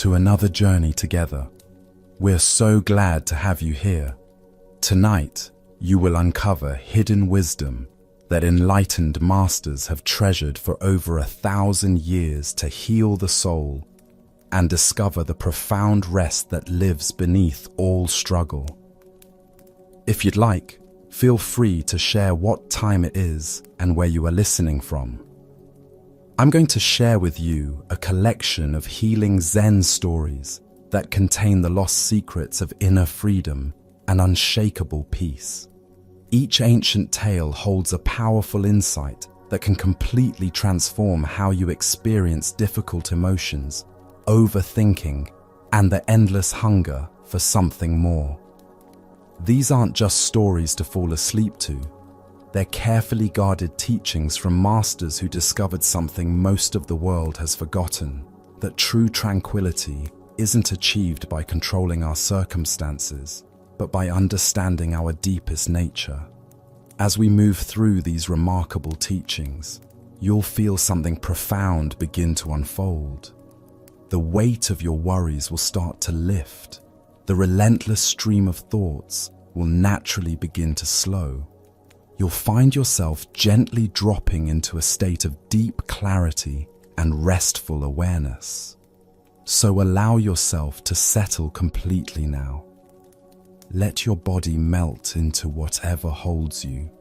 to another journey together. We're so glad to have you here. Tonight, you will uncover hidden wisdom that enlightened masters have treasured for over 1,000 years to heal the soul and discover the profound rest that lives beneath all struggle. If you'd like, feel free to share what time it is and where you are listening from. I'm going to share with you a collection of healing Zen stories that contain the lost secrets of inner freedom and unshakable peace. Each ancient tale holds a powerful insight that can completely transform how you experience difficult emotions, overthinking, and the endless hunger for something more. These aren't just stories to fall asleep to. They're carefully guarded teachings from masters who discovered something most of the world has forgotten, that true tranquility isn't achieved by controlling our circumstances, but by understanding our deepest nature. As we move through these remarkable teachings, you'll feel something profound begin to unfold. The weight of your worries will start to lift. The relentless stream of thoughts will naturally begin to slow. You'll find yourself gently dropping into a state of deep clarity and restful awareness. So allow yourself to settle completely now. Let your body melt into whatever holds you.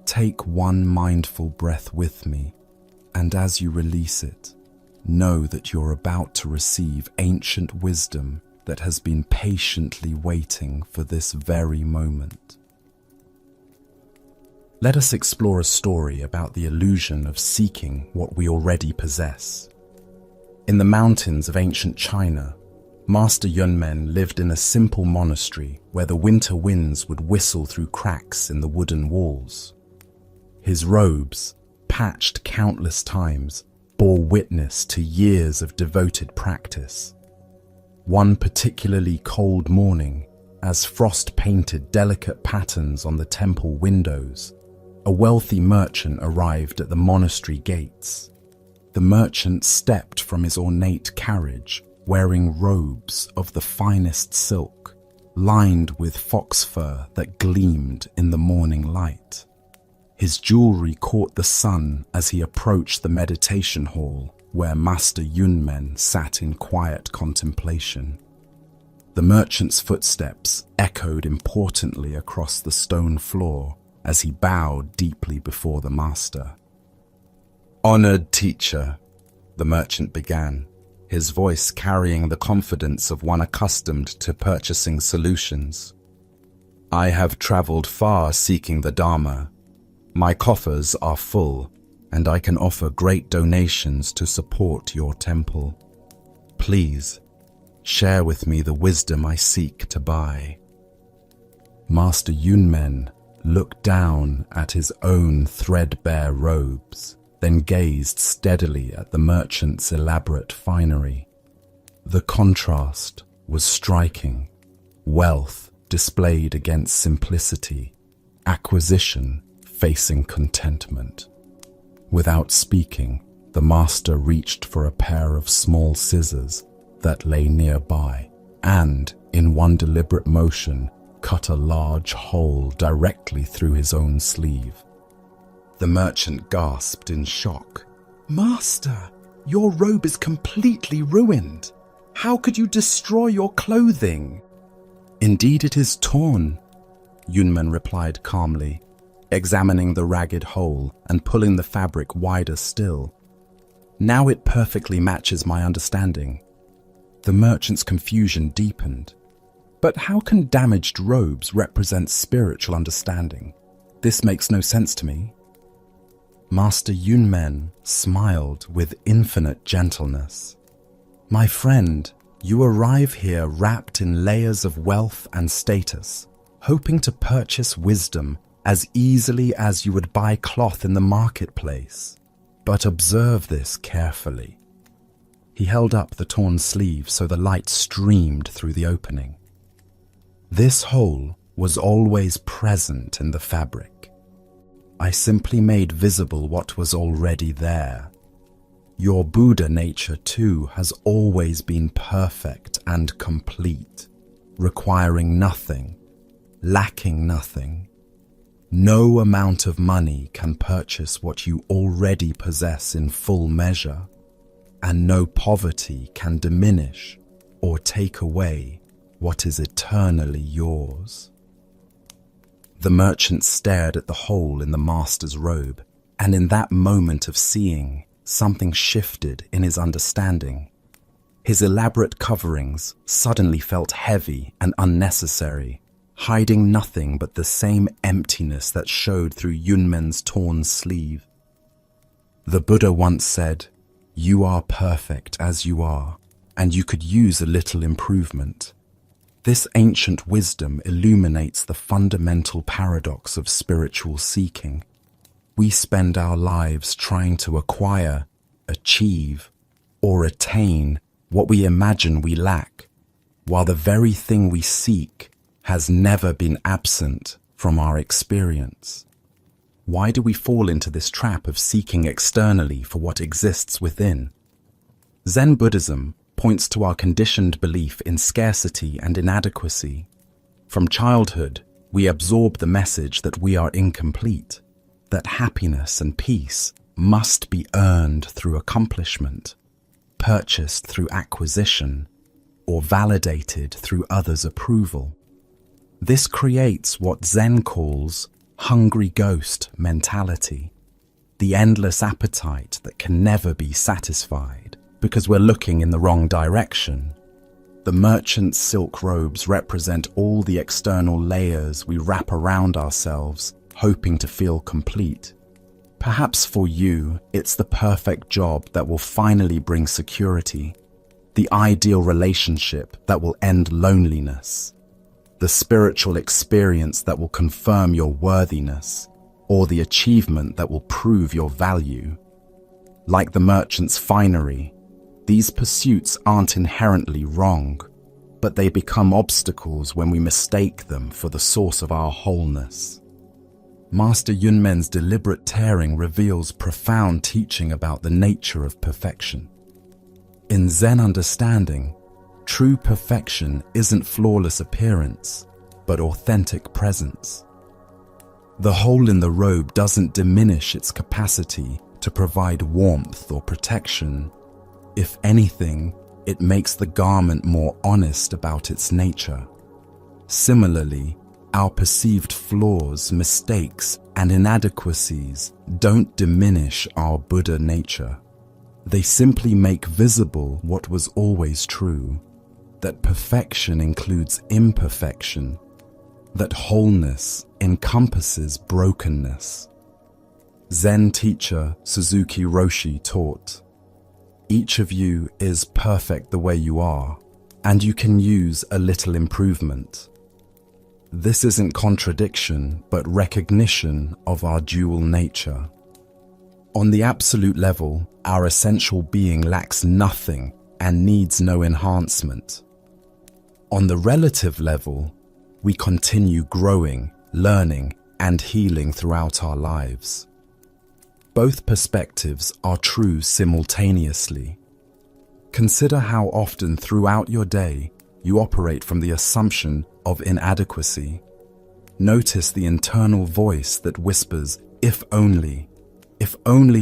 Take one mindful breath with me, and as you release it, know that you're about to receive ancient wisdom that has been patiently waiting for this very moment. Let us explore a story about the illusion of seeking what we already possess. In the mountains of ancient China, Master Yunmen lived in a simple monastery where the winter winds would whistle through cracks in the wooden walls. His robes, patched countless times, bore witness to years of devoted practice. One particularly cold morning, as frost painted delicate patterns on the temple windows, a wealthy merchant arrived at the monastery gates. The merchant stepped from his ornate carriage, wearing robes of the finest silk, lined with fox fur that gleamed in the morning light. His jewelry caught the sun as he approached the meditation hall, where Master Yunmen sat in quiet contemplation. The merchant's footsteps echoed importantly across the stone floor as he bowed deeply before the master. "Honored teacher," the merchant began, his voice carrying the confidence of one accustomed to purchasing solutions. "I have traveled far seeking the Dharma. My coffers are full, and I can offer great donations to support your temple. Please, share with me the wisdom I seek to buy." Master Yunmen looked down at his own threadbare robes, then gazed steadily at the merchant's elaborate finery. The contrast was striking. Wealth displayed against simplicity, acquisition facing contentment. Without speaking, the master reached for a pair of small scissors that lay nearby and, in one deliberate motion, cut a large hole directly through his own sleeve. The merchant gasped in shock. "Master, your robe is completely ruined. How could you destroy your clothing?" "Indeed it is torn," Yunmen replied calmly, examining the ragged hole and pulling the fabric wider still. "Now it perfectly matches my understanding." The merchant's confusion deepened. "But how can damaged robes represent spiritual understanding? This makes no sense to me." Master Yunmen smiled with infinite gentleness. "My friend, you arrive here wrapped in layers of wealth and status, hoping to purchase wisdom as easily as you would buy cloth in the marketplace. But observe this carefully." He held up the torn sleeve so the light streamed through the opening. "This hole was always present in the fabric. I simply made visible what was already there. Your Buddha nature too has always been perfect and complete, requiring nothing, lacking nothing. No amount of money can purchase what you already possess in full measure, and no poverty can diminish or take away what is eternally yours. The merchant stared at the hole in the master's robe, and in that moment of seeing, something shifted in his understanding. His elaborate coverings suddenly felt heavy and unnecessary, hiding nothing but the same emptiness that showed through Yunmen's torn sleeve. The Buddha once said, "You are perfect as you are, and you could use a little improvement." This ancient wisdom illuminates the fundamental paradox of spiritual seeking. We spend our lives trying to acquire, achieve, or attain what we imagine we lack, while the very thing we seek has never been absent from our experience. Why do we fall into this trap of seeking externally for what exists within? Zen Buddhism points to our conditioned belief in scarcity and inadequacy. From childhood, we absorb the message that we are incomplete, that happiness and peace must be earned through accomplishment, purchased through acquisition, or validated through others' approval. This creates what Zen calls hungry ghost mentality, the endless appetite that can never be satisfied because we're looking in the wrong direction. The merchant's silk robes represent all the external layers we wrap around ourselves, hoping to feel complete. Perhaps for you, it's the perfect job that will finally bring security, the ideal relationship that will end loneliness, the spiritual experience that will confirm your worthiness, or the achievement that will prove your value. Like the merchant's finery, these pursuits aren't inherently wrong, but they become obstacles when we mistake them for the source of our wholeness. Master Yunmen's deliberate tearing reveals profound teaching about the nature of perfection. In Zen understanding, true perfection isn't flawless appearance, but authentic presence. The hole in the robe doesn't diminish its capacity to provide warmth or protection. If anything, it makes the garment more honest about its nature. Similarly, our perceived flaws, mistakes, and inadequacies don't diminish our Buddha nature. They simply make visible what was always true, that perfection includes imperfection, that wholeness encompasses brokenness. Zen teacher Suzuki Roshi taught, "Each of you is perfect the way you are, and you can use a little improvement." This isn't contradiction, but recognition of our dual nature. On the absolute level, our essential being lacks nothing and needs no enhancement. On the relative level, we continue growing, learning, and healing throughout our lives. Both perspectives are true simultaneously. Consider how often throughout your day you operate from the assumption of inadequacy. Notice the internal voice that whispers, if only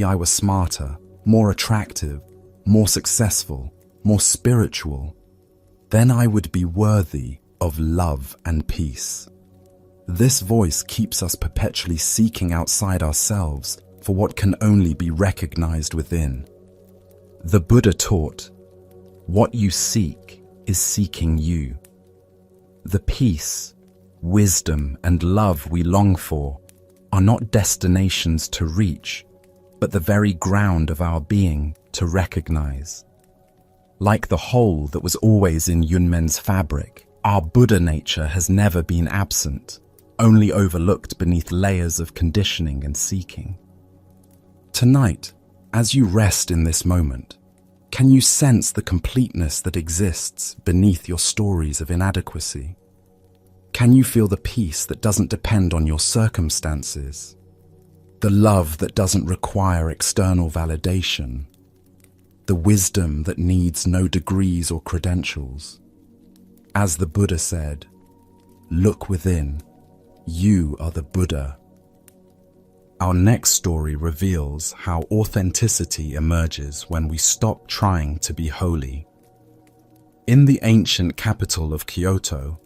I were smarter, more attractive, more successful, more spiritual, then I would be worthy of love and peace." This voice keeps us perpetually seeking outside ourselves for what can only be recognized within. The Buddha taught, "What you seek is seeking you." The peace, wisdom, and love we long for are not destinations to reach, but the very ground of our being to recognize. Like the hole that was always in Yunmen's fabric, our Buddha nature has never been absent, only overlooked beneath layers of conditioning and seeking. Tonight, as you rest in this moment, can you sense the completeness that exists beneath your stories of inadequacy? Can you feel the peace that doesn't depend on your circumstances? The love that doesn't require external validation? the wisdom that needs no degrees or credentials. As the Buddha said, "Look within, you are the Buddha." Our next story reveals how authenticity emerges when we stop trying to be holy. In the ancient capital of Kyoto,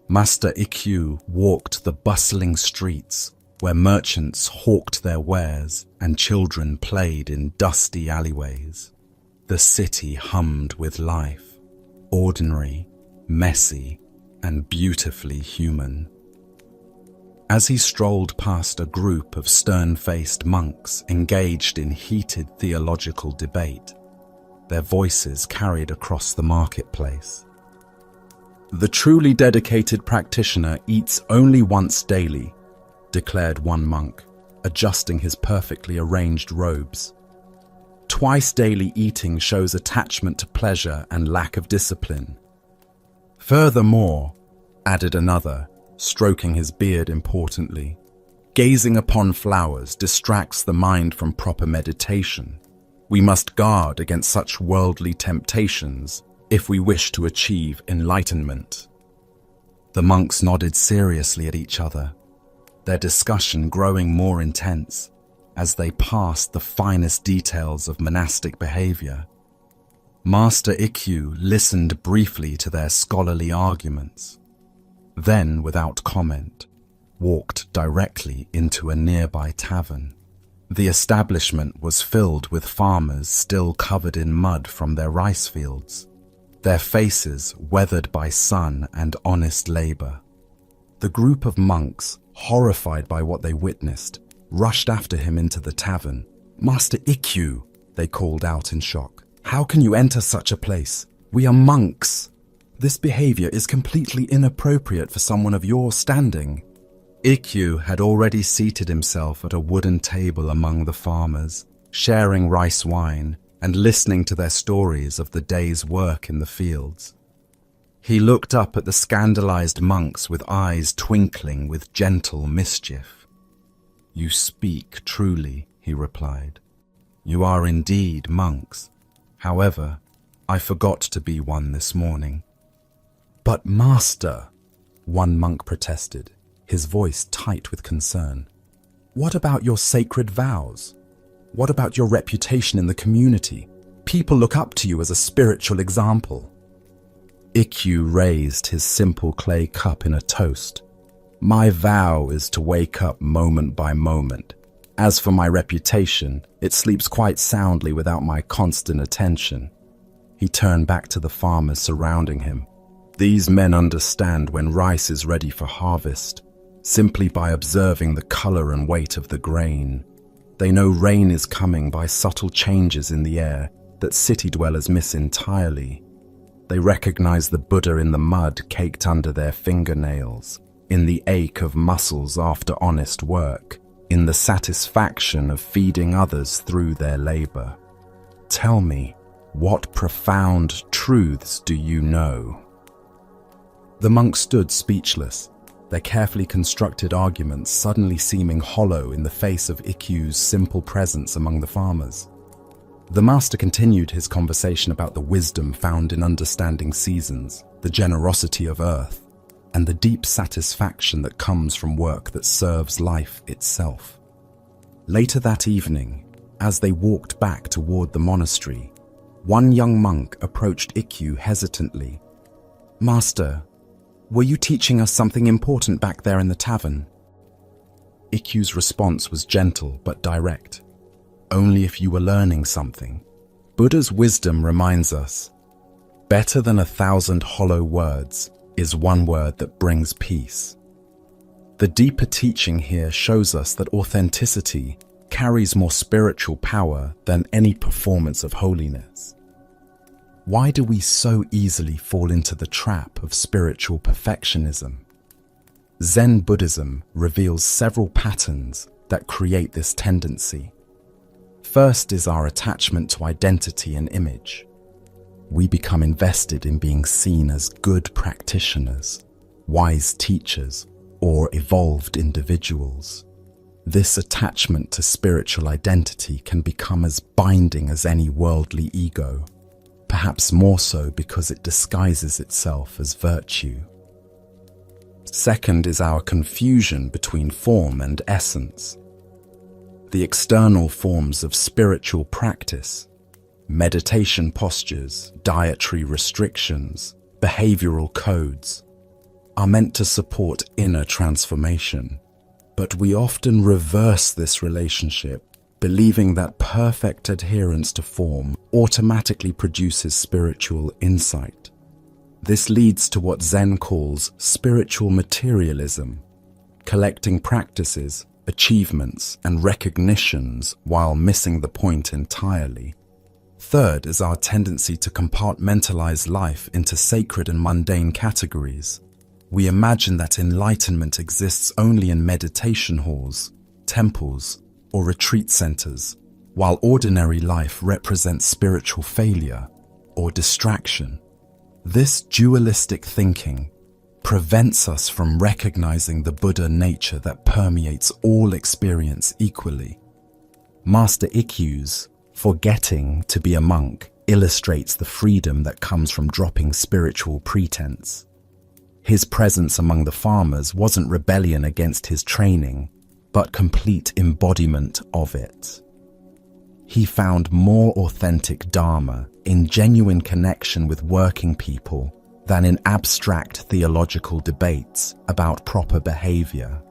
Master Ikkyu walked the bustling streets where merchants hawked their wares and children played in dusty alleyways. The city hummed with life, ordinary, messy, and beautifully human. As he strolled past a group of stern-faced monks engaged in heated theological debate, their voices carried across the marketplace. "The truly dedicated practitioner eats only once daily," declared one monk, adjusting his perfectly arranged robes. "Twice daily eating shows attachment to pleasure and lack of discipline." "Furthermore," added another, stroking his beard importantly, "gazing upon flowers distracts the mind from proper meditation. We must guard against such worldly temptations if we wish to achieve enlightenment." The monks nodded seriously at each other, their discussion growing more intense as they passed the finest details of monastic behavior. Master Ikkyu listened briefly to their scholarly arguments, then, without comment, walked directly into a nearby tavern. The establishment was filled with farmers still covered in mud from their rice fields, their faces weathered by sun and honest labor. The group of monks, horrified by what they witnessed, rushed after him into the tavern. "Master Ikkyu," they called out in shock. "How can you enter such a place? We are monks. This behavior is completely inappropriate for someone of your standing." Ikkyu had already seated himself at a wooden table among the farmers, sharing rice wine and listening to their stories of the day's work in the fields. He looked up at the scandalized monks with eyes twinkling with gentle mischief. "You speak truly," he replied. "You are indeed monks. However, I forgot to be one this morning." "But master," one monk protested, his voice tight with concern. "What about your sacred vows? What about your reputation in the community? People look up to you as a spiritual example." Ikkyu raised his simple clay cup in a toast. "My vow is to wake up moment by moment. As for my reputation, it sleeps quite soundly without my constant attention." He turned back to the farmers surrounding him. "These men understand when rice is ready for harvest, simply by observing the color and weight of the grain. They know rain is coming by subtle changes in the air that city dwellers miss entirely. They recognize the Buddha in the mud caked under their fingernails, in the ache of muscles after honest work, in the satisfaction of feeding others through their labor. Tell me, what profound truths do you know?" The monks stood speechless, their carefully constructed arguments suddenly seeming hollow in the face of Ikkyu's simple presence among the farmers. The master continued his conversation about the wisdom found in understanding seasons, the generosity of earth, and the deep satisfaction that comes from work that serves life itself. Later that evening, as they walked back toward the monastery, one young monk approached Ikkyu hesitantly. "Master, were you teaching us something important back there in the tavern?" Ikkyu's response was gentle but direct. "Only if you were learning something. Buddha's wisdom reminds us, better than 1,000 hollow words is one word that brings peace." The deeper teaching here shows us that authenticity carries more spiritual power than any performance of holiness. Why do we so easily fall into the trap of spiritual perfectionism? Zen Buddhism reveals several patterns that create this tendency. First is our attachment to identity and image. We become invested in being seen as good practitioners, wise teachers, or evolved individuals. This attachment to spiritual identity can become as binding as any worldly ego, perhaps more so because it disguises itself as virtue. Second is our confusion between form and essence. The external forms of spiritual practice, meditation postures, dietary restrictions, behavioral codes, are meant to support inner transformation. But we often reverse this relationship, believing that perfect adherence to form automatically produces spiritual insight. This leads to what Zen calls spiritual materialism, collecting practices, achievements, and recognitions while missing the point entirely. Third is our tendency to compartmentalize life into sacred and mundane categories. We imagine that enlightenment exists only in meditation halls, temples, or retreat centers, while ordinary life represents spiritual failure or distraction. This dualistic thinking prevents us from recognizing the Buddha nature that permeates all experience equally. Master Ikkyu's "Forgetting to be a monk" illustrates the freedom that comes from dropping spiritual pretense. His presence among the farmers wasn't rebellion against his training, but complete embodiment of it. He found more authentic Dharma in genuine connection with working people than in abstract theological debates about proper behavior.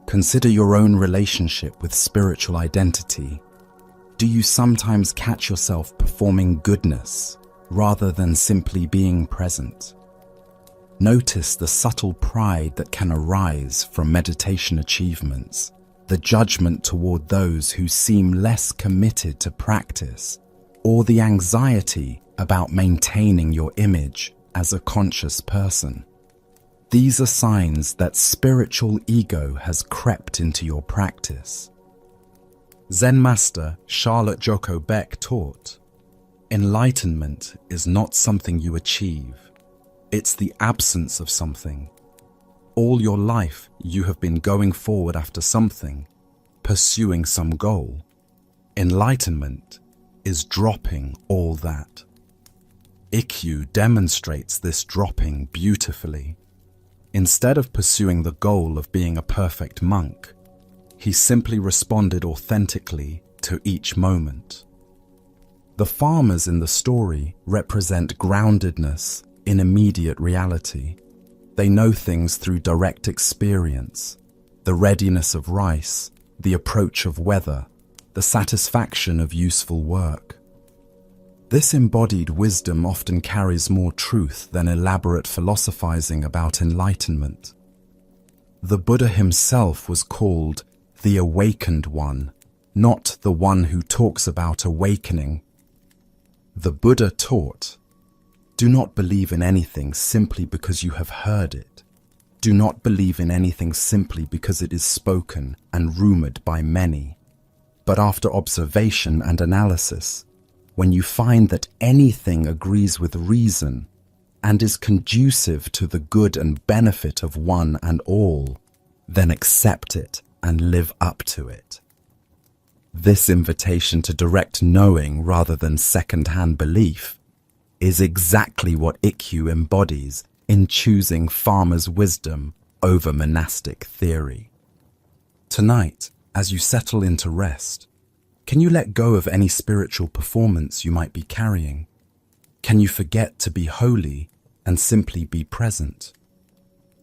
Consider your own relationship with spiritual identity. Do you sometimes catch yourself performing goodness rather than simply being present? Notice the subtle pride that can arise from meditation achievements, the judgment toward those who seem less committed to practice, or the anxiety about maintaining your image as a conscious person. These are signs that spiritual ego has crept into your practice. Zen master Charlotte Joko Beck taught, "Enlightenment is not something you achieve. It's the absence of something. All your life you have been going forward after something, pursuing some goal. Enlightenment is dropping all that." Ikkyu demonstrates this dropping beautifully. Instead of pursuing the goal of being a perfect monk, he simply responded authentically to each moment. The farmers in the story represent groundedness in immediate reality. They know things through direct experience, the readiness of rice, the approach of weather, the satisfaction of useful work. This embodied wisdom often carries more truth than elaborate philosophizing about enlightenment. The Buddha himself was called the awakened one, not the one who talks about awakening. The Buddha taught, "Do not believe in anything simply because you have heard it. Do not believe in anything simply because it is spoken and rumored by many. But after observation and analysis, when you find that anything agrees with reason and is conducive to the good and benefit of one and all, then accept it and live up to it." This invitation to direct knowing rather than second-hand belief is exactly what Ikkyu embodies in choosing farmer's wisdom over monastic theory. Tonight, as you settle into rest, can you let go of any spiritual performance you might be carrying? Can you forget to be holy and simply be present?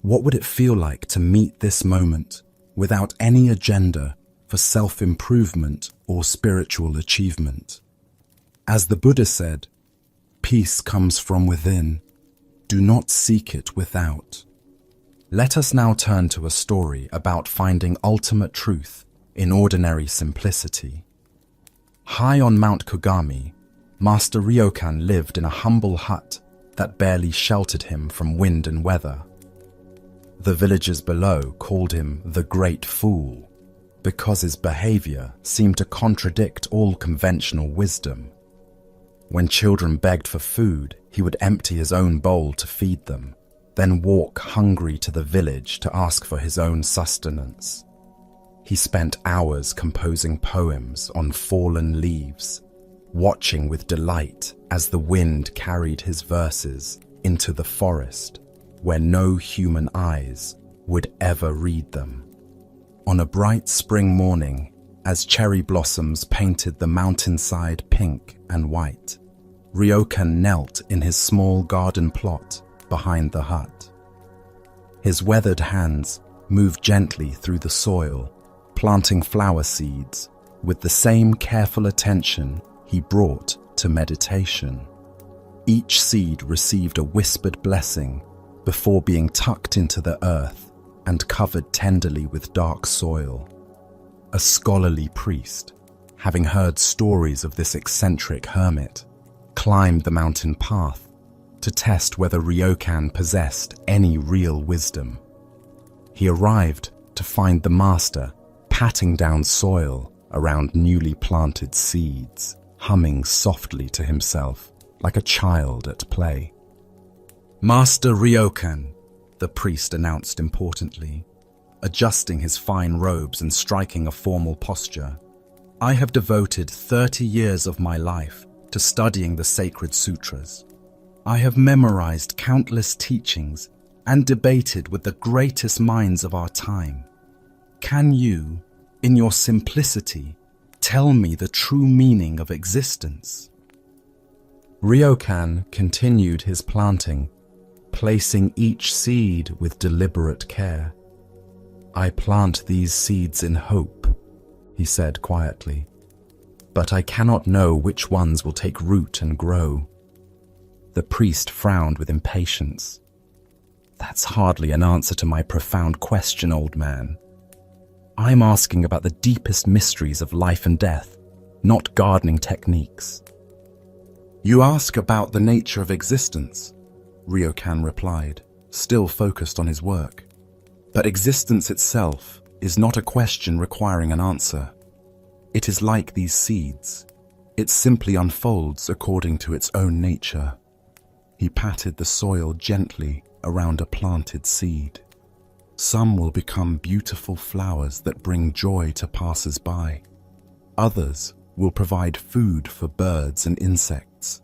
What would it feel like to meet this moment without any agenda for self-improvement or spiritual achievement? As the Buddha said, "Peace comes from within. Do not seek it without." Let us now turn to a story about finding ultimate truth in ordinary simplicity. High on Mount Kogami, Master Ryokan lived in a humble hut that barely sheltered him from wind and weather. The villagers below called him the Great Fool because his behavior seemed to contradict all conventional wisdom. When children begged for food, he would empty his own bowl to feed them, then walk hungry to the village to ask for his own sustenance. He spent hours composing poems on fallen leaves, watching with delight as the wind carried his verses into the forest where no human eyes would ever read them. On a bright spring morning, as cherry blossoms painted the mountainside pink and white, Ryokan knelt in his small garden plot behind the hut. His weathered hands moved gently through the soil, planting flower seeds with the same careful attention he brought to meditation. Each seed received a whispered blessing before being tucked into the earth and covered tenderly with dark soil. A scholarly priest, having heard stories of this eccentric hermit, climbed the mountain path to test whether Ryokan possessed any real wisdom. He arrived to find the master patting down soil around newly planted seeds, humming softly to himself like a child at play. "Master Ryokan," the priest announced importantly, adjusting his fine robes and striking a formal posture. "I have devoted 30 years of my life to studying the sacred sutras. I have memorized countless teachings and debated with the greatest minds of our time. Can you, in your simplicity, tell me the true meaning of existence?" Ryokan continued his planting, placing each seed with deliberate care. "I plant these seeds in hope," he said quietly, "but I cannot know which ones will take root and grow." The priest frowned with impatience. "That's hardly an answer to my profound question, old man. I'm asking about the deepest mysteries of life and death, not gardening techniques." "You ask about the nature of existence," Ryokan replied, still focused on his work. "But existence itself is not a question requiring an answer. It is like these seeds. It simply unfolds according to its own nature." He patted the soil gently around a planted seed. "Some will become beautiful flowers that bring joy to passers-by. Others will provide food for birds and insects.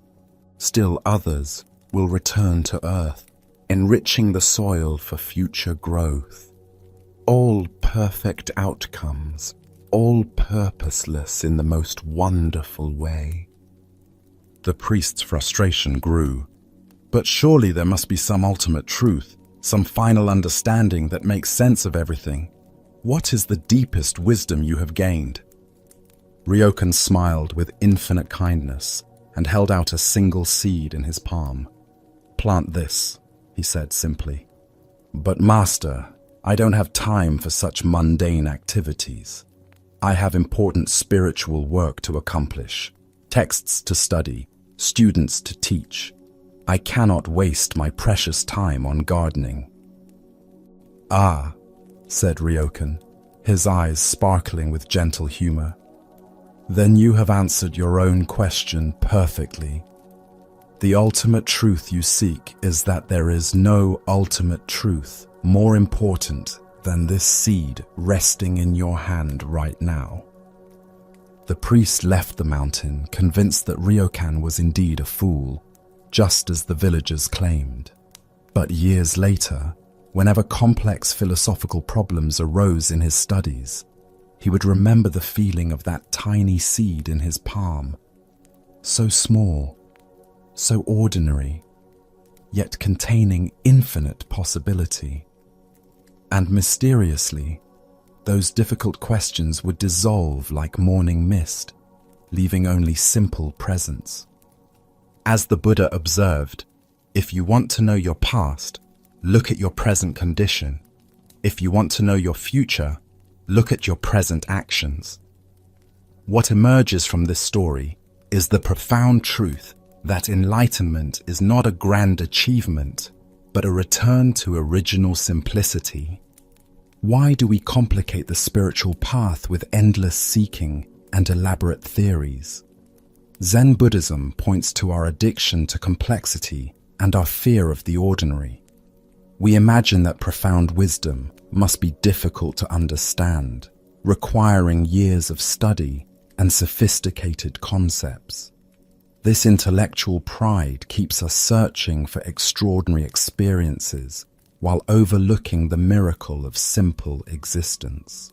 Still others will return to earth, enriching the soil for future growth. All perfect outcomes, all purposeless in the most wonderful way." The priest's frustration grew. "But surely there must be some ultimate truth, some final understanding that makes sense of everything. What is the deepest wisdom you have gained?" Ryokan smiled with infinite kindness and held out a single seed in his palm. "Plant this," he said simply. "But master, I don't have time for such mundane activities. I have important spiritual work to accomplish, texts to study, students to teach. I cannot waste my precious time on gardening." "Ah," said Ryokan, his eyes sparkling with gentle humor. "Then you have answered your own question perfectly. The ultimate truth you seek is that there is no ultimate truth more important than this seed resting in your hand right now." The priest left the mountain, convinced that Ryokan was indeed a fool, just as the villagers claimed. But years later, whenever complex philosophical problems arose in his studies, he would remember the feeling of that tiny seed in his palm, so small, so ordinary, yet containing infinite possibility. And mysteriously, those difficult questions would dissolve like morning mist, leaving only simple presence. As the Buddha observed, if you want to know your past, look at your present condition. If you want to know your future, look at your present actions. What emerges from this story is the profound truth that enlightenment is not a grand achievement, but a return to original simplicity. Why do we complicate the spiritual path with endless seeking and elaborate theories? Zen Buddhism points to our addiction to complexity and our fear of the ordinary. We imagine that profound wisdom must be difficult to understand, requiring years of study and sophisticated concepts. This intellectual pride keeps us searching for extraordinary experiences while overlooking the miracle of simple existence.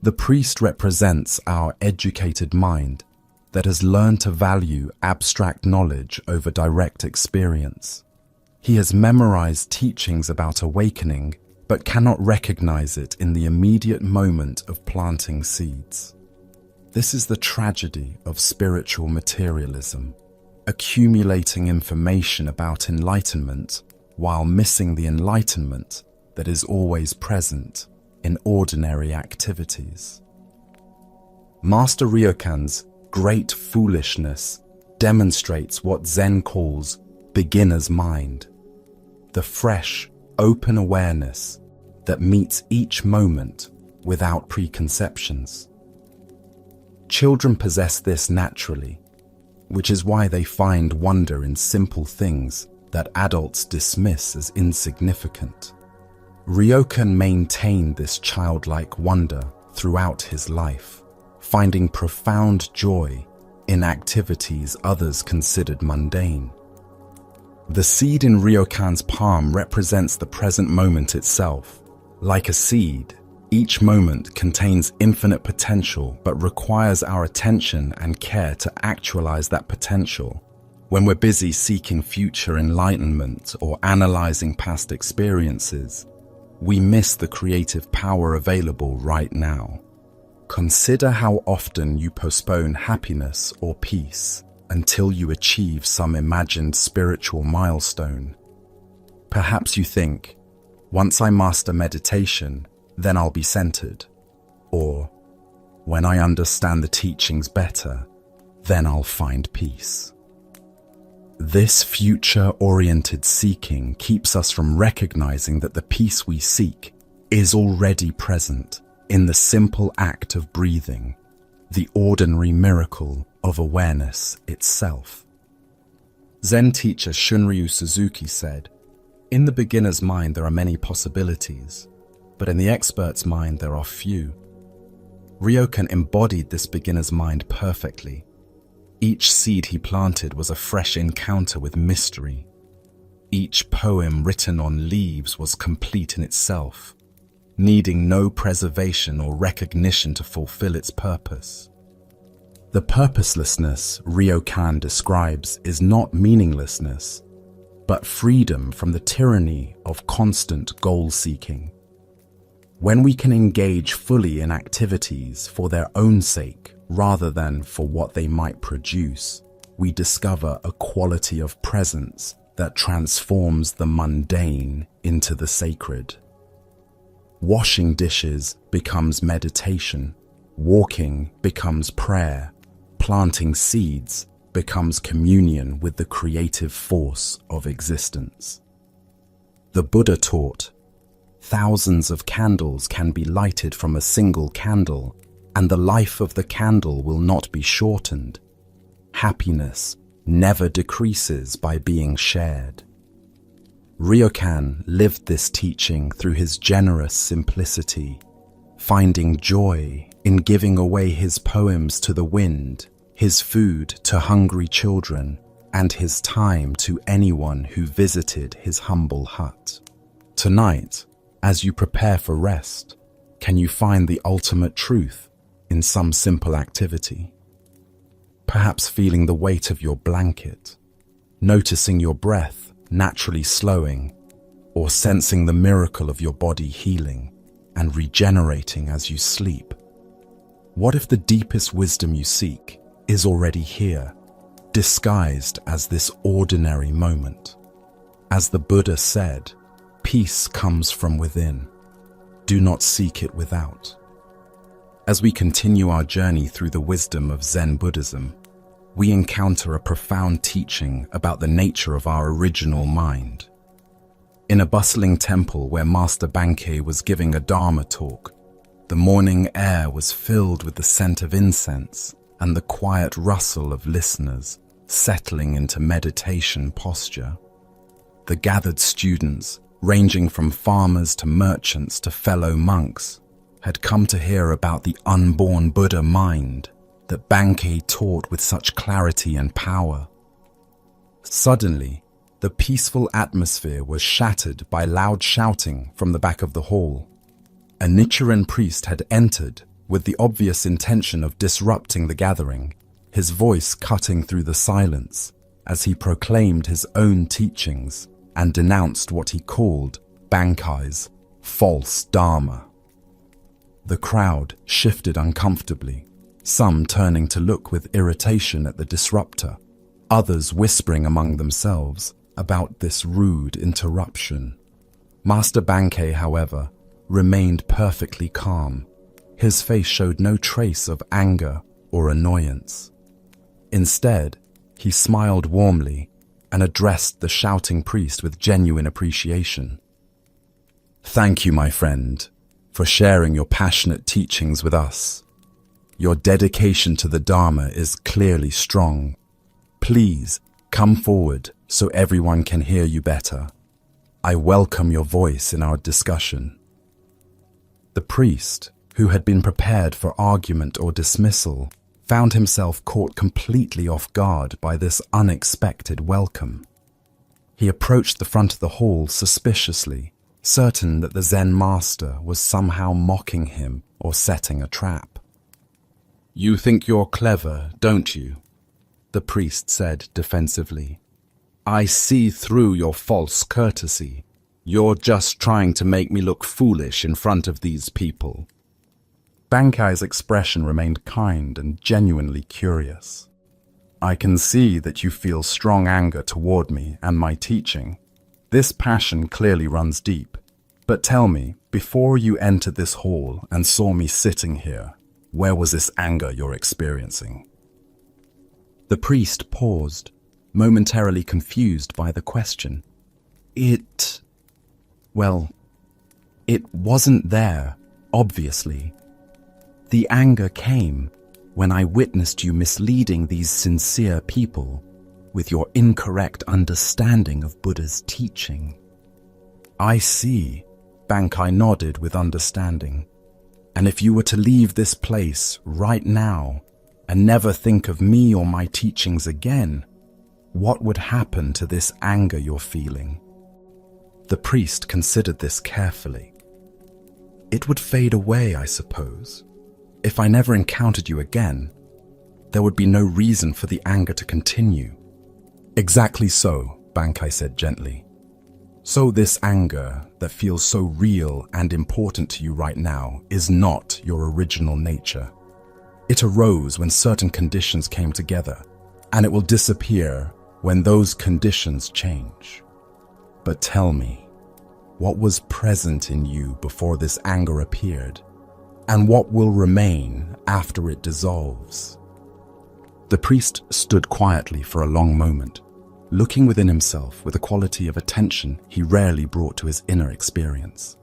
The priest represents our educated mind that has learned to value abstract knowledge over direct experience. He has memorized teachings about awakening, but cannot recognize it in the immediate moment of planting seeds. This is the tragedy of spiritual materialism, accumulating information about enlightenment while missing the enlightenment that is always present in ordinary activities. Master Ryokan's great foolishness demonstrates what Zen calls beginner's mind, the fresh, open awareness that meets each moment without preconceptions. Children possess this naturally, which is why they find wonder in simple things that adults dismiss as insignificant. Ryokan maintained this childlike wonder throughout his life, finding profound joy in activities others considered mundane. The seed in Ryokan's palm represents the present moment itself. Like a seed, each moment contains infinite potential but requires our attention and care to actualize that potential. When we're busy seeking future enlightenment or analyzing past experiences, we miss the creative power available right now. Consider how often you postpone happiness or peace until you achieve some imagined spiritual milestone. Perhaps you think, once I master meditation, then I'll be centered. Or, when I understand the teachings better, then I'll find peace. This future-oriented seeking keeps us from recognizing that the peace we seek is already present in the simple act of breathing, the ordinary miracle of awareness itself. Zen teacher Shunryu Suzuki said, "In the beginner's mind there are many possibilities, but in the expert's mind there are few." Ryokan embodied this beginner's mind perfectly. Each seed he planted was a fresh encounter with mystery. Each poem written on leaves was complete in itself, needing no preservation or recognition to fulfill its purpose. The purposelessness Ryokan describes is not meaninglessness, but freedom from the tyranny of constant goal-seeking. When we can engage fully in activities for their own sake rather than for what they might produce, we discover a quality of presence that transforms the mundane into the sacred. Washing dishes becomes meditation, walking becomes prayer, planting seeds becomes communion with the creative force of existence. The Buddha taught, thousands of candles can be lighted from a single candle, and the life of the candle will not be shortened. Happiness never decreases by being shared. Ryokan lived this teaching through his generous simplicity, finding joy in giving away his poems to the wind, his food to hungry children, and his time to anyone who visited his humble hut. Tonight, as you prepare for rest, can you find the ultimate truth in some simple activity? Perhaps feeling the weight of your blanket, noticing your breath naturally slowing, or sensing the miracle of your body healing and regenerating as you sleep. What if the deepest wisdom you seek is already here, disguised as this ordinary moment? As the Buddha said, peace comes from within. Do not seek it without. As we continue our journey through the wisdom of Zen Buddhism, we encounter a profound teaching about the nature of our original mind. In a bustling temple where Master Bankei was giving a Dharma talk, the morning air was filled with the scent of incense and the quiet rustle of listeners settling into meditation posture. The gathered students, ranging from farmers to merchants to fellow monks, had come to hear about the unborn Buddha mind that Bankei taught with such clarity and power. Suddenly, the peaceful atmosphere was shattered by loud shouting from the back of the hall. A Nichiren priest had entered with the obvious intention of disrupting the gathering, his voice cutting through the silence as he proclaimed his own teachings and denounced what he called Bankai's false dharma. The crowd shifted uncomfortably, some turning to look with irritation at the disruptor, others whispering among themselves about this rude interruption. Master Bankei, however, remained perfectly calm. His face showed no trace of anger or annoyance. Instead, he smiled warmly and addressed the shouting priest with genuine appreciation. "Thank you, my friend, for sharing your passionate teachings with us. Your dedication to the Dharma is clearly strong. Please come forward so everyone can hear you better. I welcome your voice in our discussion." The priest, who had been prepared for argument or dismissal, found himself caught completely off guard by this unexpected welcome. He approached the front of the hall suspiciously, certain that the Zen master was somehow mocking him or setting a trap. "You think you're clever, don't you?" the priest said defensively. "I see through your false courtesy. You're just trying to make me look foolish in front of these people." Bankai's expression remained kind and genuinely curious. "I can see that you feel strong anger toward me and my teaching. This passion clearly runs deep. But tell me, before you entered this hall and saw me sitting here, where was this anger you're experiencing?" The priest paused, momentarily confused by the question. It wasn't there, obviously. The anger came when I witnessed you misleading these sincere people with your incorrect understanding of Buddha's teaching. "I see," Bankai nodded with understanding. "And if you were to leave this place right now and never think of me or my teachings again, what would happen to this anger you're feeling?" The priest considered this carefully. "It would fade away, I suppose. If I never encountered you again, there would be no reason for the anger to continue." "Exactly so," Bankai said gently. "So this anger that feels so real and important to you right now is not your original nature. It arose when certain conditions came together, and it will disappear when those conditions change. But tell me, what was present in you before this anger appeared? And what will remain after it dissolves?" The priest stood quietly for a long moment, looking within himself with a quality of attention he rarely brought to his inner experience.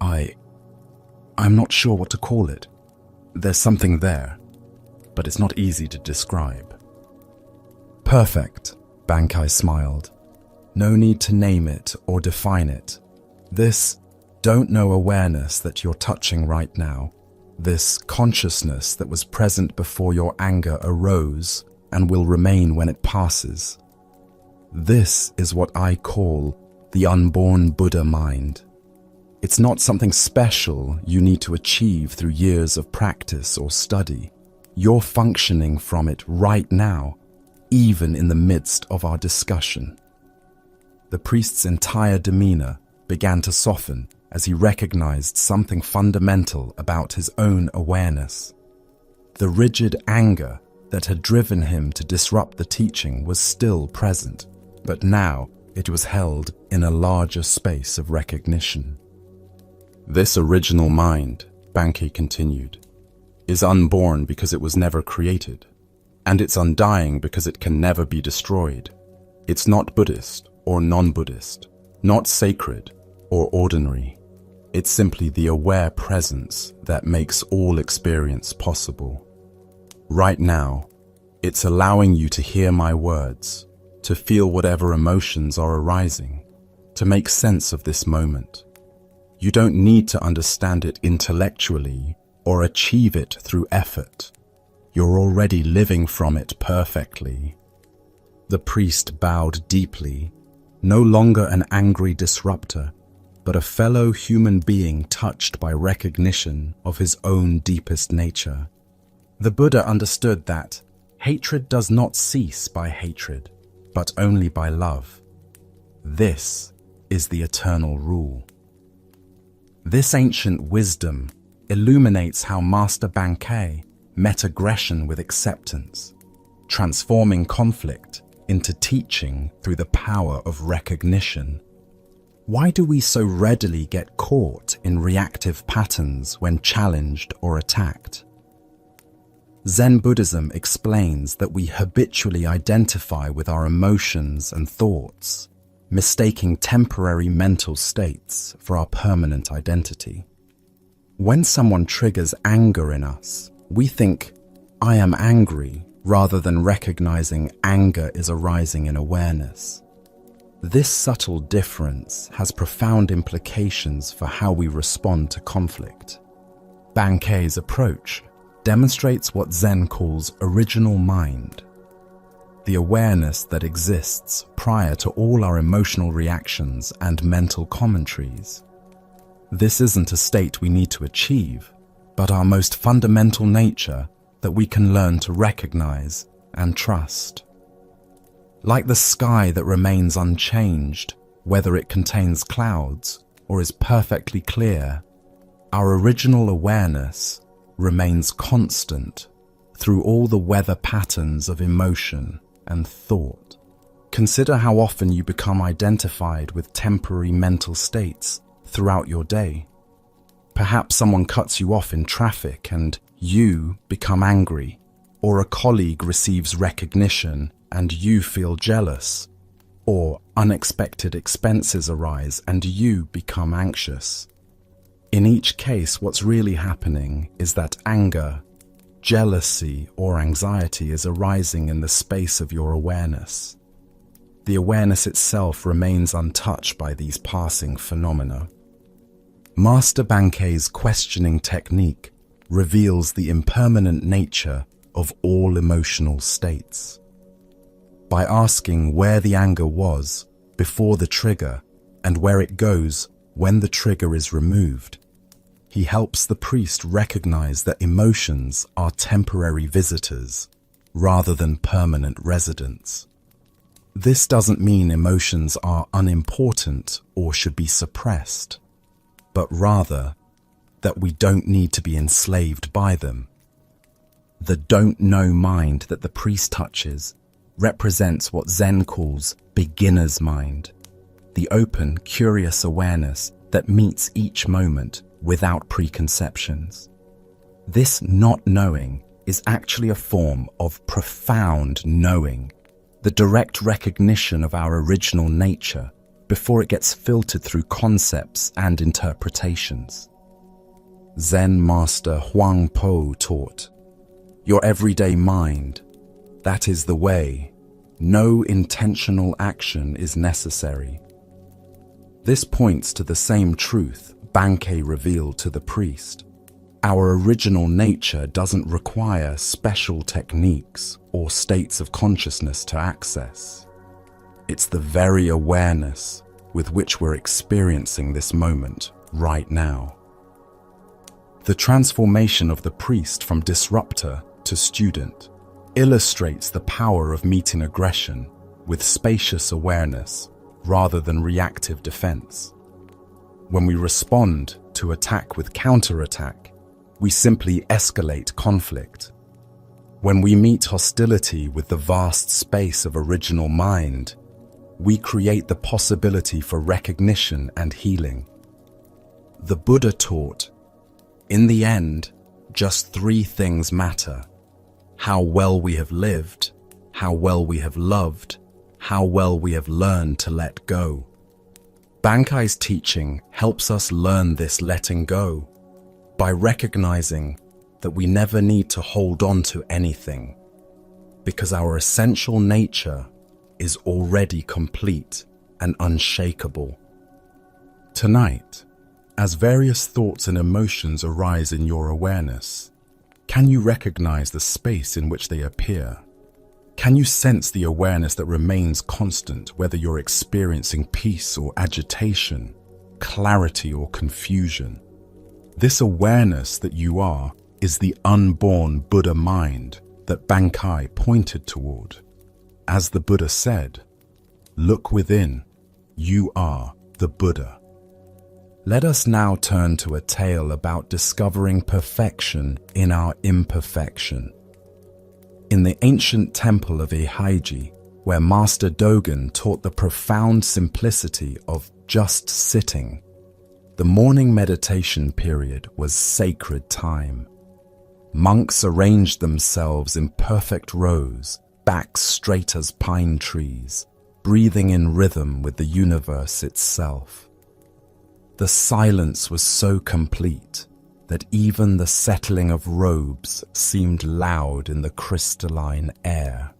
I'm not sure what to call it. There's something there, but it's not easy to describe." "Perfect," Bankai smiled. "No need to name it or define it. This don't-know awareness that you're touching right now, this consciousness that was present before your anger arose and will remain when it passes. This is what I call the unborn Buddha mind. It's not something special you need to achieve through years of practice or study. You're functioning from it right now, even in the midst of our discussion." The priest's entire demeanor began to soften as he recognized something fundamental about his own awareness. The rigid anger that had driven him to disrupt the teaching was still present, but now it was held in a larger space of recognition. "This original mind," Bankei continued, "is unborn because it was never created, and it's undying because it can never be destroyed. It's not Buddhist or non-Buddhist, not sacred or ordinary. It's simply the aware presence that makes all experience possible. Right now, it's allowing you to hear my words, to feel whatever emotions are arising, to make sense of this moment. You don't need to understand it intellectually or achieve it through effort. You're already living from it perfectly. The priest bowed deeply, no longer an angry disruptor, but a fellow human being touched by recognition of his own deepest nature. The Buddha understood that hatred does not cease by hatred, but only by love. This is the eternal rule. This ancient wisdom illuminates how Master Bankei met aggression with acceptance, transforming conflict into teaching through the power of recognition. Why do we so readily get caught in reactive patterns when challenged or attacked? Zen Buddhism explains that we habitually identify with our emotions and thoughts, mistaking temporary mental states for our permanent identity. When someone triggers anger in us, we think, "I am angry," rather than recognizing anger is arising in awareness. This subtle difference has profound implications for how we respond to conflict. Bankei's approach demonstrates what Zen calls original mind, the awareness that exists prior to all our emotional reactions and mental commentaries. This isn't a state we need to achieve, but our most fundamental nature that we can learn to recognize and trust. Like the sky that remains unchanged, whether it contains clouds or is perfectly clear, our original awareness remains constant through all the weather patterns of emotion and thought. Consider how often you become identified with temporary mental states throughout your day. Perhaps someone cuts you off in traffic and you become angry, or a colleague receives recognition and you feel jealous, or unexpected expenses arise and you become anxious. In each case, what's really happening is that anger, jealousy, or anxiety is arising in the space of your awareness. The awareness itself remains untouched by these passing phenomena. Master Bankei's questioning technique reveals the impermanent nature of all emotional states. By asking where the anger was before the trigger and where it goes when the trigger is removed, he helps the priest recognize that emotions are temporary visitors rather than permanent residents. This doesn't mean emotions are unimportant or should be suppressed, but rather that we don't need to be enslaved by them. The don't know mind that the priest touches represents what Zen calls beginner's mind, the open, curious awareness that meets each moment without preconceptions. This not knowing is actually a form of profound knowing, the direct recognition of our original nature before it gets filtered through concepts and interpretations. Zen master Huang Po taught, "Your everyday mind, that is the way. No intentional action is necessary." This points to the same truth Bankei revealed to the priest. Our original nature doesn't require special techniques or states of consciousness to access. It's the very awareness with which we're experiencing this moment right now. The transformation of the priest from disruptor to student illustrates the power of meeting aggression with spacious awareness rather than reactive defense. When we respond to attack with counterattack, we simply escalate conflict. When we meet hostility with the vast space of original mind, we create the possibility for recognition and healing. The Buddha taught, in the end, just three things matter: how well we have lived, how well we have loved, how well we have learned to let go. Bankei's teaching helps us learn this letting go by recognizing that we never need to hold on to anything, because our essential nature is already complete and unshakable. Tonight, As various thoughts and emotions arise in your awareness, can you recognize the space in which they appear? Can you sense the awareness that remains constant, whether you're experiencing peace or agitation, clarity or confusion? This awareness that you are is the unborn Buddha mind that Bankai pointed toward. As the Buddha said, "Look within, you are the Buddha." Let us now turn to a tale about discovering perfection in our imperfection. In the ancient temple of Eihaiji, where Master Dogen taught the profound simplicity of just sitting, the morning meditation period was sacred time. Monks arranged themselves in perfect rows, backs straight as pine trees, breathing in rhythm with the universe itself. The silence was so complete that even the settling of robes seemed loud in the crystalline air.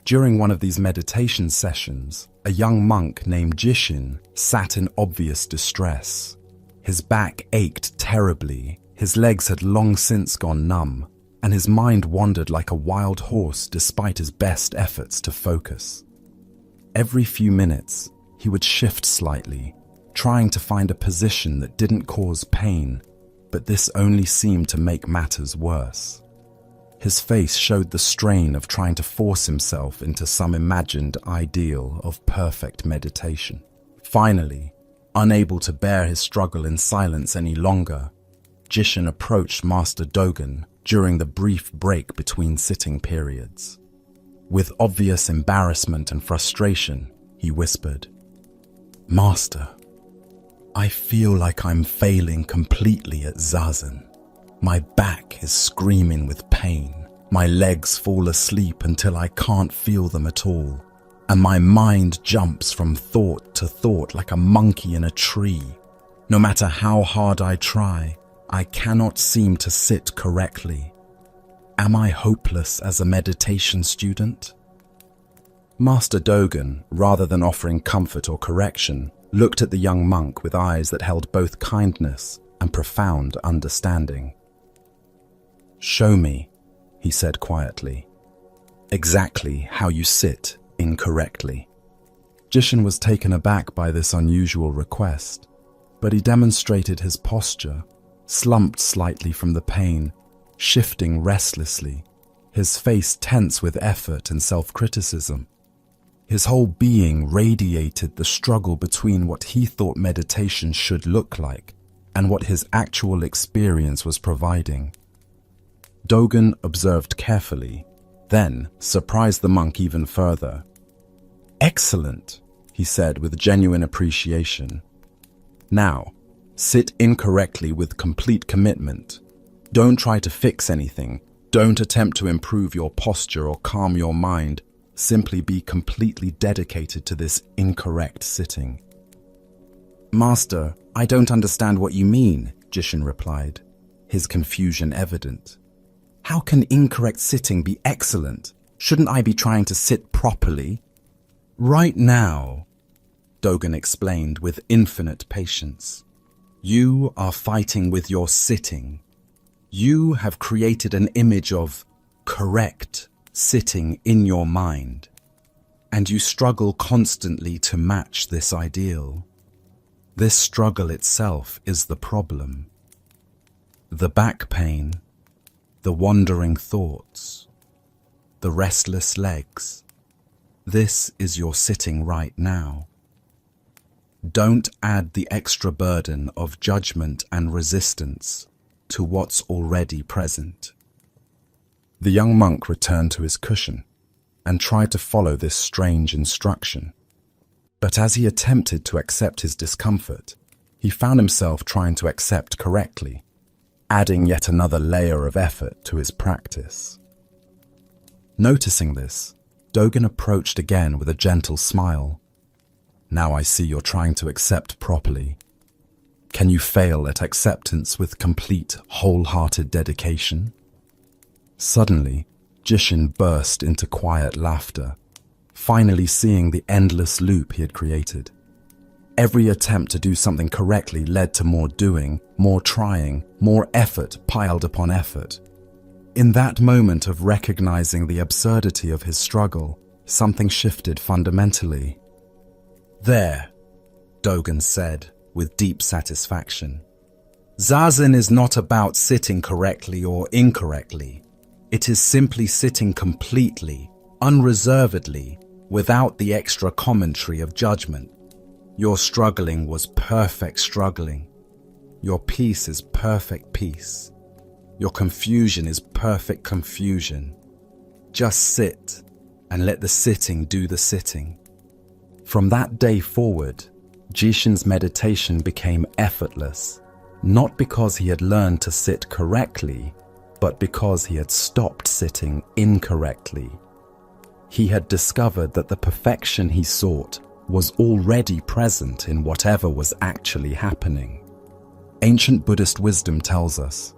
During one of these meditation sessions, a young monk named Jishin sat in obvious distress. His back ached terribly, his legs had long since gone numb, and his mind wandered like a wild horse despite his best efforts to focus. Every few minutes, he would shift slightly, trying to find a position that didn't cause pain, but this only seemed to make matters worse. His face showed the strain of trying to force himself into some imagined ideal of perfect meditation. Finally, unable to bear his struggle in silence any longer, Jishin approached Master Dogen during the brief break between sitting periods. With obvious embarrassment and frustration, he whispered, "Master, I feel like I'm failing completely at Zazen. My back is screaming with pain. My legs fall asleep until I can't feel them at all. And my mind jumps from thought to thought like a monkey in a tree. No matter how hard I try, I cannot seem to sit correctly. Am I hopeless as a meditation student?" Master Dogen, rather than offering comfort or correction, looked at the young monk with eyes that held both kindness and profound understanding. "Show me," he said quietly, "exactly how you sit incorrectly." Jishin was taken aback by this unusual request, but he demonstrated his posture, slumped slightly from the pain, shifting restlessly, his face tense with effort and self-criticism. His whole being radiated the struggle between what he thought meditation should look like and what his actual experience was providing. Dogen observed carefully, then surprised the monk even further. "Excellent," he said with genuine appreciation. "Now, sit incorrectly with complete commitment. Don't try to fix anything. Don't attempt to improve your posture or calm your mind. Simply be completely dedicated to this incorrect sitting." "Master, I don't understand what you mean," Jishin replied, his confusion evident. "How can incorrect sitting be excellent? Shouldn't I be trying to sit properly?" "Right now," Dogen explained with infinite patience, "you are fighting with your sitting. You have created an image of correct sitting in your mind, and you struggle constantly to match this ideal. This struggle itself is the problem. The back pain, the wandering thoughts, the restless legs. This is your sitting right now. Don't add the extra burden of judgment and resistance to what's already present." The young monk returned to his cushion and tried to follow this strange instruction. But as he attempted to accept his discomfort, he found himself trying to accept correctly, adding yet another layer of effort to his practice. Noticing this, Dogen approached again with a gentle smile. "Now I see you're trying to accept properly. Can you fail at acceptance with complete, wholehearted dedication?" Suddenly, Jishin burst into quiet laughter, finally seeing the endless loop he had created. Every attempt to do something correctly led to more doing, more trying, more effort piled upon effort. In that moment of recognizing the absurdity of his struggle, something shifted fundamentally. "There," Dogen said, with deep satisfaction. "Zazen is not about sitting correctly or incorrectly. It is simply sitting completely, unreservedly, without the extra commentary of judgment. Your struggling was perfect struggling. Your peace is perfect peace. Your confusion is perfect confusion. Just sit and let the sitting do the sitting." From that day forward, Jishin's meditation became effortless, not because he had learned to sit correctly, but because he had stopped sitting incorrectly. He had discovered that the perfection he sought was already present in whatever was actually happening. Ancient Buddhist wisdom tells us,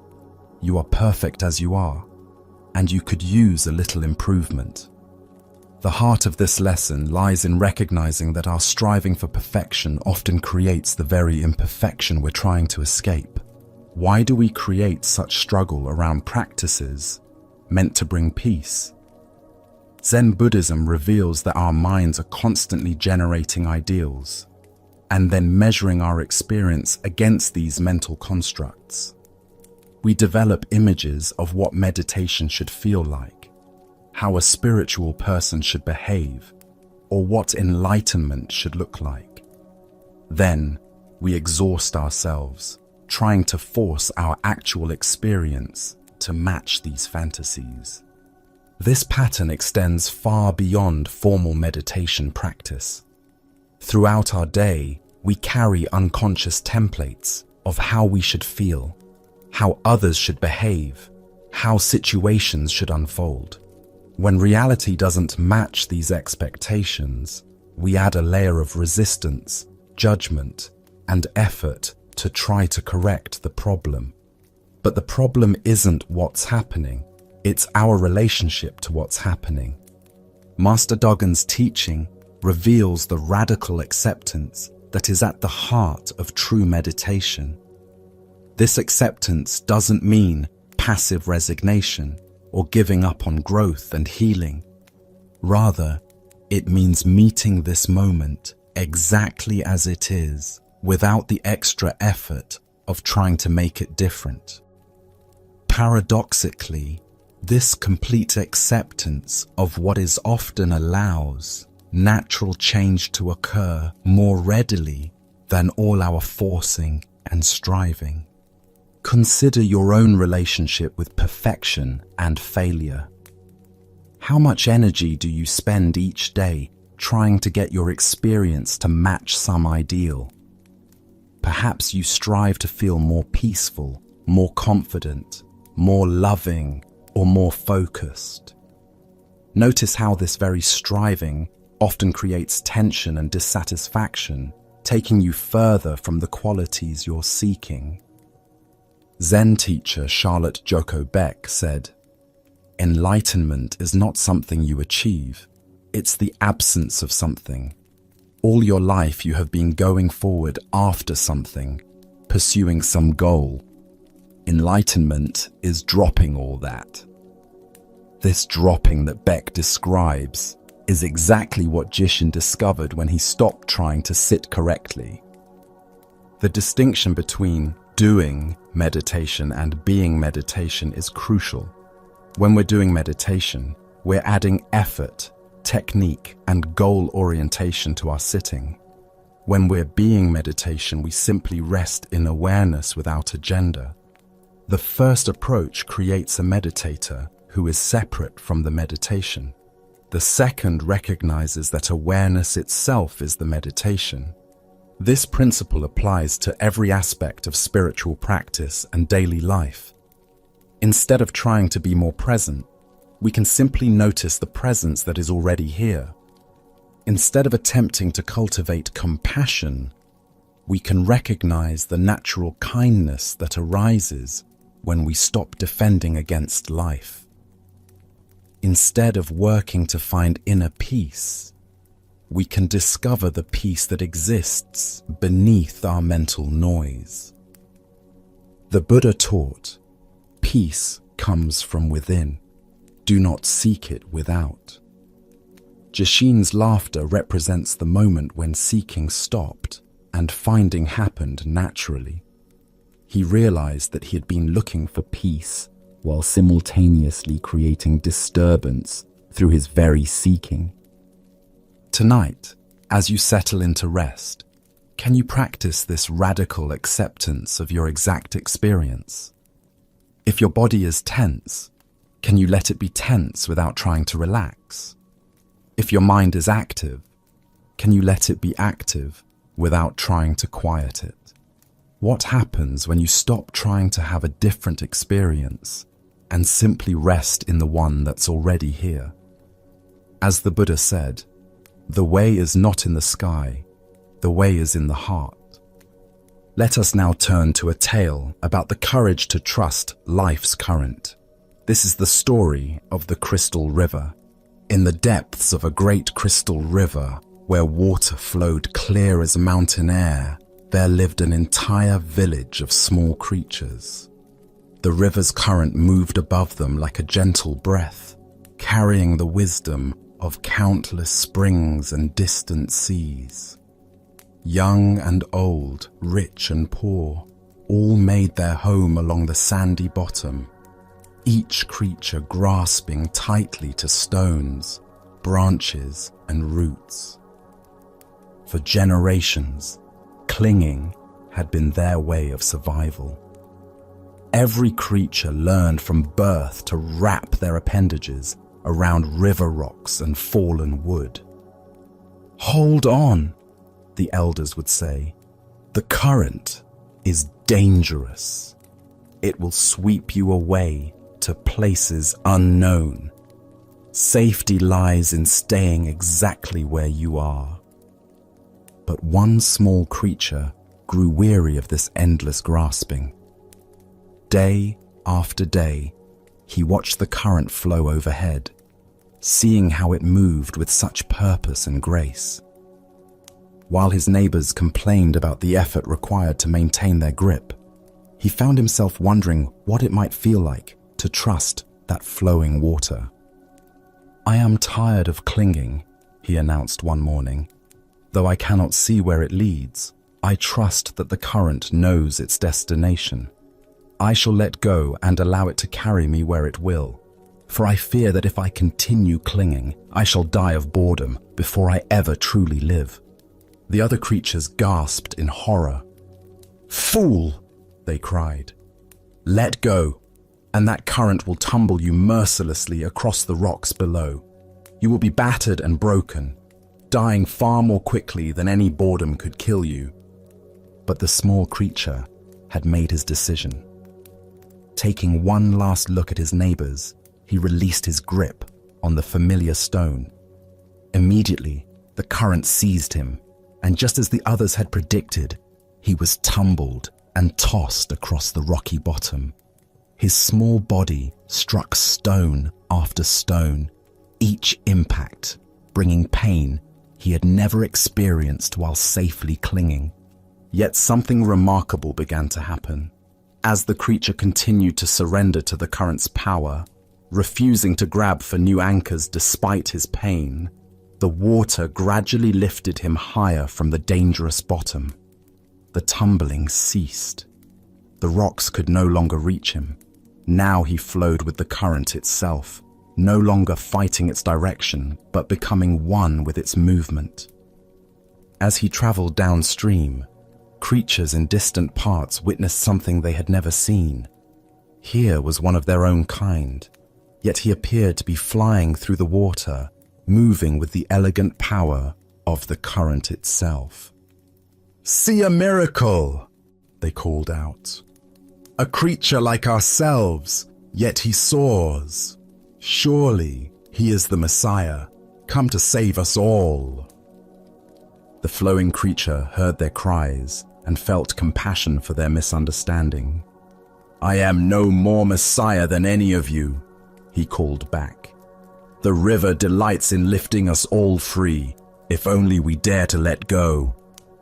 you are perfect as you are, and you could use a little improvement. The heart of this lesson lies in recognizing that our striving for perfection often creates the very imperfection we're trying to escape. Why do we create such struggle around practices meant to bring peace? Zen Buddhism reveals that our minds are constantly generating ideals and then measuring our experience against these mental constructs. We develop images of what meditation should feel like, how a spiritual person should behave, or what enlightenment should look like. Then we exhaust ourselves, trying to force our actual experience to match these fantasies. This pattern extends far beyond formal meditation practice. Throughout our day, we carry unconscious templates of how we should feel, how others should behave, how situations should unfold. When reality doesn't match these expectations, we add a layer of resistance, judgment, and effort to try to correct the problem. But the problem isn't what's happening, it's our relationship to what's happening. Master Dogen's teaching reveals the radical acceptance that is at the heart of true meditation. This acceptance doesn't mean passive resignation or giving up on growth and healing. Rather, it means meeting this moment exactly as it is, without the extra effort of trying to make it different. Paradoxically, this complete acceptance of what is often allows natural change to occur more readily than all our forcing and striving. Consider your own relationship with perfection and failure. How much energy do you spend each day trying to get your experience to match some ideal? Perhaps you strive to feel more peaceful, more confident, more loving, or more focused. Notice how this very striving often creates tension and dissatisfaction, taking you further from the qualities you're seeking. Zen teacher Charlotte Joko Beck said, "Enlightenment is not something you achieve, it's the absence of something. All your life you have been going forward after something, pursuing some goal. Enlightenment is dropping all that." This dropping that Beck describes is exactly what Jishin discovered when he stopped trying to sit correctly. The distinction between doing meditation and being meditation is crucial. When we're doing meditation, we're adding effort, technique, and goal orientation to our sitting. When we're being meditation, we simply rest in awareness without agenda. The first approach creates a meditator who is separate from the meditation. The second recognizes that awareness itself is the meditation. This principle applies to every aspect of spiritual practice and daily life. Instead of trying to be more present, we can simply notice the presence that is already here. Instead of attempting to cultivate compassion, we can recognize the natural kindness that arises when we stop defending against life. Instead of working to find inner peace, we can discover the peace that exists beneath our mental noise. The Buddha taught, peace comes from within. Do not seek it without. Jashin's laughter represents the moment when seeking stopped and finding happened naturally. He realized that he had been looking for peace while simultaneously creating disturbance through his very seeking. Tonight, as you settle into rest, can you practice this radical acceptance of your exact experience? If your body is tense, can you let it be tense without trying to relax? If your mind is active, can you let it be active without trying to quiet it? What happens when you stop trying to have a different experience and simply rest in the one that's already here? As the Buddha said, the way is not in the sky, the way is in the heart. Let us now turn to a tale about the courage to trust life's current. This is the story of the Crystal River. In the depths of a great crystal river, where water flowed clear as mountain air, there lived an entire village of small creatures. The river's current moved above them like a gentle breath, carrying the wisdom of countless springs and distant seas. Young and old, rich and poor, all made their home along the sandy bottom, each creature grasping tightly to stones, branches, and roots. For generations, clinging had been their way of survival. Every creature learned from birth to wrap their appendages around river rocks and fallen wood. "Hold on," the elders would say. "The current is dangerous. It will sweep you away to places unknown. Safety lies in staying exactly where you are." But one small creature grew weary of this endless grasping. Day after day, he watched the current flow overhead, seeing how it moved with such purpose and grace. While his neighbors complained about the effort required to maintain their grip, he found himself wondering what it might feel like to trust that flowing water. "I am tired of clinging," he announced one morning. "Though I cannot see where it leads, I trust that the current knows its destination. I shall let go and allow it to carry me where it will, for I fear that if I continue clinging, I shall die of boredom before I ever truly live." The other creatures gasped in horror. "Fool!" they cried. "Let go, and that current will tumble you mercilessly across the rocks below. You will be battered and broken, dying far more quickly than any boredom could kill you." But the small creature had made his decision. Taking one last look at his neighbors, he released his grip on the familiar stone. Immediately, the current seized him, and just as the others had predicted, he was tumbled and tossed across the rocky bottom. His small body struck stone after stone, each impact bringing pain he had never experienced while safely clinging. Yet something remarkable began to happen. As the creature continued to surrender to the current's power, refusing to grab for new anchors despite his pain, the water gradually lifted him higher from the dangerous bottom. The tumbling ceased. The rocks could no longer reach him. Now he flowed with the current itself, no longer fighting its direction, but becoming one with its movement. As he traveled downstream, creatures in distant parts witnessed something they had never seen. Here was one of their own kind, yet he appeared to be flying through the water, moving with the elegant power of the current itself. "See a miracle!" they called out. "A creature like ourselves, yet he soars. Surely he is the Messiah, come to save us all." The flowing creature heard their cries and felt compassion for their misunderstanding. "I am no more Messiah than any of you," he called back. "The river delights in lifting us all free, If only we dare to let go.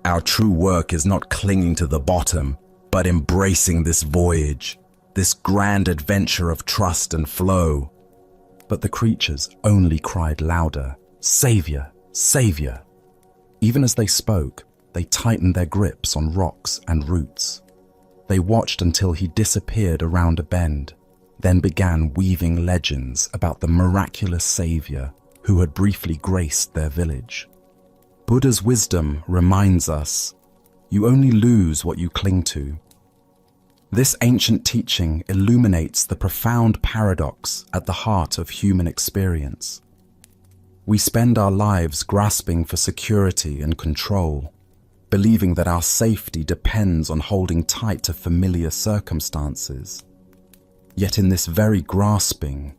Our true work is not clinging to the bottom, but embracing this voyage, this grand adventure of trust and flow. But the creatures only cried louder, "Savior, Savior!" Even as they spoke, they tightened their grips on rocks and roots. They watched until he disappeared around a bend, then began weaving legends about the miraculous Savior who had briefly graced their village. Buddha's wisdom reminds us, you only lose what you cling to. This ancient teaching illuminates the profound paradox at the heart of human experience. We spend our lives grasping for security and control, believing that our safety depends on holding tight to familiar circumstances. Yet in this very grasping,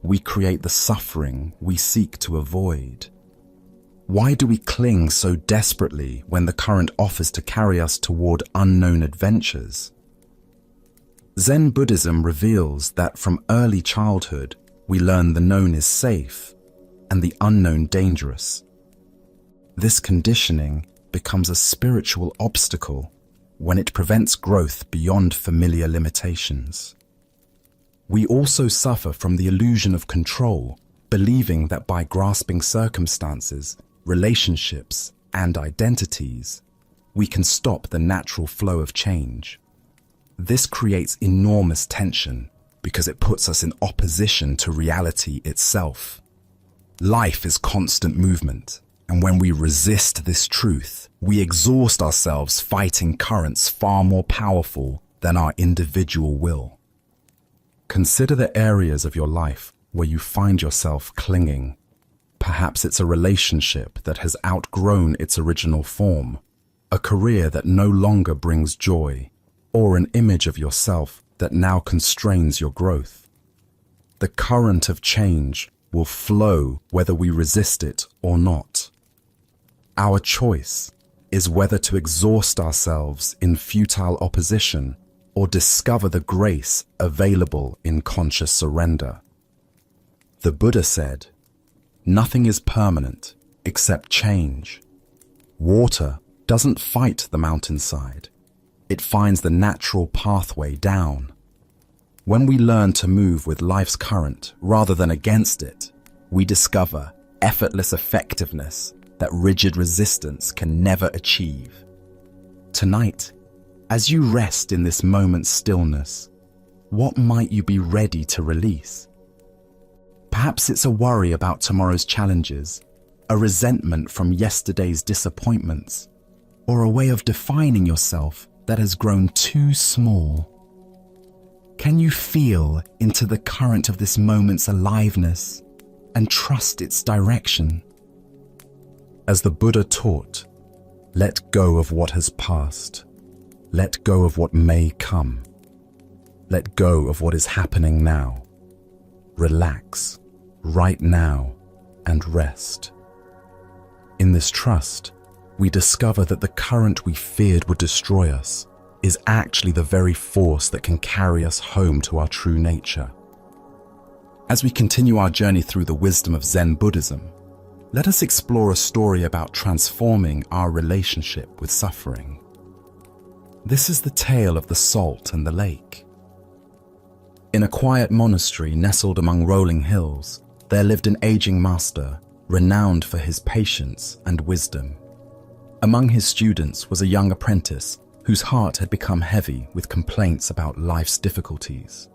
we create the suffering we seek to avoid. Why do we cling so desperately when the current offers to carry us toward unknown adventures? Zen Buddhism reveals that from early childhood, we learn the known is safe and the unknown dangerous. This conditioning becomes a spiritual obstacle when it prevents growth beyond familiar limitations. We also suffer from the illusion of control, believing that by grasping circumstances, relationships, and identities, we can stop the natural flow of change. This creates enormous tension because it puts us in opposition to reality itself. Life is constant movement, and when we resist this truth, we exhaust ourselves fighting currents far more powerful than our individual will. Consider the areas of your life where you find yourself clinging. Perhaps it's a relationship that has outgrown its original form, a career that no longer brings joy, or an image of yourself that now constrains your growth. The current of change will flow whether we resist it or not. Our choice is whether to exhaust ourselves in futile opposition or discover the grace available in conscious surrender. The Buddha said, "Nothing is permanent except change. Water doesn't fight the mountainside. It finds the natural pathway down." When we learn to move with life's current rather than against it, we discover effortless effectiveness that rigid resistance can never achieve. Tonight, as you rest in this moment's stillness, what might you be ready to release? Perhaps it's a worry about tomorrow's challenges, a resentment from yesterday's disappointments, or a way of defining yourself that has grown too small. Can you feel into the current of this moment's aliveness and trust its direction? As the Buddha taught, let go of what has passed. Let go of what may come. Let go of what is happening now. Relax right now and rest. In this trust, we discover that the current we feared would destroy us is actually the very force that can carry us home to our true nature. As we continue our journey through the wisdom of Zen Buddhism, let us explore a story about transforming our relationship with suffering. This is the tale of the salt and the lake. In a quiet monastery nestled among rolling hills, there lived an aging master, renowned for his patience and wisdom. Among his students was a young apprentice whose heart had become heavy with complaints about life's difficulties.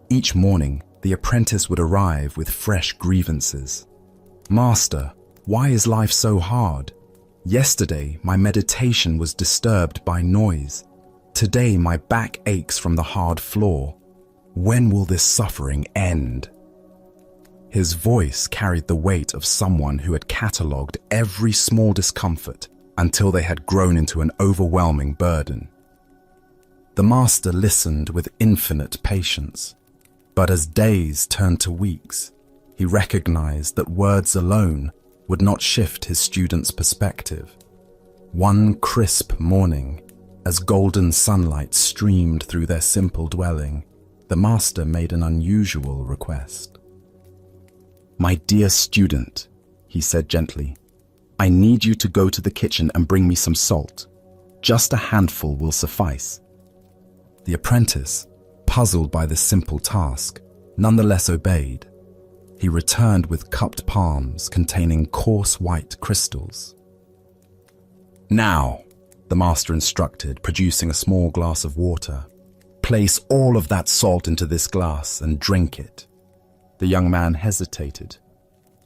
Each morning, the apprentice would arrive with fresh grievances. "Master, why is life so hard? Yesterday, my meditation was disturbed by noise. Today, my back aches from the hard floor. When will this suffering end?" His voice carried the weight of someone who had catalogued every small discomfort until they had grown into an overwhelming burden. The master listened with infinite patience, but as days turned to weeks, he recognized that words alone would not shift his student's perspective. One crisp morning, as golden sunlight streamed through their simple dwelling, the master made an unusual request. "My dear student," he said gently, I need you to go to the kitchen and bring me some salt. Just a handful will suffice." The apprentice, puzzled by this simple task, nonetheless obeyed. He returned with cupped palms containing coarse white crystals. "Now," the master instructed, producing a small glass of water, "place all of that salt into this glass and drink it." The young man hesitated.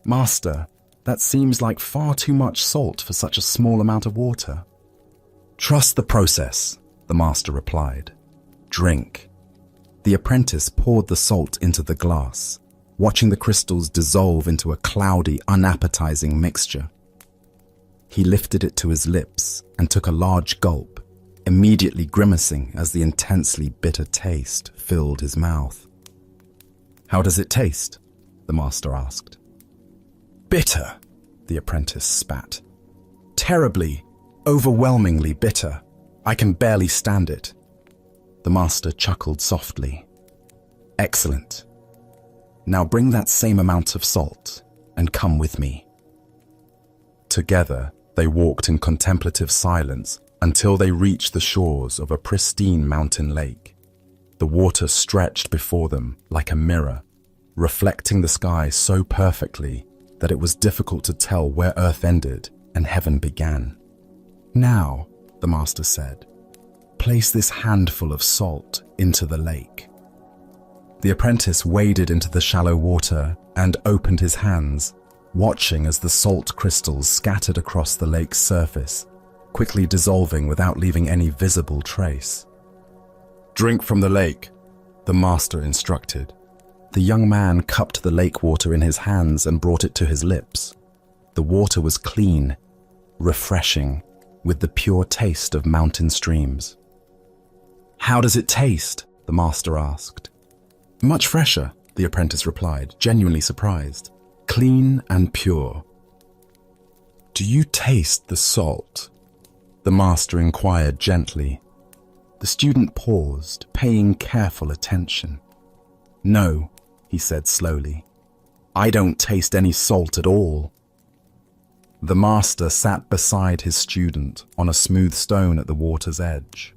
"Master, that seems like far too much salt for such a small amount of water." "Trust the process," the master replied. "Drink." The apprentice poured the salt into the glass, watching the crystals dissolve into a cloudy, unappetizing mixture. He lifted it to his lips and took a large gulp, immediately grimacing as the intensely bitter taste filled his mouth. "How does it taste?" the master asked. "Bitter," the apprentice spat. "Terribly, overwhelmingly bitter. I can barely stand it." The master chuckled softly. "Excellent. Now bring that same amount of salt and come with me." Together, they walked in contemplative silence until they reached the shores of a pristine mountain lake. The water stretched before them like a mirror, reflecting the sky so perfectly that it was difficult to tell where earth ended and heaven began. "Now," the master said, "place this handful of salt into the lake." The apprentice waded into the shallow water and opened his hands, watching as the salt crystals scattered across the lake's surface, quickly dissolving without leaving any visible trace. "Drink from the lake," the master instructed. The young man cupped the lake water in his hands and brought it to his lips. The water was clean, refreshing, with the pure taste of mountain streams. "How does it taste?" the master asked. "Much fresher," the apprentice replied, genuinely surprised. "Clean and pure." "Do you taste the salt?" the master inquired gently. The student paused, paying careful attention. "No," he said slowly. "I don't taste any salt at all." The master sat beside his student on a smooth stone at the water's edge.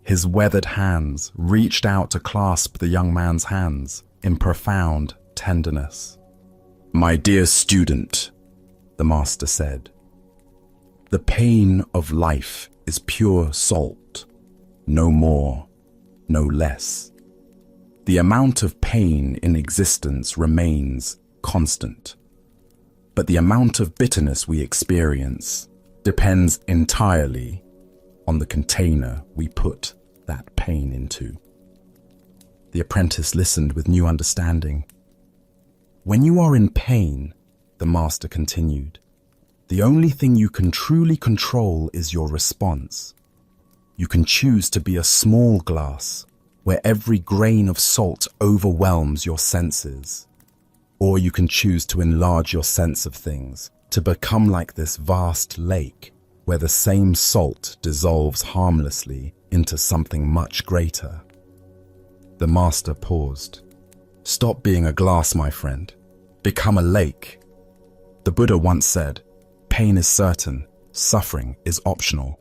His weathered hands reached out to clasp the young man's hands in profound tenderness. "My dear student," the master said, "the pain of life is pure salt, no more, no less. The amount of pain in existence remains constant, but the amount of bitterness we experience depends entirely on the container we put that pain into." The apprentice listened with new understanding. "When you are in pain," the master continued, "the only thing you can truly control is your response. You can choose to be a small glass where every grain of salt overwhelms your senses, or you can choose to enlarge your sense of things to become like this vast lake where the same salt dissolves harmlessly into something much greater." The master paused. "Stop being a glass, my friend. Become a lake. The Buddha once said, 'Pain is certain, suffering is optional.'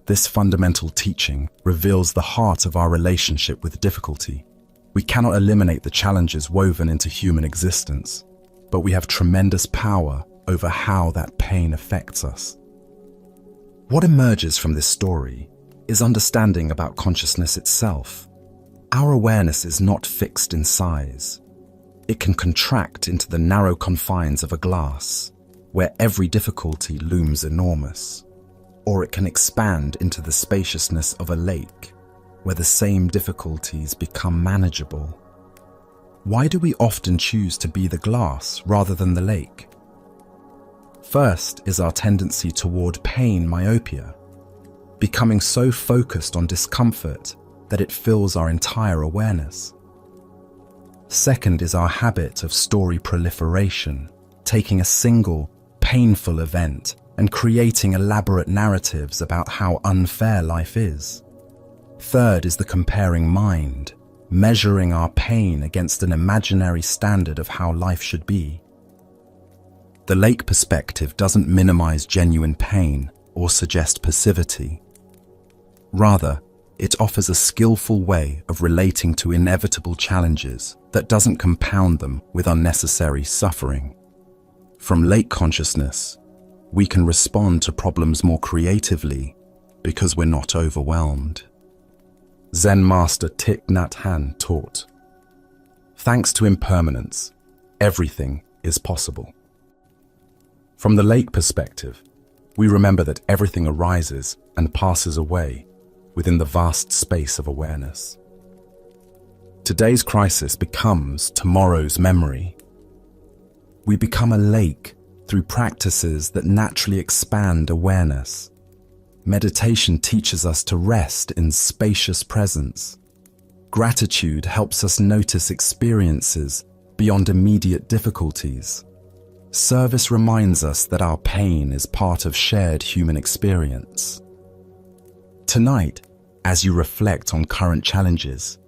This fundamental teaching reveals the heart of our relationship with difficulty. We cannot eliminate the challenges woven into human existence, but we have tremendous power over how that pain affects us. What emerges from this story is understanding about consciousness itself. Our awareness is not fixed in size. It can contract into the narrow confines of a glass, where every difficulty looms enormous, or it can expand into the spaciousness of a lake, where the same difficulties become manageable. Why do we often choose to be the glass rather than the lake? First is our tendency toward pain myopia, becoming so focused on discomfort that it fills our entire awareness. Second is our habit of story proliferation, taking a single, painful event and creating elaborate narratives about how unfair life is. Third is the comparing mind, measuring our pain against an imaginary standard of how life should be. The lake perspective doesn't minimize genuine pain or suggest passivity. Rather, it offers a skillful way of relating to inevitable challenges that doesn't compound them with unnecessary suffering. From lake consciousness, we can respond to problems more creatively because we're not overwhelmed. Zen master Thich Nhat Hanh taught, "Thanks to impermanence, everything is possible." From the lake perspective, we remember that everything arises and passes away within the vast space of awareness. Today's crisis becomes tomorrow's memory. We become a lake through practices that naturally expand awareness. Meditation teaches us to rest in spacious presence. Gratitude helps us notice experiences beyond immediate difficulties. Service reminds us that our pain is part of shared human experience. Tonight, as you reflect on current challenges,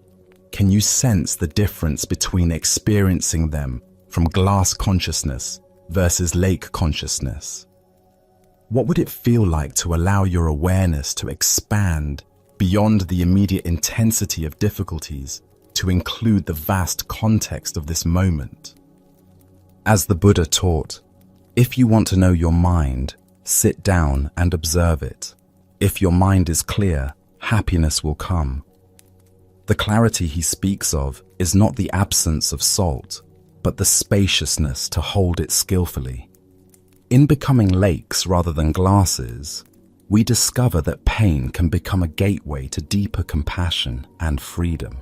can you sense the difference between experiencing them from glass consciousness versus lake consciousness? What would it feel like to allow your awareness to expand beyond the immediate intensity of difficulties to include the vast context of this moment? As the Buddha taught, if you want to know your mind, sit down and observe it. If your mind is clear, happiness will come. The clarity he speaks of is not the absence of salt, but the spaciousness to hold it skillfully. In becoming lakes rather than glasses, we discover that pain can become a gateway to deeper compassion and freedom.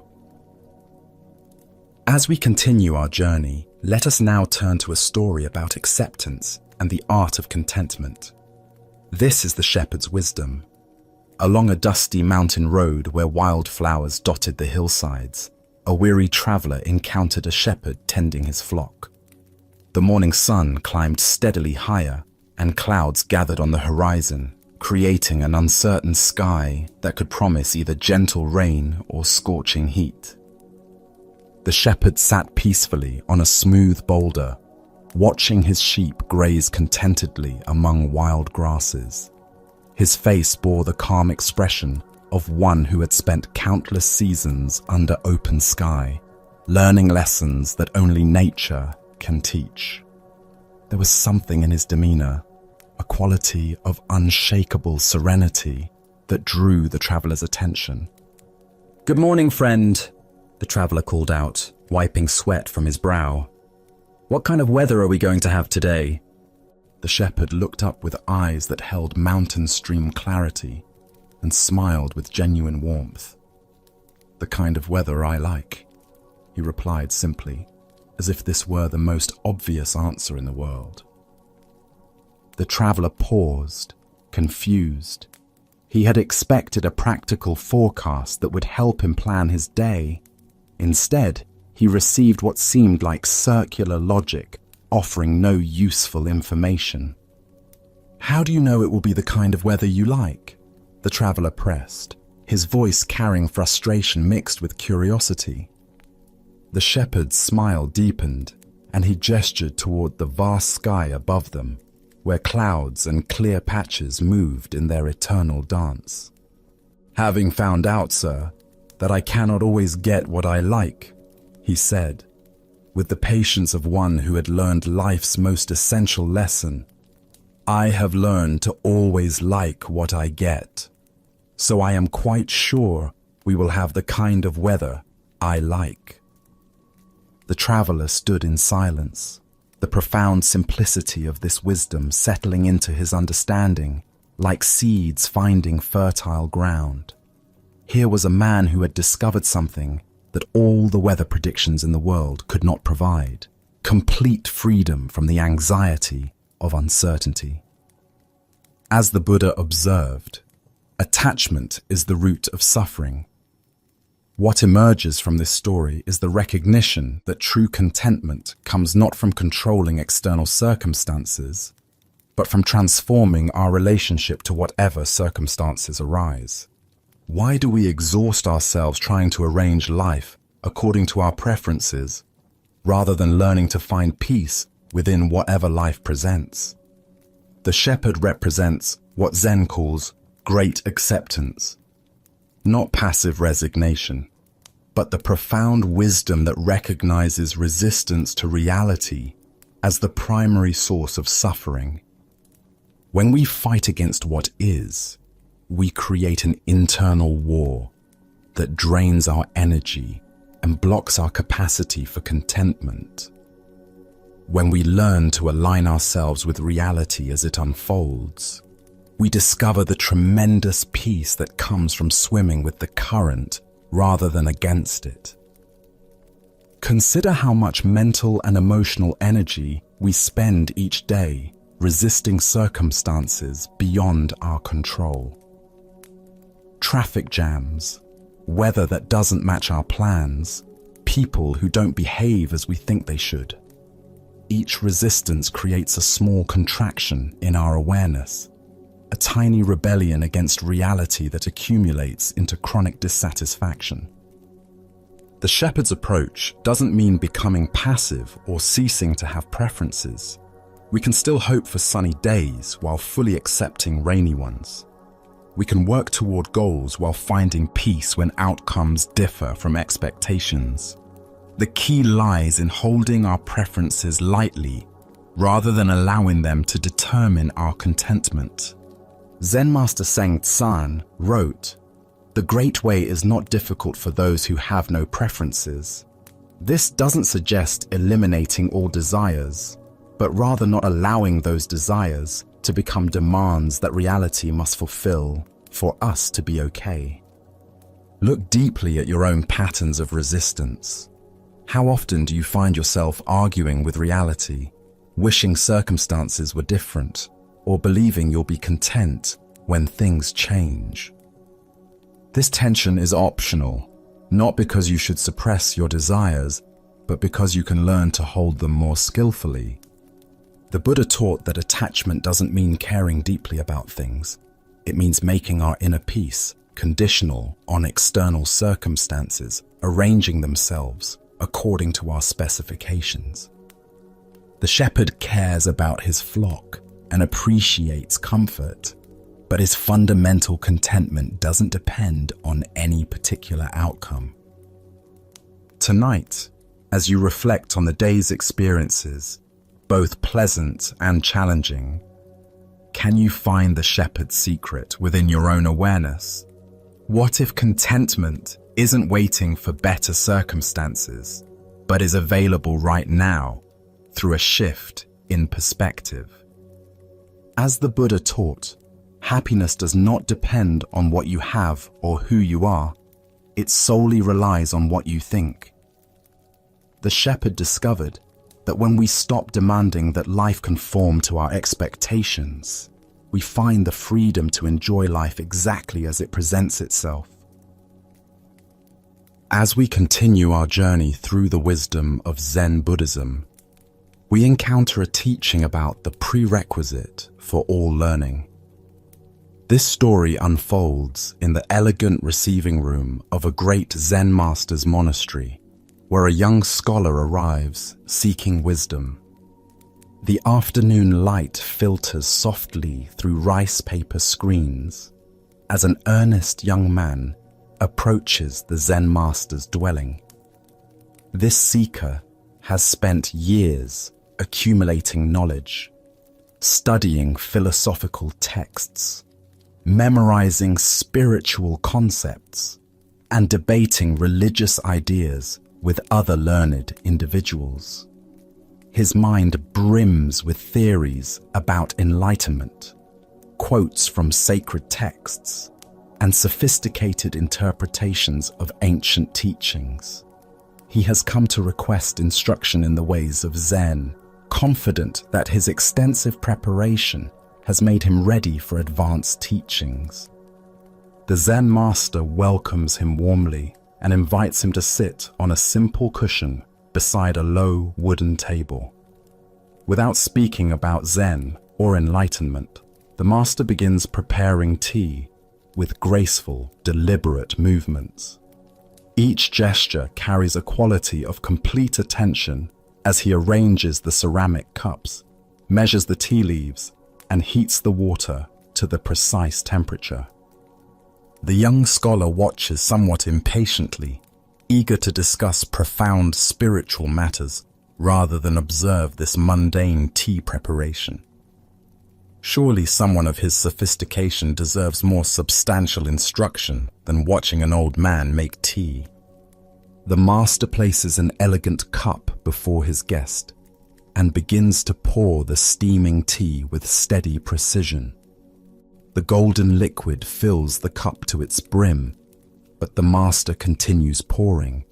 As we continue our journey, let us now turn to a story about acceptance and the art of contentment. This is the shepherd's wisdom. Along a dusty mountain road where wildflowers dotted the hillsides, a weary traveler encountered a shepherd tending his flock. The morning sun climbed steadily higher, and clouds gathered on the horizon, creating an uncertain sky that could promise either gentle rain or scorching heat. The shepherd sat peacefully on a smooth boulder, watching his sheep graze contentedly among wild grasses. His face bore the calm expression of one who had spent countless seasons under open sky, learning lessons that only nature can teach. There was something in his demeanor, a quality of unshakable serenity that drew the traveler's attention. "Good morning, friend," the traveler called out, wiping sweat from his brow. "What kind of weather are we going to have today?" The shepherd looked up with eyes that held mountain stream clarity and smiled with genuine warmth. "The kind of weather I like," he replied simply, as if this were the most obvious answer in the world. The traveler paused, confused. He had expected a practical forecast that would help him plan his day. Instead, he received what seemed like circular logic, offering no useful information. "How do you know it will be the kind of weather you like?" the traveler pressed, his voice carrying frustration mixed with curiosity. The shepherd's smile deepened, and he gestured toward the vast sky above them, where clouds and clear patches moved in their eternal dance. "Having found out, sir, that I cannot always get what I like," he said, with the patience of one who had learned life's most essential lesson, "I have learned to always like what I get. So I am quite sure we will have the kind of weather I like." The traveler stood in silence, the profound simplicity of this wisdom settling into his understanding, like seeds finding fertile ground. Here was a man who had discovered something that all the weather predictions in the world could not provide: complete freedom from the anxiety of uncertainty. As the Buddha observed, attachment is the root of suffering. What emerges from this story is the recognition that true contentment comes not from controlling external circumstances, but from transforming our relationship to whatever circumstances arise. Why do we exhaust ourselves trying to arrange life according to our preferences, rather than learning to find peace within whatever life presents. The shepherd represents what Zen calls great acceptance, not passive resignation, but the profound wisdom that recognizes resistance to reality as the primary source of suffering. When we fight against what is, we create an internal war that drains our energy and blocks our capacity for contentment. When we learn to align ourselves with reality as it unfolds, we discover the tremendous peace that comes from swimming with the current rather than against it. Consider how much mental and emotional energy we spend each day resisting circumstances beyond our control. Traffic jams, weather that doesn't match our plans, people who don't behave as we think they should. Each resistance creates a small contraction in our awareness, a tiny rebellion against reality that accumulates into chronic dissatisfaction. The shepherd's approach doesn't mean becoming passive or ceasing to have preferences. We can still hope for sunny days while fully accepting rainy ones. We can work toward goals while finding peace when outcomes differ from expectations. The key lies in holding our preferences lightly rather than allowing them to determine our contentment. Zen Master Seng Tsan wrote, "The great way is not difficult for those who have no preferences." This doesn't suggest eliminating all desires, but rather not allowing those desires to become demands that reality must fulfill for us to be okay. Look deeply at your own patterns of resistance. How often do you find yourself arguing with reality, wishing circumstances were different, or believing you'll be content when things change? This tension is optional, not because you should suppress your desires, but because you can learn to hold them more skillfully. The Buddha taught that attachment doesn't mean caring deeply about things. It means making our inner peace conditional on external circumstances, arranging themselves according to our specifications. The shepherd cares about his flock and appreciates comfort, but his fundamental contentment doesn't depend on any particular outcome. Tonight, as you reflect on the day's experiences, both pleasant and challenging, can you find the shepherd's secret within your own awareness? What if contentment isn't waiting for better circumstances, but is available right now through a shift in perspective? As the Buddha taught, happiness does not depend on what you have or who you are. It solely relies on what you think. The shepherd discovered that when we stop demanding that life conform to our expectations, we find the freedom to enjoy life exactly as it presents itself. As we continue our journey through the wisdom of Zen Buddhism, we encounter a teaching about the prerequisite for all learning. This story unfolds in the elegant receiving room of a great Zen master's monastery, where a young scholar arrives seeking wisdom. The afternoon light filters softly through rice paper screens as an earnest young man approaches the Zen master's dwelling. This seeker has spent years accumulating knowledge, studying philosophical texts, memorizing spiritual concepts, and debating religious ideas with other learned individuals. His mind brims with theories about enlightenment, quotes from sacred texts, and sophisticated interpretations of ancient teachings. He has come to request instruction in the ways of Zen, confident that his extensive preparation has made him ready for advanced teachings. The Zen master welcomes him warmly and invites him to sit on a simple cushion beside a low wooden table. Without speaking about Zen or enlightenment, the master begins preparing tea with graceful, deliberate movements. Each gesture carries a quality of complete attention as he arranges the ceramic cups, measures the tea leaves, and heats the water to the precise temperature. The young scholar watches somewhat impatiently, eager to discuss profound spiritual matters rather than observe this mundane tea preparation. Surely someone of his sophistication deserves more substantial instruction than watching an old man make tea. The master places an elegant cup before his guest and begins to pour the steaming tea with steady precision. The golden liquid fills the cup to its brim, but the master continues pouring.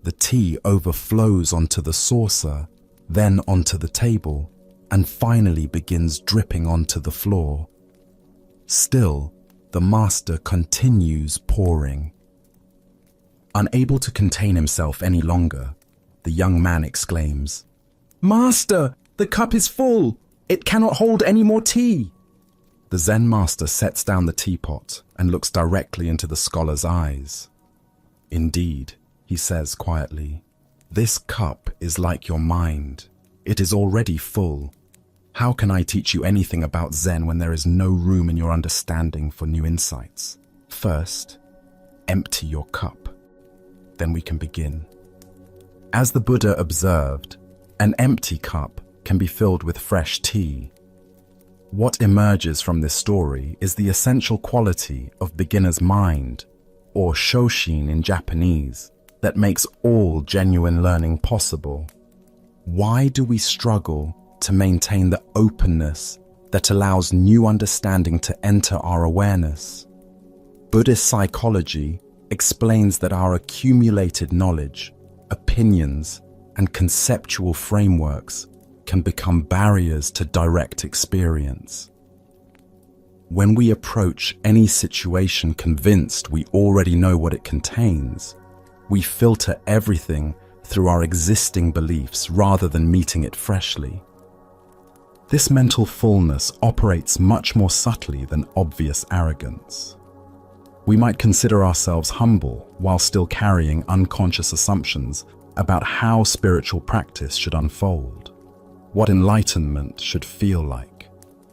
The tea overflows onto the saucer, then onto the table, and finally begins dripping onto the floor. Still, the master continues pouring. Unable to contain himself any longer, the young man exclaims, "Master, the cup is full! It cannot hold any more tea!" The Zen master sets down the teapot and looks directly into the scholar's eyes. "Indeed," he says quietly, "this cup is like your mind. It is already full. How can I teach you anything about Zen when there is no room in your understanding for new insights? First, empty your cup. Then we can begin." As the Buddha observed, an empty cup can be filled with fresh tea. What emerges from this story is the essential quality of beginner's mind, or shoshin in Japanese, that makes all genuine learning possible. Why do we struggle to maintain the openness that allows new understanding to enter our awareness? Buddhist psychology explains that our accumulated knowledge, opinions, and conceptual frameworks can become barriers to direct experience. When we approach any situation convinced we already know what it contains, we filter everything through our existing beliefs rather than meeting it freshly. This mental fullness operates much more subtly than obvious arrogance. We might consider ourselves humble while still carrying unconscious assumptions about how spiritual practice should unfold, what enlightenment should feel like,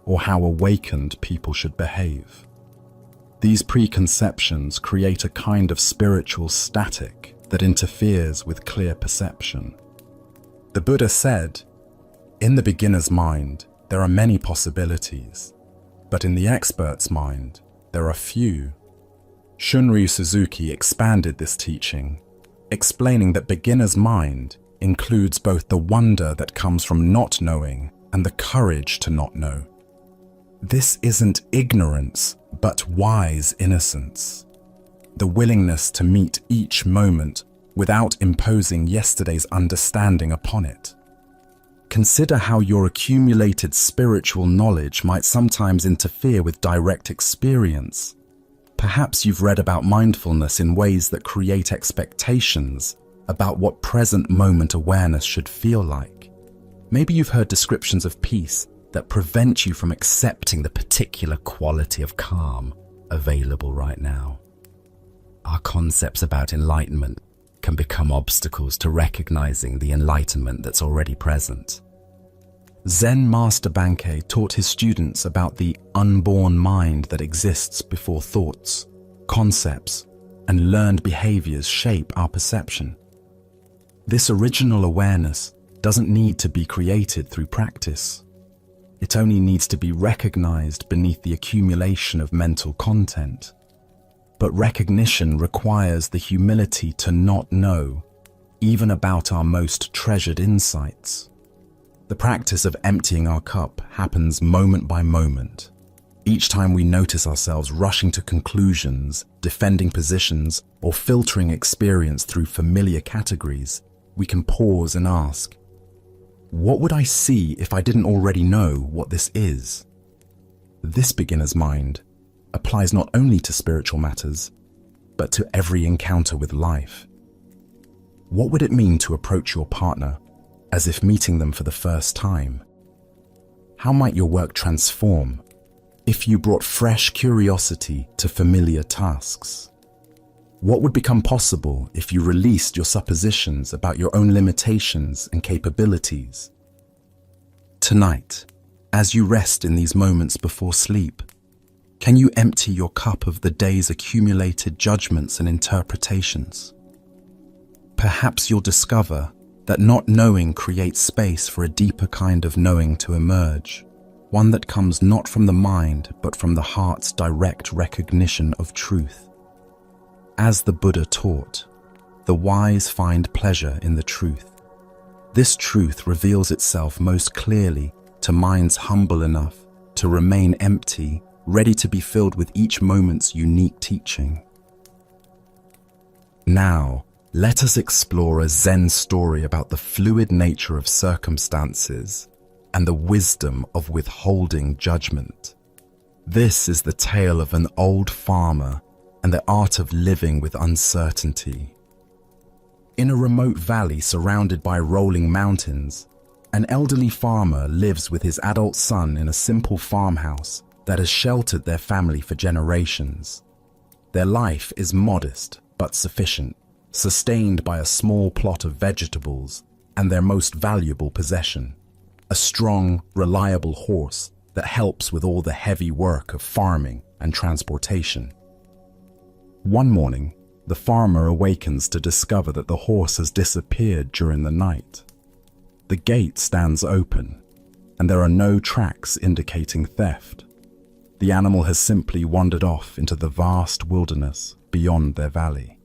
or how awakened people should behave. These preconceptions create a kind of spiritual static that interferes with clear perception. The Buddha said, "In the beginner's mind, there are many possibilities, but in the expert's mind, there are few." Shunryu Suzuki expanded this teaching, explaining that beginner's mind includes both the wonder that comes from not knowing and the courage to not know. This isn't ignorance, but wise innocence. The willingness to meet each moment without imposing yesterday's understanding upon it. Consider how your accumulated spiritual knowledge might sometimes interfere with direct experience. Perhaps you've read about mindfulness in ways that create expectations about what present moment awareness should feel like. Maybe you've heard descriptions of peace that prevent you from accepting the particular quality of calm available right now. Our concepts about enlightenment can become obstacles to recognizing the enlightenment that's already present. Zen Master Bankei taught his students about the unborn mind that exists before thoughts, concepts, and learned behaviors shape our perception. This original awareness doesn't need to be created through practice. It only needs to be recognized beneath the accumulation of mental content. But recognition requires the humility to not know, even about our most treasured insights. The practice of emptying our cup happens moment by moment. Each time we notice ourselves rushing to conclusions, defending positions, or filtering experience through familiar categories, we can pause and ask, what would I see if I didn't already know what this is? This beginner's mind applies not only to spiritual matters, but to every encounter with life. What would it mean to approach your partner as if meeting them for the first time? How might your work transform if you brought fresh curiosity to familiar tasks? What would become possible if you released your suppositions about your own limitations and capabilities? Tonight, as you rest in these moments before sleep, can you empty your cup of the day's accumulated judgments and interpretations? Perhaps you'll discover that not knowing creates space for a deeper kind of knowing to emerge, one that comes not from the mind but from the heart's direct recognition of truth. As the Buddha taught, the wise find pleasure in the truth. This truth reveals itself most clearly to minds humble enough to remain empty, ready to be filled with each moment's unique teaching. Now, let us explore a Zen story about the fluid nature of circumstances and the wisdom of withholding judgment. This is the tale of an old farmer and the art of living with uncertainty. In a remote valley surrounded by rolling mountains, an elderly farmer lives with his adult son in a simple farmhouse that has sheltered their family for generations. Their life is modest but sufficient, sustained by a small plot of vegetables and their most valuable possession, a strong, reliable horse that helps with all the heavy work of farming and transportation. One morning, the farmer awakens to discover that the horse has disappeared during the night. The gate stands open, and there are no tracks indicating theft. The animal has simply wandered off into the vast wilderness beyond their valley.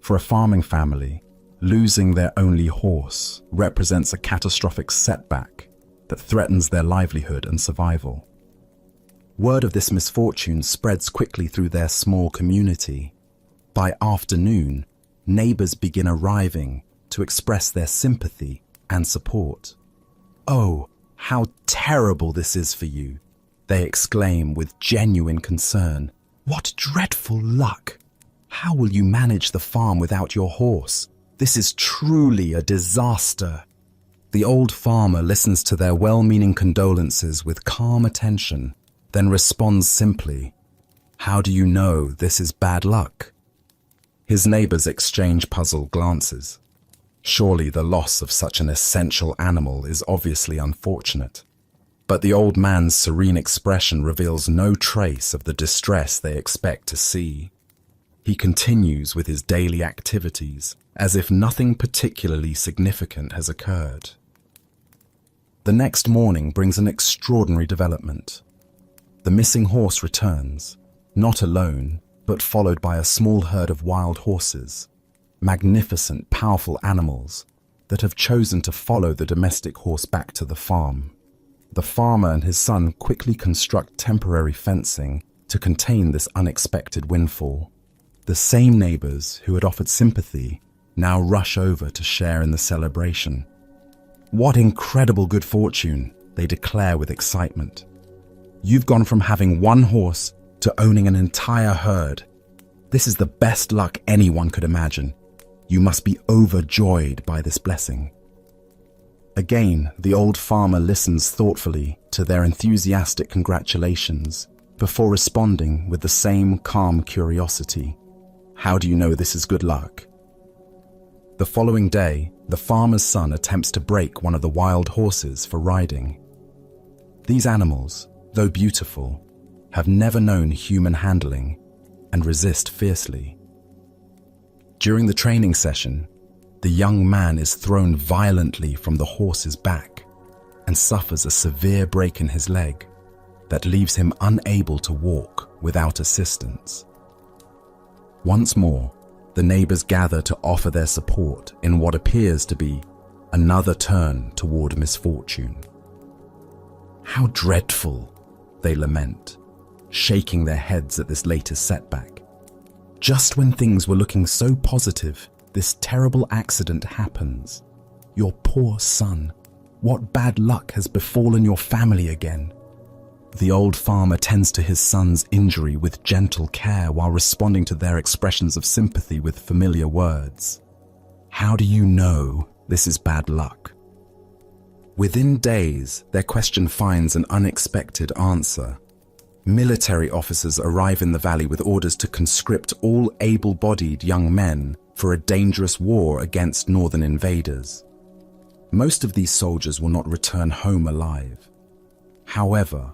For a farming family, losing their only horse represents a catastrophic setback that threatens their livelihood and survival. Word of this misfortune spreads quickly through their small community. By afternoon, neighbors begin arriving to express their sympathy and support. "Oh, how terrible this is for you," they exclaim with genuine concern. "What dreadful luck! How will you manage the farm without your horse? This is truly a disaster." The old farmer listens to their well-meaning condolences with calm attention, then responds simply, "How do you know this is bad luck?" His neighbors exchange puzzled glances. Surely the loss of such an essential animal is obviously unfortunate. But the old man's serene expression reveals no trace of the distress they expect to see. He continues with his daily activities as if nothing particularly significant has occurred. The next morning brings an extraordinary development. The missing horse returns, not alone, but followed by a small herd of wild horses, magnificent, powerful animals that have chosen to follow the domestic horse back to the farm. The farmer and his son quickly construct temporary fencing to contain this unexpected windfall. The same neighbors who had offered sympathy now rush over to share in the celebration. "What incredible good fortune," they declare with excitement. "You've gone from having one horse to owning an entire herd. This is the best luck anyone could imagine. You must be overjoyed by this blessing." Again, the old farmer listens thoughtfully to their enthusiastic congratulations before responding with the same calm curiosity. "How do you know this is good luck?" The following day, the farmer's son attempts to break one of the wild horses for riding. These animals, though beautiful, have never known human handling and resist fiercely. During the training session, the young man is thrown violently from the horse's back and suffers a severe break in his leg that leaves him unable to walk without assistance. Once more, the neighbors gather to offer their support in what appears to be another turn toward misfortune. "How dreadful," they lament, shaking their heads at this latest setback. "Just when things were looking so positive, this terrible accident happens. Your poor son. What bad luck has befallen your family again?" The old farmer tends to his son's injury with gentle care while responding to their expressions of sympathy with familiar words. "How do you know this is bad luck?" Within days, their question finds an unexpected answer. Military officers arrive in the valley with orders to conscript all able-bodied young men for a dangerous war against northern invaders. Most of these soldiers will not return home alive. However,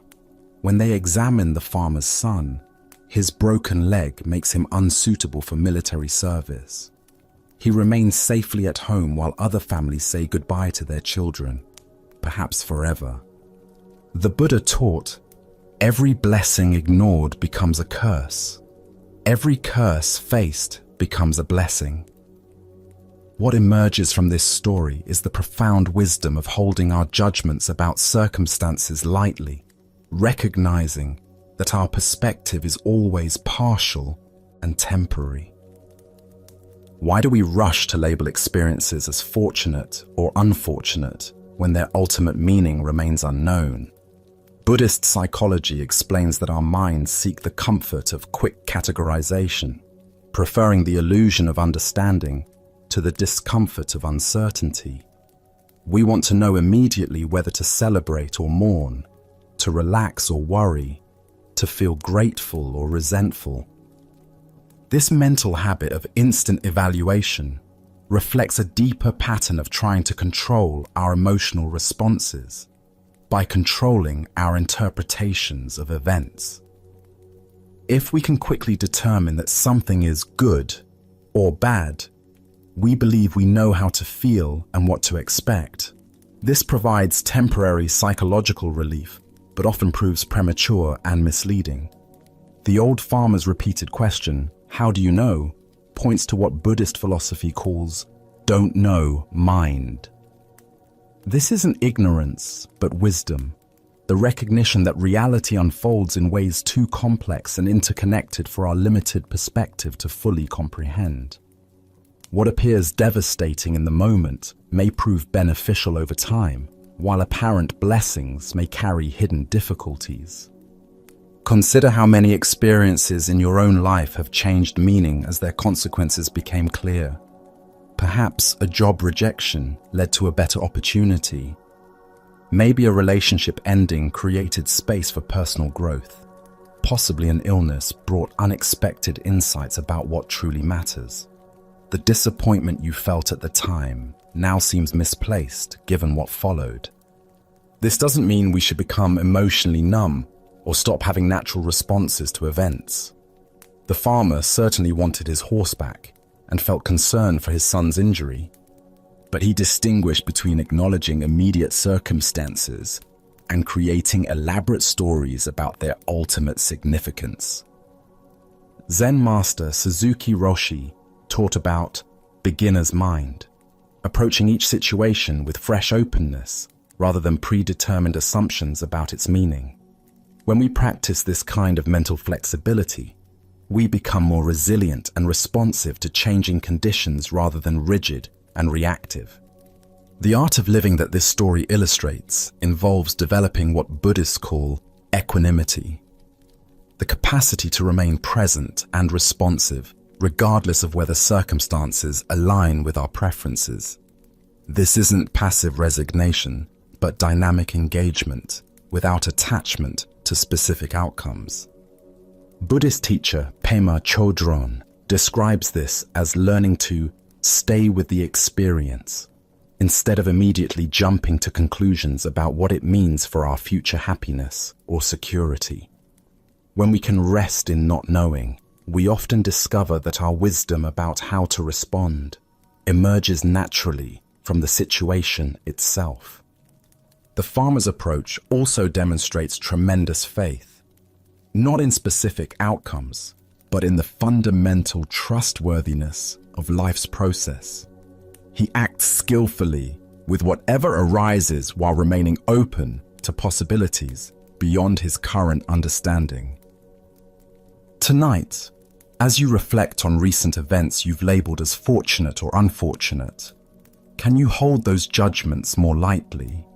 when they examine the farmer's son, his broken leg makes him unsuitable for military service. He remains safely at home while other families say goodbye to their children, perhaps forever. The Buddha taught, every blessing ignored becomes a curse. Every curse faced becomes a blessing. What emerges from this story is the profound wisdom of holding our judgments about circumstances lightly, recognizing that our perspective is always partial and temporary. Why do we rush to label experiences as fortunate or unfortunate when their ultimate meaning remains unknown? Buddhist psychology explains that our minds seek the comfort of quick categorization, preferring the illusion of understanding to the discomfort of uncertainty. We want to know immediately whether to celebrate or mourn, to relax or worry, to feel grateful or resentful. This mental habit of instant evaluation reflects a deeper pattern of trying to control our emotional responses by controlling our interpretations of events. If we can quickly determine that something is good or bad, we believe we know how to feel and what to expect. This provides temporary psychological relief, but often proves premature and misleading. The old farmer's repeated question, "How do you know?" points to what Buddhist philosophy calls "don't know mind." This isn't ignorance, but wisdom, the recognition that reality unfolds in ways too complex and interconnected for our limited perspective to fully comprehend. What appears devastating in the moment may prove beneficial over time, while apparent blessings may carry hidden difficulties. Consider how many experiences in your own life have changed meaning as their consequences became clear. Perhaps a job rejection led to a better opportunity. Maybe a relationship ending created space for personal growth. Possibly an illness brought unexpected insights about what truly matters. The disappointment you felt at the time now seems misplaced given what followed. This doesn't mean we should become emotionally numb or stop having natural responses to events. The farmer certainly wanted his horse back and felt concern for his son's injury, but he distinguished between acknowledging immediate circumstances and creating elaborate stories about their ultimate significance. Zen master Suzuki Roshi taught about beginner's mind, approaching each situation with fresh openness rather than predetermined assumptions about its meaning. When we practice this kind of mental flexibility, we become more resilient and responsive to changing conditions rather than rigid and reactive. The art of living that this story illustrates involves developing what Buddhists call equanimity, the capacity to remain present and responsive regardless of whether circumstances align with our preferences. This isn't passive resignation, but dynamic engagement without attachment to specific outcomes. Buddhist teacher Pema Chodron describes this as learning to stay with the experience instead of immediately jumping to conclusions about what it means for our future happiness or security. When we can rest in not knowing, we often discover that our wisdom about how to respond emerges naturally from the situation itself. The farmer's approach also demonstrates tremendous faith, not in specific outcomes, but in the fundamental trustworthiness of life's process. He acts skillfully with whatever arises while remaining open to possibilities beyond his current understanding. Tonight, as you reflect on recent events you've labeled as fortunate or unfortunate, can you hold those judgments more lightly?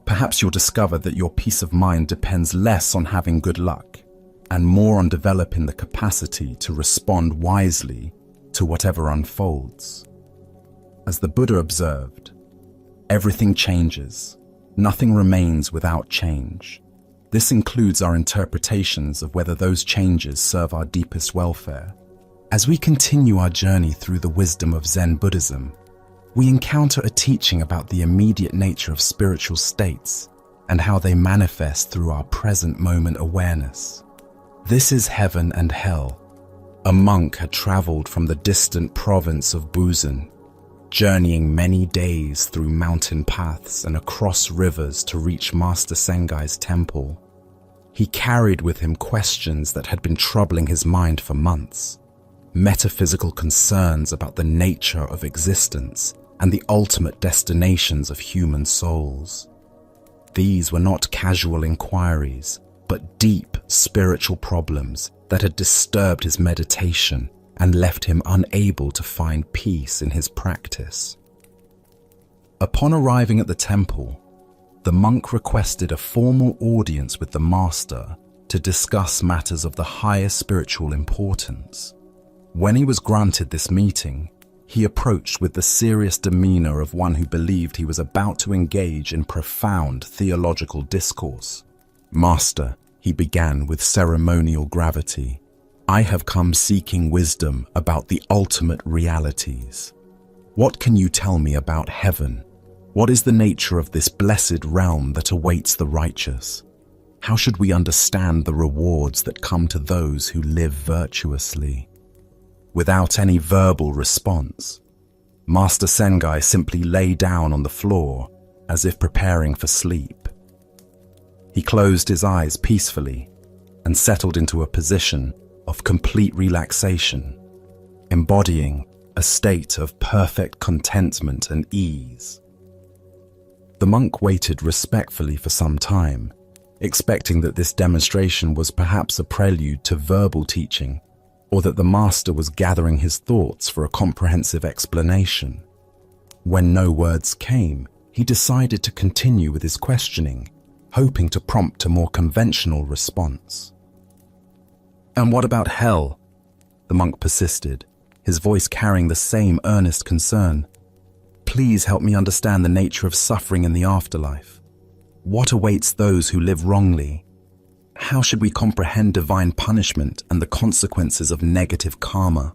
Perhaps you'll discover that your peace of mind depends less on having good luck and more on developing the capacity to respond wisely to whatever unfolds. As the Buddha observed, everything changes, nothing remains without change. This includes our interpretations of whether those changes serve our deepest welfare. As we continue our journey through the wisdom of Zen Buddhism, we encounter a teaching about the immediate nature of spiritual states and how they manifest through our present moment awareness. This is heaven and hell. A monk had traveled from the distant province of Busan, journeying many days through mountain paths and across rivers to reach Master Sengai's temple. He carried with him questions that had been troubling his mind for months, metaphysical concerns about the nature of existence and the ultimate destinations of human souls. These were not casual inquiries, but deep spiritual problems that had disturbed his meditation and left him unable to find peace in his practice. Upon arriving at the temple, the monk requested a formal audience with the master to discuss matters of the highest spiritual importance. When he was granted this meeting, he approached with the serious demeanor of one who believed he was about to engage in profound theological discourse. "Master," he began with ceremonial gravity, "I have come seeking wisdom about the ultimate realities. What can you tell me about heaven? What is the nature of this blessed realm that awaits the righteous? How should we understand the rewards that come to those who live virtuously?" Without any verbal response, Master Sengai simply lay down on the floor as if preparing for sleep. He closed his eyes peacefully and settled into a position of complete relaxation, embodying a state of perfect contentment and ease. The monk waited respectfully for some time, expecting that this demonstration was perhaps a prelude to verbal teaching, or that the master was gathering his thoughts for a comprehensive explanation. When no words came, he decided to continue with his questioning, hoping to prompt a more conventional response. "And what about hell?" the monk persisted, his voice carrying the same earnest concern. "Please help me understand the nature of suffering in the afterlife. What awaits those who live wrongly? How should we comprehend divine punishment and the consequences of negative karma?"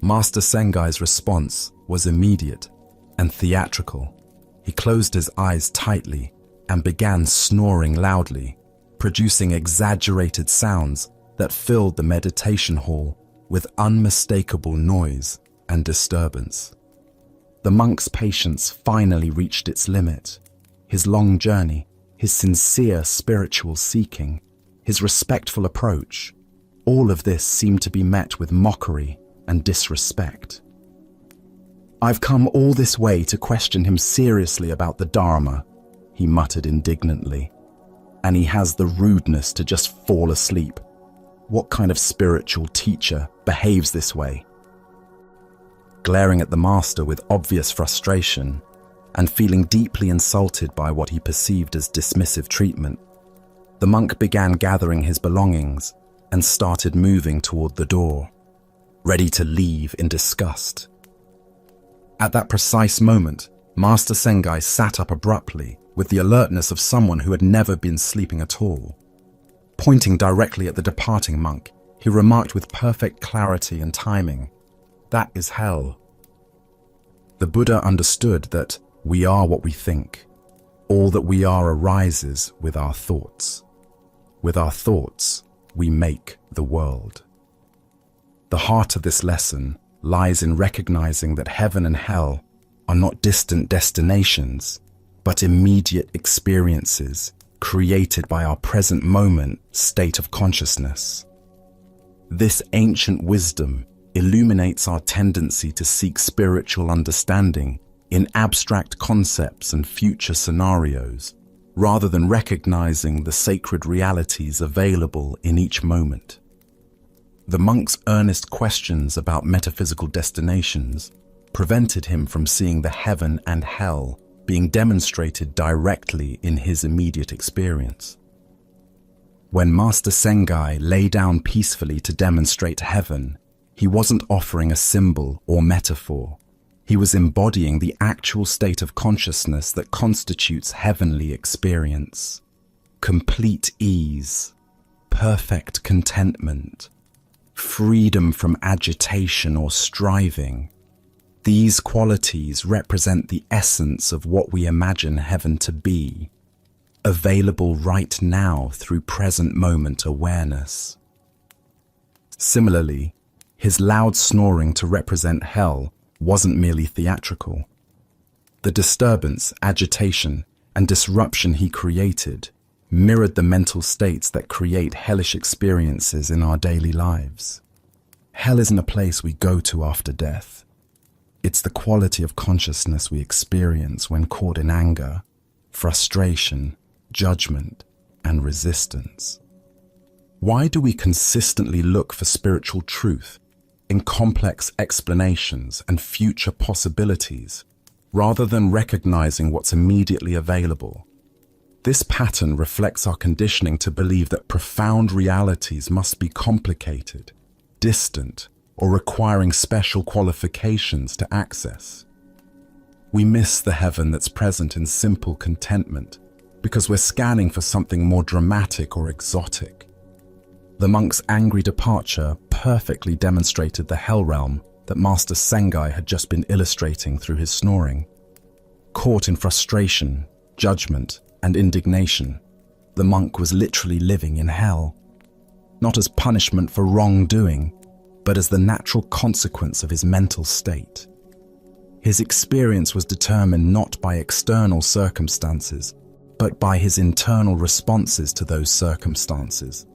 Master Sengai's response was immediate and theatrical. He closed his eyes tightly and began snoring loudly, producing exaggerated sounds that filled the meditation hall with unmistakable noise and disturbance. The monk's patience finally reached its limit. His long journey, his sincere spiritual seeking, his respectful approach, all of this seemed to be met with mockery and disrespect. "I've come all this way to question him seriously about the Dharma," he muttered indignantly, "and he has the rudeness to just fall asleep. What kind of spiritual teacher behaves this way?" Glaring at the master with obvious frustration, and feeling deeply insulted by what he perceived as dismissive treatment, the monk began gathering his belongings and started moving toward the door, ready to leave in disgust. At that precise moment, Master Sengai sat up abruptly with the alertness of someone who had never been sleeping at all. Pointing directly at the departing monk, he remarked with perfect clarity and timing, "That is hell." The Buddha understood that we are what we think. All that we are arises with our thoughts. With our thoughts, we make the world. The heart of this lesson lies in recognizing that heaven and hell are not distant destinations, but immediate experiences created by our present moment state of consciousness. This ancient wisdom illuminates our tendency to seek spiritual understanding in abstract concepts and future scenarios, rather than recognizing the sacred realities available in each moment. The monk's earnest questions about metaphysical destinations prevented him from seeing the heaven and hell being demonstrated directly in his immediate experience. When Master Sengai lay down peacefully to demonstrate heaven, he wasn't offering a symbol or metaphor. He was embodying the actual state of consciousness that constitutes heavenly experience. complete ease, perfect contentment, freedom from agitation or striving. These qualities represent the essence of what we imagine heaven to be, available right now through present moment awareness. Similarly, his loud snoring to represent hell wasn't merely theatrical. The disturbance, agitation, and disruption he created mirrored the mental states that create hellish experiences in our daily lives. Hell isn't a place we go to after death. It's the quality of consciousness we experience when caught in anger, frustration, judgment, and resistance. Why do we consistently look for spiritual truth in complex explanations and future possibilities, rather than recognizing what's immediately available? This pattern reflects our conditioning to believe that profound realities must be complicated, distant, or requiring special qualifications to access. We miss the heaven that's present in simple contentment because we're scanning for something more dramatic or exotic. The monk's angry departure perfectly demonstrated the hell realm that Master Sengai had just been illustrating through his snoring. Caught in frustration, judgment, and indignation, the monk was literally living in hell, not as punishment for wrongdoing, but as the natural consequence of his mental state. His experience was determined not by external circumstances, but by his internal responses to those circumstances.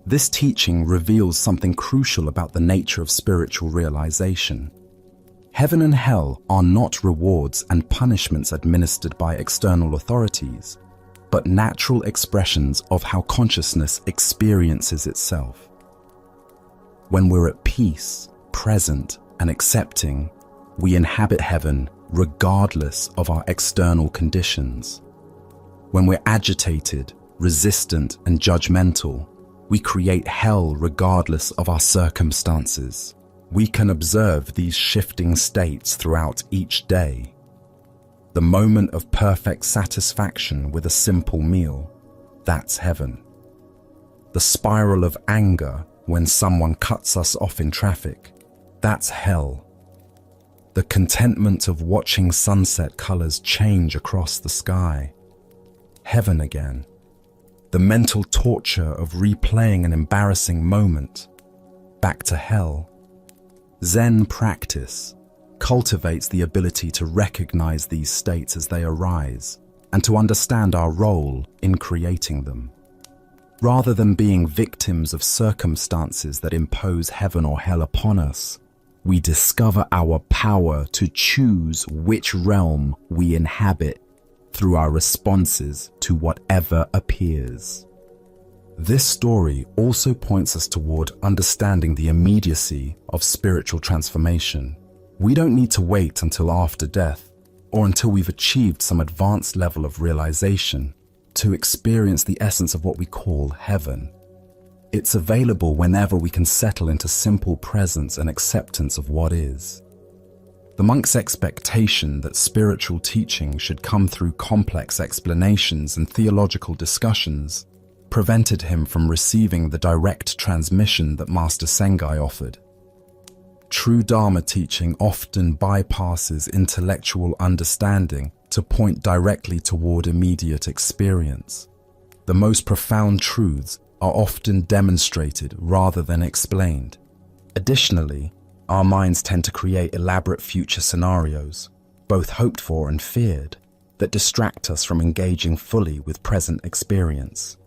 This teaching reveals something crucial about the nature of spiritual realization. Heaven and hell are not rewards and punishments administered by external authorities, but natural expressions of how consciousness experiences itself. When we're at peace, present, and accepting, we inhabit heaven regardless of our external conditions. When we're agitated, resistant, and judgmental, we create hell regardless of our circumstances. We can observe these shifting states throughout each day. The moment of perfect satisfaction with a simple meal, that's heaven. The spiral of anger when someone cuts us off in traffic, that's hell. The contentment of watching sunset colors change across the sky, heaven again. The mental torture of replaying an embarrassing moment, back to hell. Zen practice cultivates the ability to recognize these states as they arise and to understand our role in creating them. Rather than being victims of circumstances that impose heaven or hell upon us, we discover our power to choose which realm we inhabit through our responses to whatever appears. This story also points us toward understanding the immediacy of spiritual transformation. We don't need to wait until after death or until we've achieved some advanced level of realization to experience the essence of what we call heaven. It's available whenever we can settle into simple presence and acceptance of what is. The monk's expectation that spiritual teaching should come through complex explanations and theological discussions prevented him from receiving the direct transmission that Master Sengai offered. True Dharma teaching often bypasses intellectual understanding to point directly toward immediate experience. The most profound truths are often demonstrated rather than explained. Additionally, our minds tend to create elaborate future scenarios, both hoped for and feared, that distract us from engaging fully with present experience.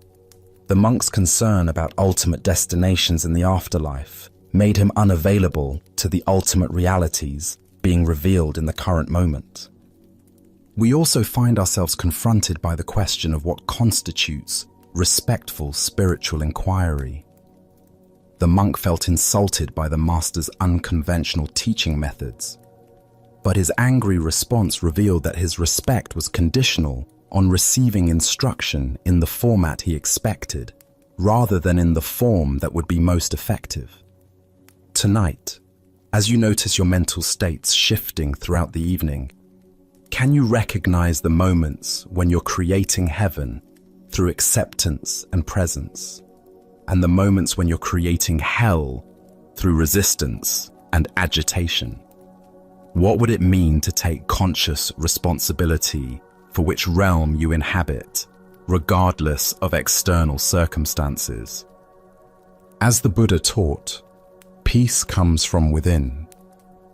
The monk's concern about ultimate destinations in the afterlife made him unavailable to the ultimate realities being revealed in the current moment. We also find ourselves confronted by the question of what constitutes respectful spiritual inquiry. The monk felt insulted by the master's unconventional teaching methods, but his angry response revealed that his respect was conditional on receiving instruction in the format he expected, rather than in the form that would be most effective. Tonight, as you notice your mental states shifting throughout the evening, can you recognize the moments when you're creating heaven through acceptance and presence, and the moments when you're creating hell through resistance and agitation. What would it mean to take conscious responsibility for which realm you inhabit, regardless of external circumstances? As the Buddha taught, peace comes from within.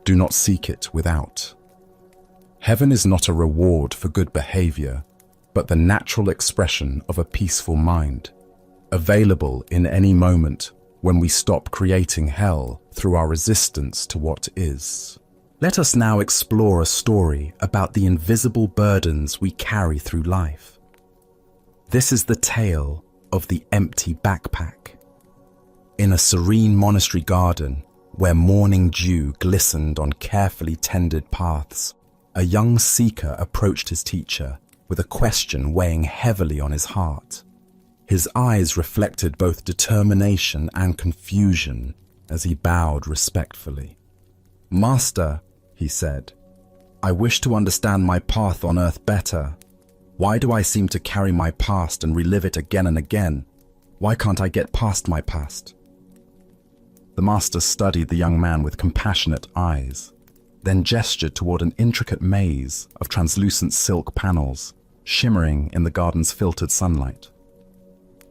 Do not seek it without. Heaven is not a reward for good behavior, but the natural expression of a peaceful mind, available in any moment when we stop creating hell through our resistance to what is. Let us now explore a story about the invisible burdens we carry through life. This is the tale of the empty backpack. In a serene monastery garden, where morning dew glistened on carefully tended paths, a young seeker approached his teacher with a question weighing heavily on his heart. His eyes reflected both determination and confusion as he bowed respectfully. "Master," he said, "I wish to understand my path on earth better. Why do I seem to carry my past and relive it again and again? Why can't I get past my past?" The master studied the young man with compassionate eyes, then gestured toward an intricate maze of translucent silk panels shimmering in the garden's filtered sunlight.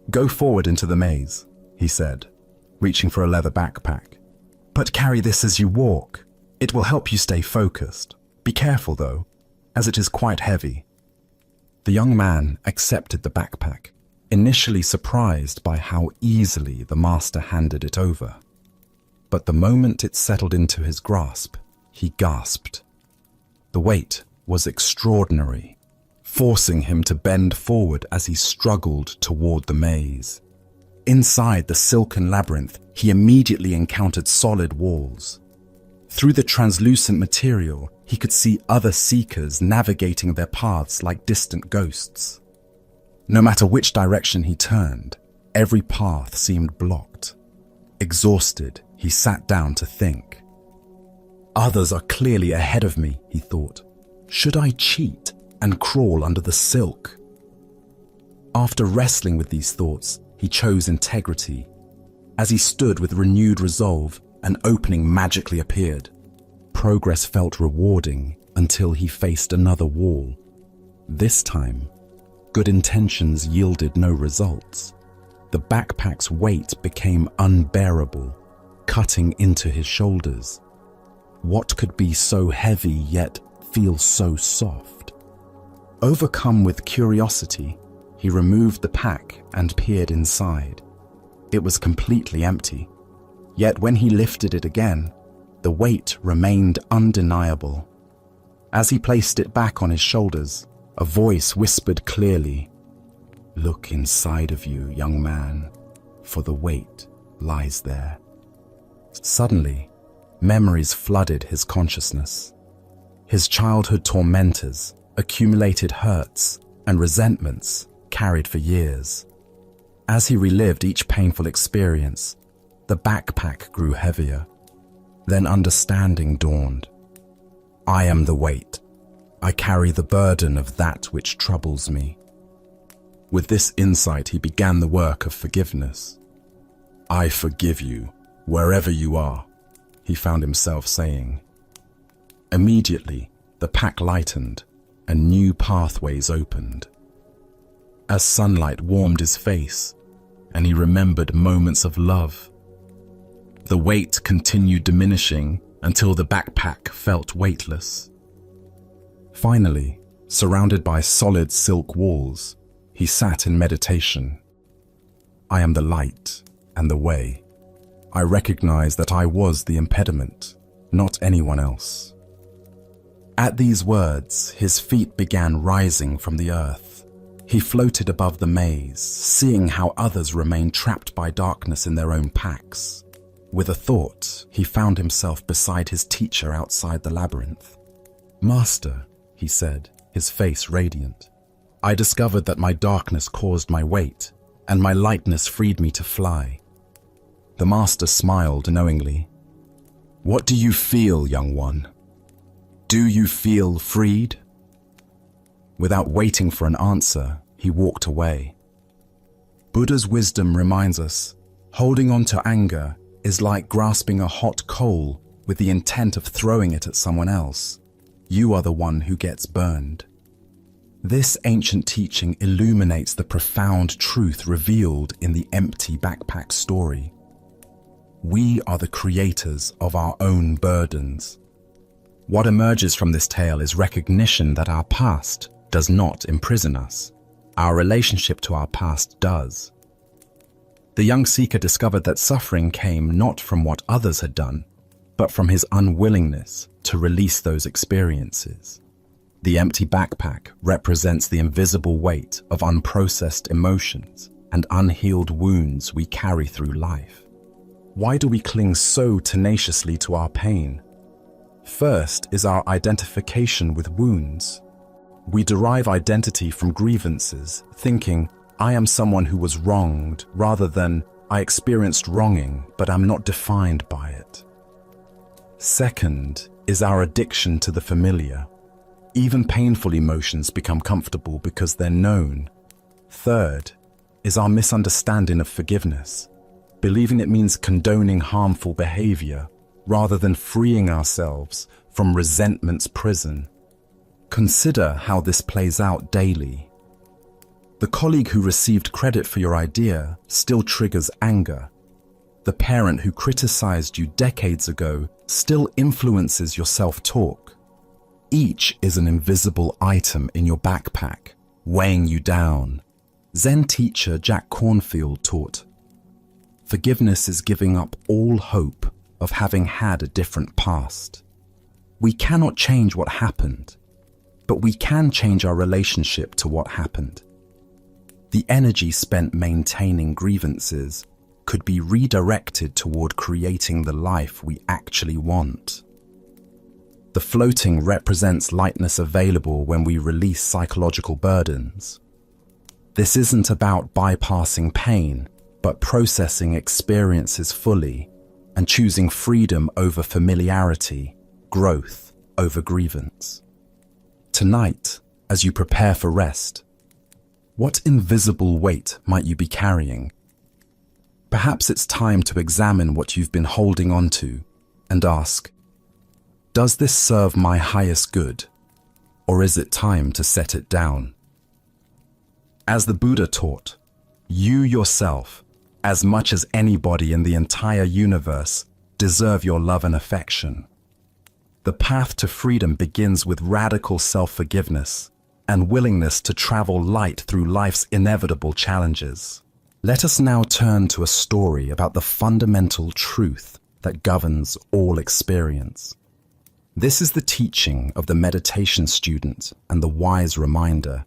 "Go forward into the maze," he said, reaching for a leather backpack. "But carry this as you walk. It will help you stay focused. Be careful though, as it is quite heavy." The young man accepted the backpack, initially surprised by how easily the master handed it over. But the moment it settled into his grasp, he gasped. The weight was extraordinary, forcing him to bend forward as he struggled toward the maze. Inside the silken labyrinth, he immediately encountered solid walls. Through the translucent material, he could see other seekers navigating their paths like distant ghosts. No matter which direction he turned, every path seemed blocked. Exhausted, he sat down to think. "Others are clearly ahead of me," he thought. "Should I cheat and crawl under the silk?" After wrestling with these thoughts, he chose integrity. As he stood with renewed resolve, an opening magically appeared. Progress felt rewarding until he faced another wall. This time, good intentions yielded no results. The backpack's weight became unbearable, cutting into his shoulders. What could be so heavy yet feel so soft? Overcome with curiosity, he removed the pack and peered inside. It was completely empty. Yet when he lifted it again, the weight remained undeniable. As he placed it back on his shoulders, a voice whispered clearly, "Look inside of you, young man, for the weight lies there." Suddenly, memories flooded his consciousness. His childhood tormentors, accumulated hurts, and resentments carried for years. As he relived each painful experience, the backpack grew heavier. Then understanding dawned. "I am the weight. I carry the burden of that which troubles me." With this insight, he began the work of forgiveness. "I forgive you, wherever you are," he found himself saying. Immediately, the pack lightened and new pathways opened. As sunlight warmed his face, and he remembered moments of love, the weight continued diminishing until the backpack felt weightless. Finally, surrounded by solid silk walls, he sat in meditation. "I am the light and the way. I recognize that I was the impediment, not anyone else." At these words, his feet began rising from the earth. He floated above the maze, seeing how others remained trapped by darkness in their own packs. With a thought, he found himself beside his teacher outside the labyrinth. "Master," he said, his face radiant, "I discovered that my darkness caused my weight, and my lightness freed me to fly." The master smiled knowingly. "What do you feel, young one? Do you feel freed?" Without waiting for an answer, he walked away, Buddha's wisdom reminds us, holding on to anger is like grasping a hot coal with the intent of throwing it at someone else. You are the one who gets burned. This ancient teaching illuminates the profound truth revealed in the empty backpack story. We are the creators of our own burdens. What emerges from this tale is recognition that our past does not imprison us. Our relationship to our past does. The young seeker discovered that suffering came not from what others had done, but from his unwillingness to release those experiences. The empty backpack represents the invisible weight of unprocessed emotions and unhealed wounds we carry through life. Why do we cling so tenaciously to our pain? First is our identification with wounds. We derive identity from grievances, thinking, I am someone who was wronged, rather than, I experienced wronging, but I'm not defined by it. Second is our addiction to the familiar. Even painful emotions become comfortable because they're known. Third is our misunderstanding of forgiveness, believing it means condoning harmful behavior rather than freeing ourselves from resentment's prison. Consider how this plays out daily. The colleague who received credit for your idea still triggers anger. The parent who criticized you decades ago still influences your self-talk. Each is an invisible item in your backpack, weighing you down. Zen teacher Jack Cornfield taught, forgiveness is giving up all hope of having had a different past. We cannot change what happened, but we can change our relationship to what happened. The energy spent maintaining grievances could be redirected toward creating the life we actually want. The floating represents lightness available when we release psychological burdens. This isn't about bypassing pain, but processing experiences fully and choosing freedom over familiarity, growth over grievance. Tonight, as you prepare for rest, what invisible weight might you be carrying? Perhaps it's time to examine what you've been holding on to and ask, does this serve my highest good, or is it time to set it down? As the Buddha taught, you yourself, as much as anybody in the entire universe, deserve your love and affection. The path to freedom begins with radical self-forgiveness and willingness to travel light through life's inevitable challenges. Let us now turn to a story about the fundamental truth that governs all experience. This is the teaching of the meditation student and the wise reminder.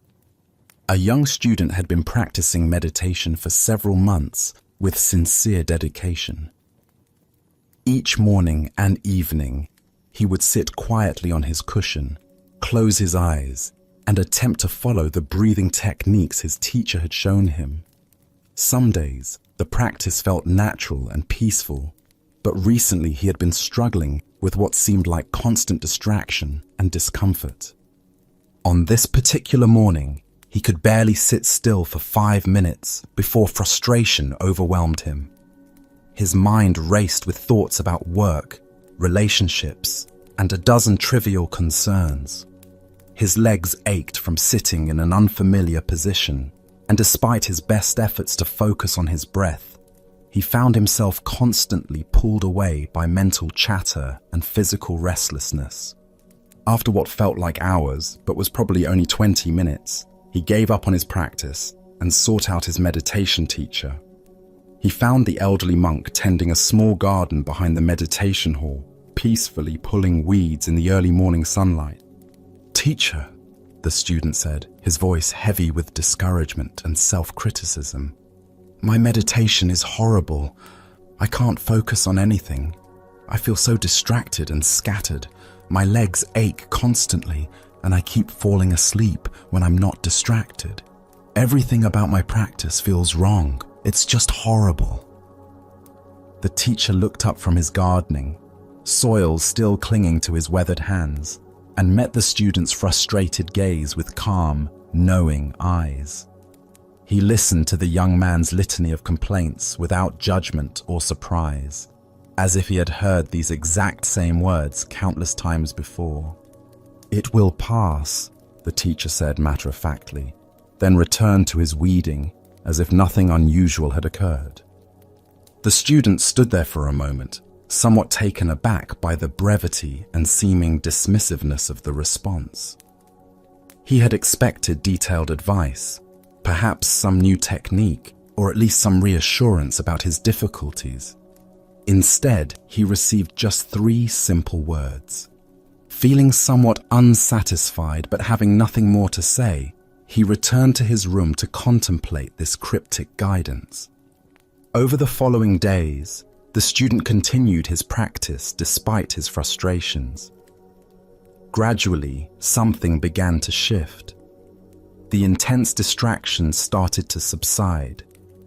A young student had been practicing meditation for several months with sincere dedication. Each morning and evening, he would sit quietly on his cushion, close his eyes, and attempt to follow the breathing techniques his teacher had shown him. Some days, the practice felt natural and peaceful, but recently he had been struggling with what seemed like constant distraction and discomfort. On this particular morning, he could barely sit still for 5 minutes before frustration overwhelmed him. His mind raced with thoughts about work, relationships, and a dozen trivial concerns. His legs ached from sitting in an unfamiliar position, and despite his best efforts to focus on his breath, he found himself constantly pulled away by mental chatter and physical restlessness. After what felt like hours, but was probably only 20 minutes, he gave up on his practice and sought out his meditation teacher. He found the elderly monk tending a small garden behind the meditation hall, peacefully pulling weeds in the early morning sunlight. "Teacher," the student said, his voice heavy with discouragement and self-criticism, "my meditation is horrible. I can't focus on anything. I feel so distracted and scattered. My legs ache constantly, and I keep falling asleep when I'm not distracted. Everything about my practice feels wrong. It's just horrible." The teacher looked up from his gardening, soil still clinging to his weathered hands, and met the student's frustrated gaze with calm, knowing eyes. He listened to the young man's litany of complaints without judgment or surprise, as if he had heard these exact same words countless times before. "It will pass," the teacher said matter-of-factly, then returned to his weeding as if nothing unusual had occurred. The student stood there for a moment, somewhat taken aback by the brevity and seeming dismissiveness of the response. He had expected detailed advice, perhaps some new technique, or at least some reassurance about his difficulties. Instead, he received just 3 simple words. Feeling somewhat unsatisfied but having nothing more to say, he returned to his room to contemplate this cryptic guidance. Over the following days, the student continued his practice despite his frustrations. Gradually, something began to shift. The intense distractions started to subside.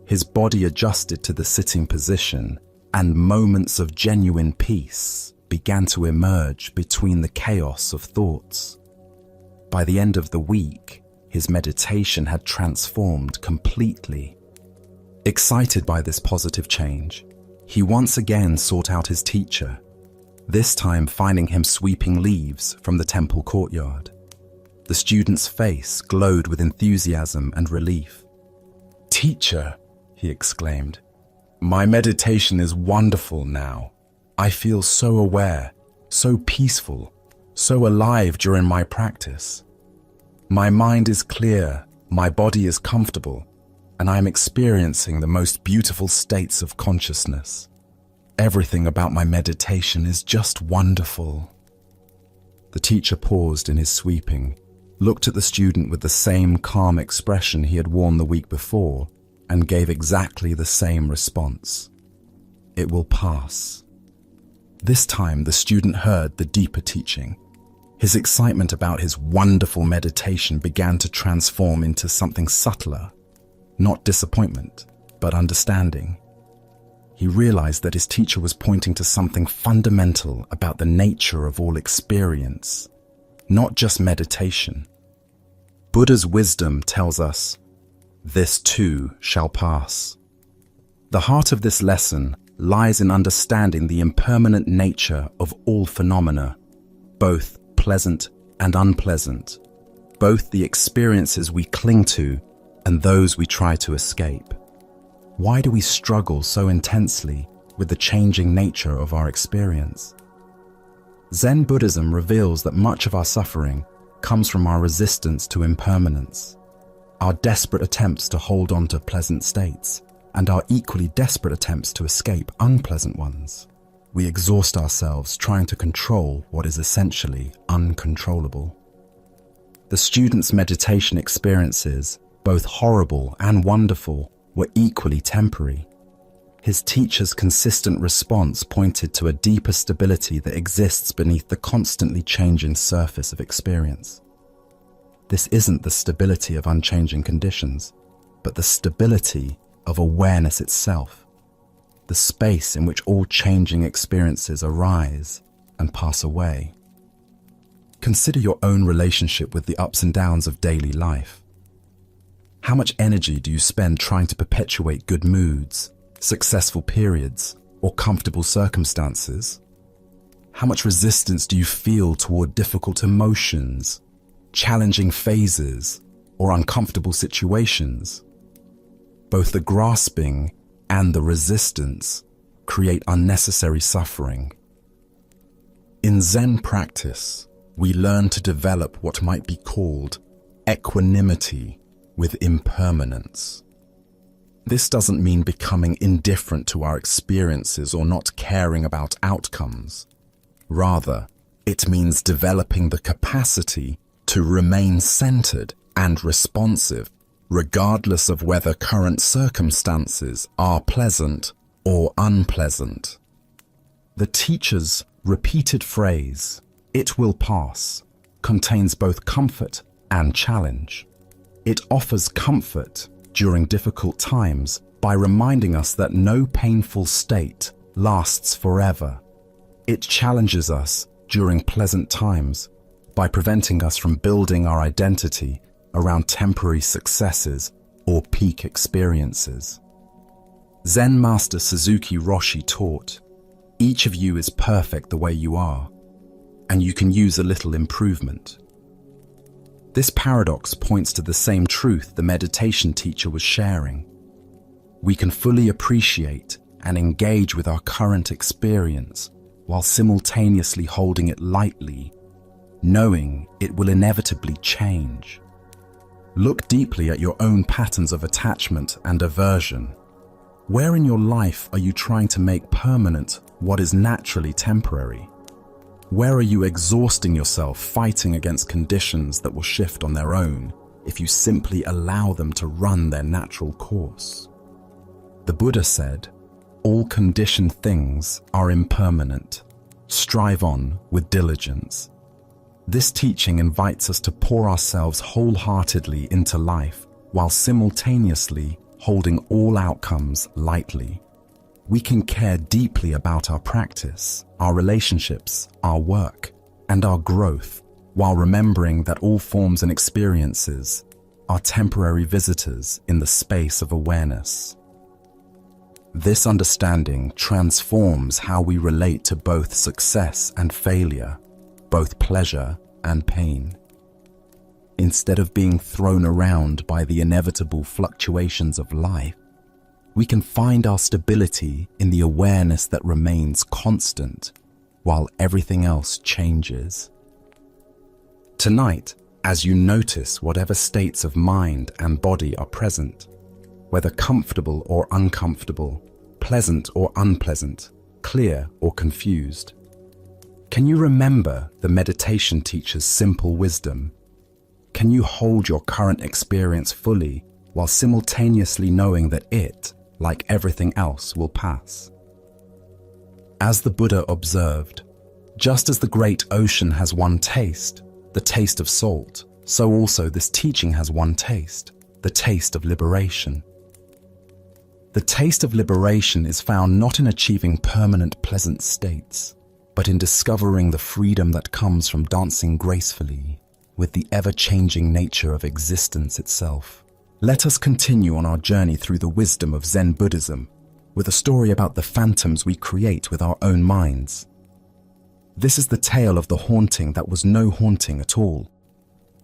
His body adjusted to the sitting position, and moments of genuine peace began to emerge between the chaos of thoughts. By the end of the week, his meditation had transformed completely. Excited by this positive change, he once again sought out his teacher, this time finding him sweeping leaves from the temple courtyard. The student's face glowed with enthusiasm and relief. "Teacher," he exclaimed, "my meditation is wonderful now. I feel so aware, so peaceful, so alive during my practice. My mind is clear, my body is comfortable, and I am experiencing the most beautiful states of consciousness. Everything about my meditation is just wonderful." The teacher paused in his sweeping, looked at the student with the same calm expression he had worn the week before, and gave exactly the same response. "It will pass." This time the student heard the deeper teaching. His excitement about his wonderful meditation began to transform into something subtler, not disappointment, but understanding. He realized that his teacher was pointing to something fundamental about the nature of all experience, not just meditation. Buddha's wisdom tells us, "This too shall pass." The heart of this lesson lies in understanding the impermanent nature of all phenomena, both pleasant and unpleasant, both the experiences we cling to and those we try to escape. Why do we struggle so intensely with the changing nature of our experience? Zen Buddhism reveals that much of our suffering comes from our resistance to impermanence, our desperate attempts to hold on to pleasant states, and our equally desperate attempts to escape unpleasant ones. We exhaust ourselves trying to control what is essentially uncontrollable. The student's meditation experiences, both horrible and wonderful, were equally temporary. His teacher's consistent response pointed to a deeper stability that exists beneath the constantly changing surface of experience. This isn't the stability of unchanging conditions, but the stability of awareness itself, the space in which all changing experiences arise and pass away. Consider your own relationship with the ups and downs of daily life. How much energy do you spend trying to perpetuate good moods, successful periods, or comfortable circumstances? How much resistance do you feel toward difficult emotions, challenging phases, or uncomfortable situations? Both the grasping and the resistance create unnecessary suffering. In Zen practice, we learn to develop what might be called equanimity with impermanence. This doesn't mean becoming indifferent to our experiences or not caring about outcomes. Rather, it means developing the capacity to remain centered and responsive, regardless of whether current circumstances are pleasant or unpleasant. The teacher's repeated phrase, "It will pass," contains both comfort and challenge. It offers comfort during difficult times by reminding us that no painful state lasts forever. It challenges us during pleasant times by preventing us from building our identity around temporary successes or peak experiences. Zen master Suzuki Roshi taught, each of you is perfect the way you are, and you can use a little improvement. This paradox points to the same truth the meditation teacher was sharing. We can fully appreciate and engage with our current experience while simultaneously holding it lightly, knowing it will inevitably change. Look deeply at your own patterns of attachment and aversion. Where in your life are you trying to make permanent what is naturally temporary? Where are you exhausting yourself fighting against conditions that will shift on their own if you simply allow them to run their natural course? The Buddha said, all conditioned things are impermanent. Strive on with diligence. This teaching invites us to pour ourselves wholeheartedly into life while simultaneously holding all outcomes lightly. We can care deeply about our practice, our relationships, our work, and our growth, while remembering that all forms and experiences are temporary visitors in the space of awareness. This understanding transforms how we relate to both success and failure, both pleasure and pain. Instead of being thrown around by the inevitable fluctuations of life, we can find our stability in the awareness that remains constant while everything else changes. Tonight, as you notice whatever states of mind and body are present, whether comfortable or uncomfortable, pleasant or unpleasant, clear or confused, can you remember the meditation teacher's simple wisdom? Can you hold your current experience fully while simultaneously knowing that it, like everything else, will pass? As the Buddha observed, just as the great ocean has one taste, the taste of salt, so also this teaching has one taste, the taste of liberation. The taste of liberation is found not in achieving permanent pleasant states, but in discovering the freedom that comes from dancing gracefully with the ever-changing nature of existence itself. Let us continue on our journey through the wisdom of Zen Buddhism with a story about the phantoms we create with our own minds. This is the tale of the haunting that was no haunting at all.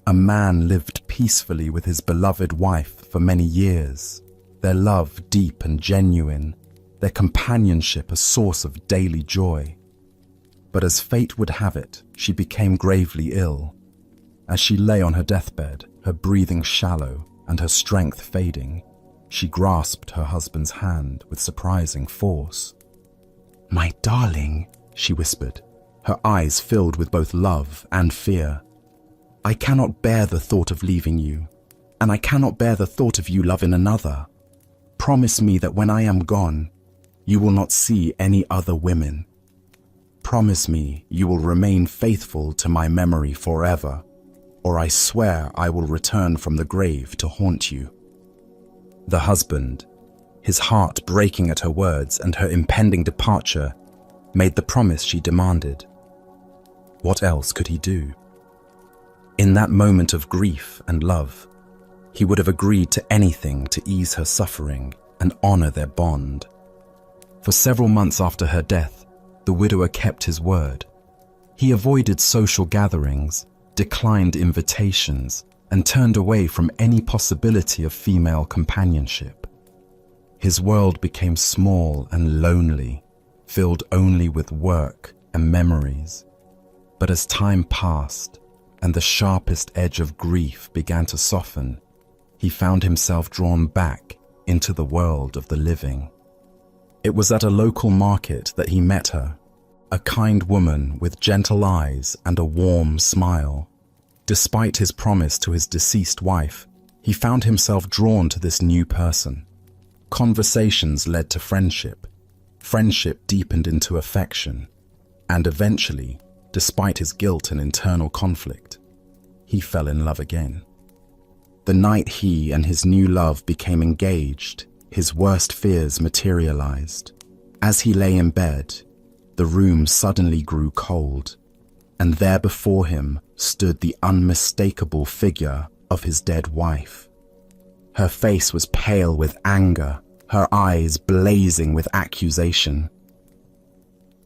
A man lived peacefully with his beloved wife for many years, their love deep and genuine, their companionship a source of daily joy. But as fate would have it, she became gravely ill. As she lay on her deathbed, her breathing shallow and her strength fading, she grasped her husband's hand with surprising force. "My darling," she whispered, her eyes filled with both love and fear. "I cannot bear the thought of leaving you, and I cannot bear the thought of you loving another. Promise me that when I am gone, you will not see any other women. Promise me you will remain faithful to my memory forever, or I swear I will return from the grave to haunt you." The husband, his heart breaking at her words and her impending departure, made the promise she demanded. What else could he do? In that moment of grief and love, he would have agreed to anything to ease her suffering and honor their bond. For several months after her death, the widower kept his word. He avoided social gatherings, declined invitations, and turned away from any possibility of female companionship. His world became small and lonely, filled only with work and memories. But as time passed and the sharpest edge of grief began to soften, he found himself drawn back into the world of the living. It was at a local market that he met her, a kind woman with gentle eyes and a warm smile. Despite his promise to his deceased wife, he found himself drawn to this new person. Conversations led to friendship. Friendship deepened into affection. And eventually, despite his guilt and internal conflict, he fell in love again. The night he and his new love became engaged, his worst fears materialized. As he lay in bed, the room suddenly grew cold, and there before him stood the unmistakable figure of his dead wife. Her face was pale with anger, her eyes blazing with accusation.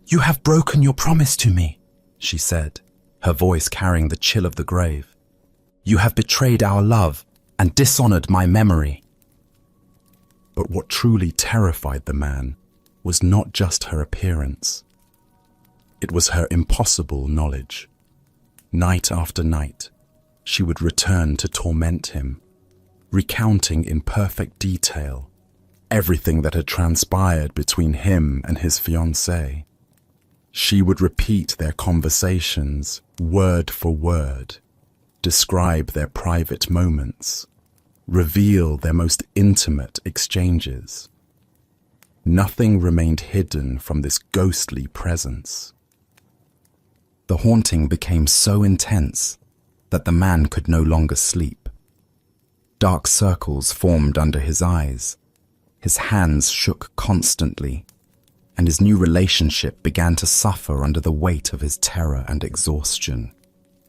"You have broken your promise to me," she said, her voice carrying the chill of the grave. "You have betrayed our love and dishonored my memory." But what truly terrified the man was not just her appearance. It was her impossible knowledge. Night after night, she would return to torment him, recounting in perfect detail everything that had transpired between him and his fiancée. She would repeat their conversations word for word, describe their private moments, reveal their most intimate exchanges. Nothing remained hidden from this ghostly presence. The haunting became so intense that the man could no longer sleep. Dark circles formed under his eyes, his hands shook constantly, and his new relationship began to suffer under the weight of his terror and exhaustion.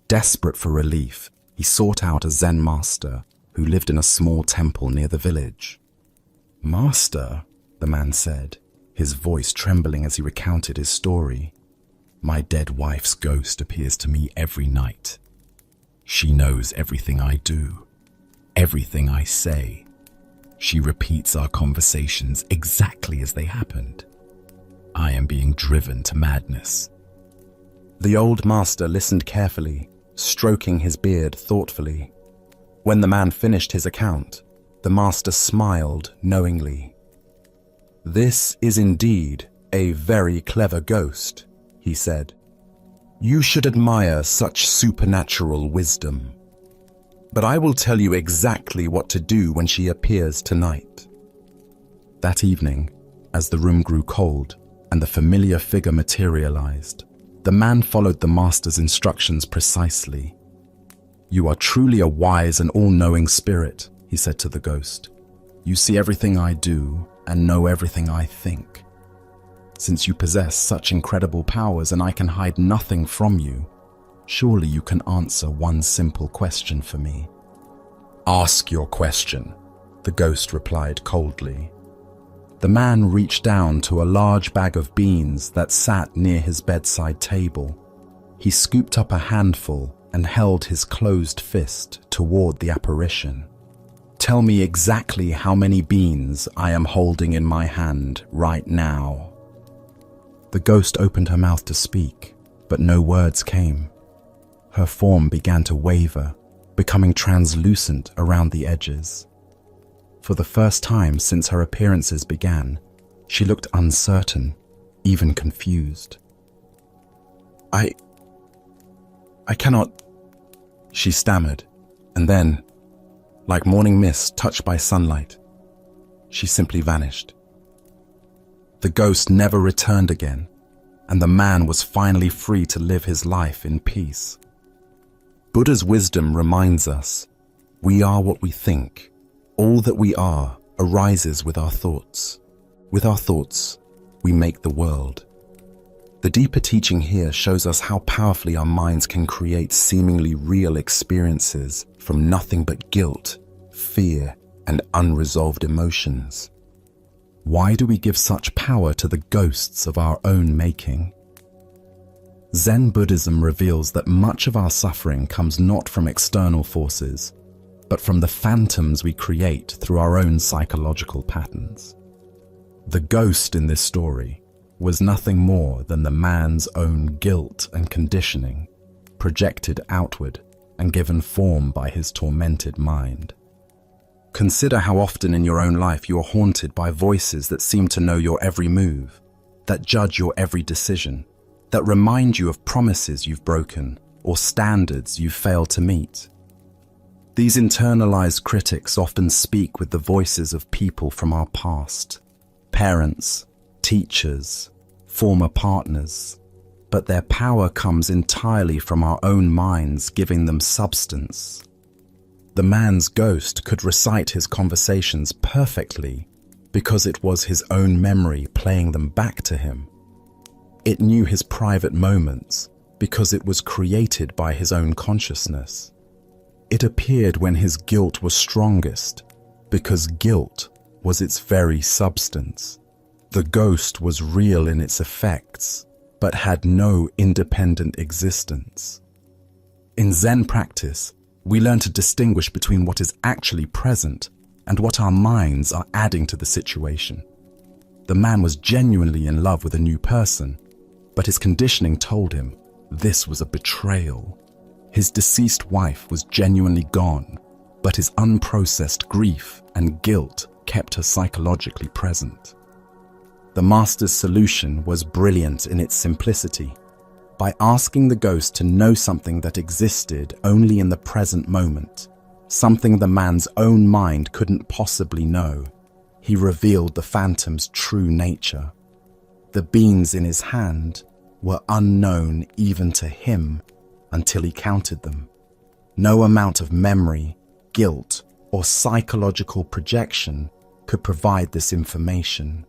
Desperate for relief, he sought out a Zen master who lived in a small temple near the village. "Master," the man said, his voice trembling as he recounted his story, "my dead wife's ghost appears to me every night. She knows everything I do, everything I say. She repeats our conversations exactly as they happened. I am being driven to madness." The old master listened carefully, stroking his beard thoughtfully. When the man finished his account, the master smiled knowingly. "This is indeed a very clever ghost," he said. "You should admire such supernatural wisdom. But I will tell you exactly what to do when she appears tonight." That evening, as the room grew cold and the familiar figure materialized, the man followed the master's instructions precisely. "You are truly a wise and all-knowing spirit," he said to the ghost. "You see everything I do and know everything I think. Since you possess such incredible powers and I can hide nothing from you, surely you can answer one simple question for me." "Ask your question," the ghost replied coldly. The man reached down to a large bag of beans that sat near his bedside table. He scooped up a handful and held his closed fist toward the apparition. "Tell me exactly how many beans I am holding in my hand right now." The ghost opened her mouth to speak, but no words came. Her form began to waver, becoming translucent around the edges. For the first time since her appearances began, she looked uncertain, even confused. I cannot," she stammered, and then, like morning mist touched by sunlight, she simply vanished. The ghost never returned again, and the man was finally free to live his life in peace. Buddha's wisdom reminds us, we are what we think. All that we are arises with our thoughts. With our thoughts, we make the world. The deeper teaching here shows us how powerfully our minds can create seemingly real experiences from nothing but guilt, fear, and unresolved emotions. Why do we give such power to the ghosts of our own making? Zen Buddhism reveals that much of our suffering comes not from external forces, but from the phantoms we create through our own psychological patterns. The ghost in this story was nothing more than the man's own guilt and conditioning, projected outward and given form by his tormented mind. Consider how often in your own life you are haunted by voices that seem to know your every move, that judge your every decision, that remind you of promises you've broken or standards you've failed to meet. These internalized critics often speak with the voices of people from our past, parents, teachers, former partners, but their power comes entirely from our own minds giving them substance. The man's ghost could recite his conversations perfectly because it was his own memory playing them back to him. It knew his private moments because it was created by his own consciousness. It appeared when his guilt was strongest, because guilt was its very substance. The ghost was real in its effects, but had no independent existence. In Zen practice, we learn to distinguish between what is actually present and what our minds are adding to the situation. The man was genuinely in love with a new person, but his conditioning told him this was a betrayal. His deceased wife was genuinely gone, but his unprocessed grief and guilt kept her psychologically present. The master's solution was brilliant in its simplicity. By asking the ghost to know something that existed only in the present moment, something the man's own mind couldn't possibly know, he revealed the phantom's true nature. The beans in his hand were unknown even to him until he counted them. No amount of memory, guilt, or psychological projection could provide this information.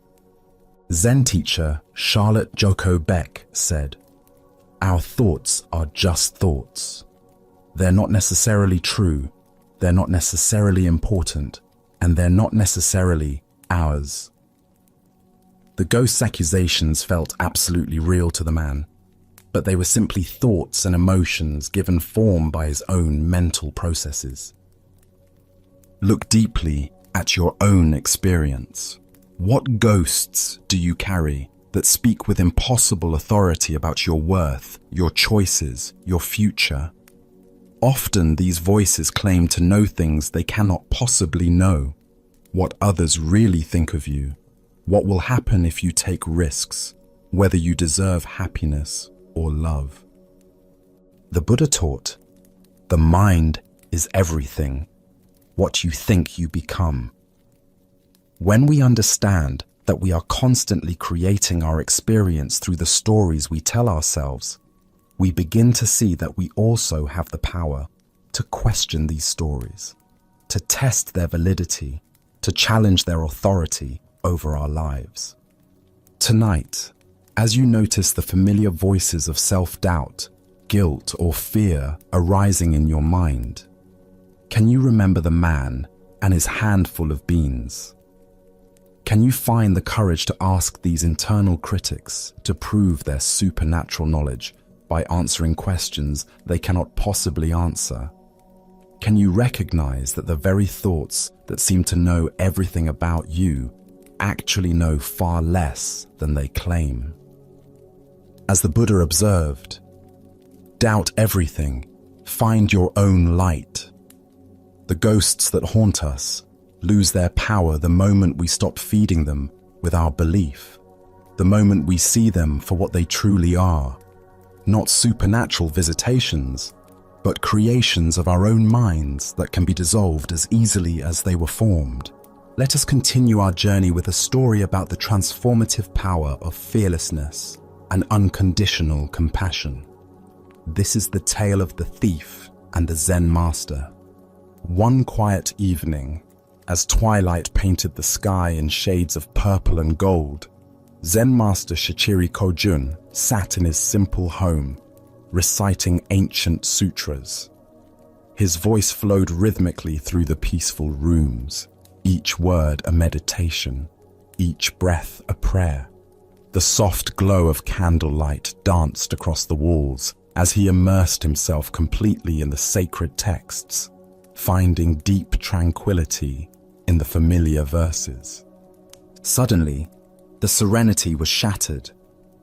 Zen teacher Charlotte Joko Beck said, "Our thoughts are just thoughts. They're not necessarily true, they're not necessarily important, and they're not necessarily ours." The ghost's accusations felt absolutely real to the man, but they were simply thoughts and emotions given form by his own mental processes. Look deeply at your own experience. What ghosts do you carry that speak with impossible authority about your worth, your choices, your future? Often these voices claim to know things they cannot possibly know. What others really think of you, what will happen if you take risks, whether you deserve happiness or love. The Buddha taught, the mind is everything. What you think you become. When we understand that we are constantly creating our experience through the stories we tell ourselves, we begin to see that we also have the power to question these stories, to test their validity, to challenge their authority over our lives. Tonight, as you notice the familiar voices of self-doubt, guilt, or fear arising in your mind, can you remember the man and his handful of beans? Can you find the courage to ask these internal critics to prove their supernatural knowledge by answering questions they cannot possibly answer? Can you recognize that the very thoughts that seem to know everything about you actually know far less than they claim? As the Buddha observed, doubt everything, find your own light. The ghosts that haunt us lose their power the moment we stop feeding them with our belief, the moment we see them for what they truly are, not supernatural visitations, but creations of our own minds that can be dissolved as easily as they were formed. Let us continue our journey with a story about the transformative power of fearlessness and unconditional compassion. This is the tale of the thief and the Zen master. One quiet evening, as twilight painted the sky in shades of purple and gold, Zen master Shichiri Kojun sat in his simple home, reciting ancient sutras. His voice flowed rhythmically through the peaceful rooms, each word a meditation, each breath a prayer. The soft glow of candlelight danced across the walls as he immersed himself completely in the sacred texts, finding deep tranquility in the familiar verses. Suddenly, the serenity was shattered.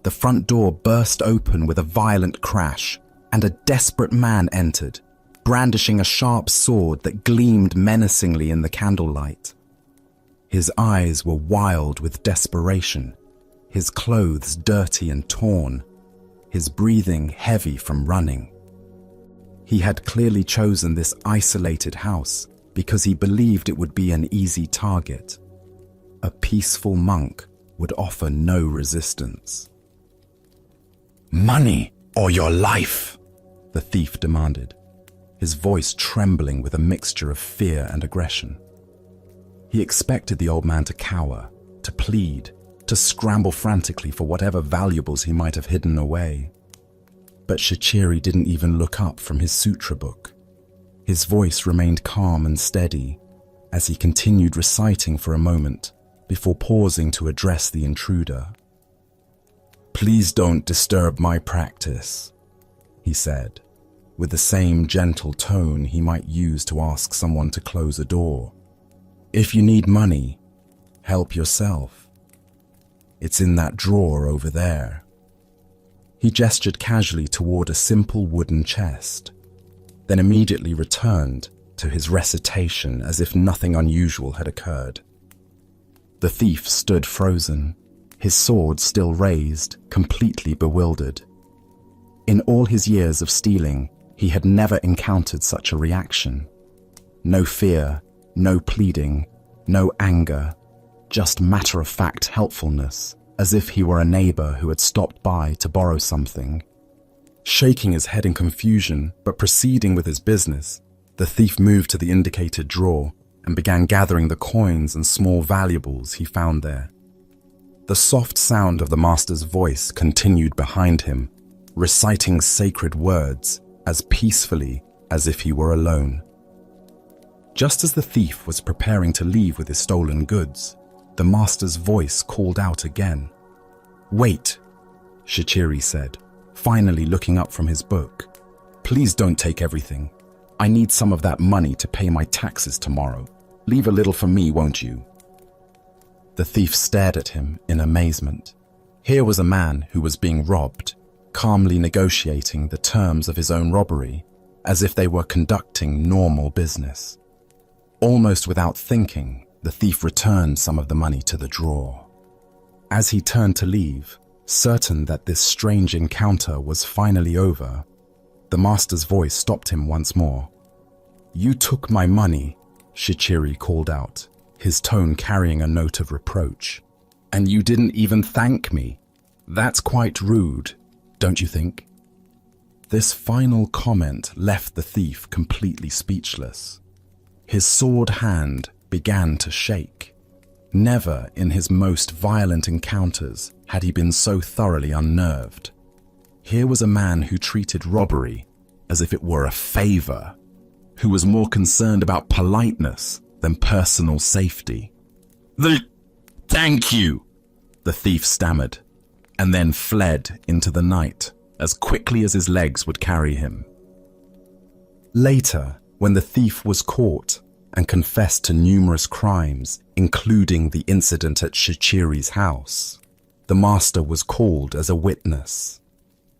The front door burst open with a violent crash, and a desperate man entered, brandishing a sharp sword that gleamed menacingly in the candlelight. His eyes were wild with desperation, his clothes dirty and torn, his breathing heavy from running. He had clearly chosen this isolated house because he believed it would be an easy target. A peaceful monk would offer no resistance. "Money or your life?" the thief demanded, his voice trembling with a mixture of fear and aggression. He expected the old man to cower, to plead, to scramble frantically for whatever valuables he might have hidden away. But Shichiri didn't even look up from his sutra book. His voice remained calm and steady, as he continued reciting for a moment before pausing to address the intruder. "Please don't disturb my practice," he said, with the same gentle tone he might use to ask someone to close a door. "If you need money, help yourself. It's in that drawer over there." He gestured casually toward a simple wooden chest, then immediately returned to his recitation as if nothing unusual had occurred. The thief stood frozen, his sword still raised, completely bewildered. In all his years of stealing, he had never encountered such a reaction. No fear, no pleading, no anger, just matter-of-fact helpfulness, as if he were a neighbor who had stopped by to borrow something. Shaking his head in confusion, but proceeding with his business, the thief moved to the indicated drawer and began gathering the coins and small valuables he found there. The soft sound of the master's voice continued behind him, reciting sacred words as peacefully as if he were alone. Just as the thief was preparing to leave with his stolen goods, the master's voice called out again. "Wait," Shichiri said, finally looking up from his book. "Please don't take everything. I need some of that money to pay my taxes tomorrow. Leave a little for me, won't you?" The thief stared at him in amazement. Here was a man who was being robbed, calmly negotiating the terms of his own robbery, as if they were conducting normal business. Almost without thinking, the thief returned some of the money to the drawer. As he turned to leave, certain that this strange encounter was finally over, the master's voice stopped him once more. "You took my money," Shichiri called out, his tone carrying a note of reproach. "And you didn't even thank me. That's quite rude, don't you think?" This final comment left the thief completely speechless. His sword hand began to shake. Never in his most violent encounters had he been so thoroughly unnerved. Here was a man who treated robbery as if it were a favor, who was more concerned about politeness than personal safety. Thank you," the thief stammered, and then fled into the night as quickly as his legs would carry him. Later, when the thief was caught and confessed to numerous crimes, including the incident at Shichiri's house, the master was called as a witness.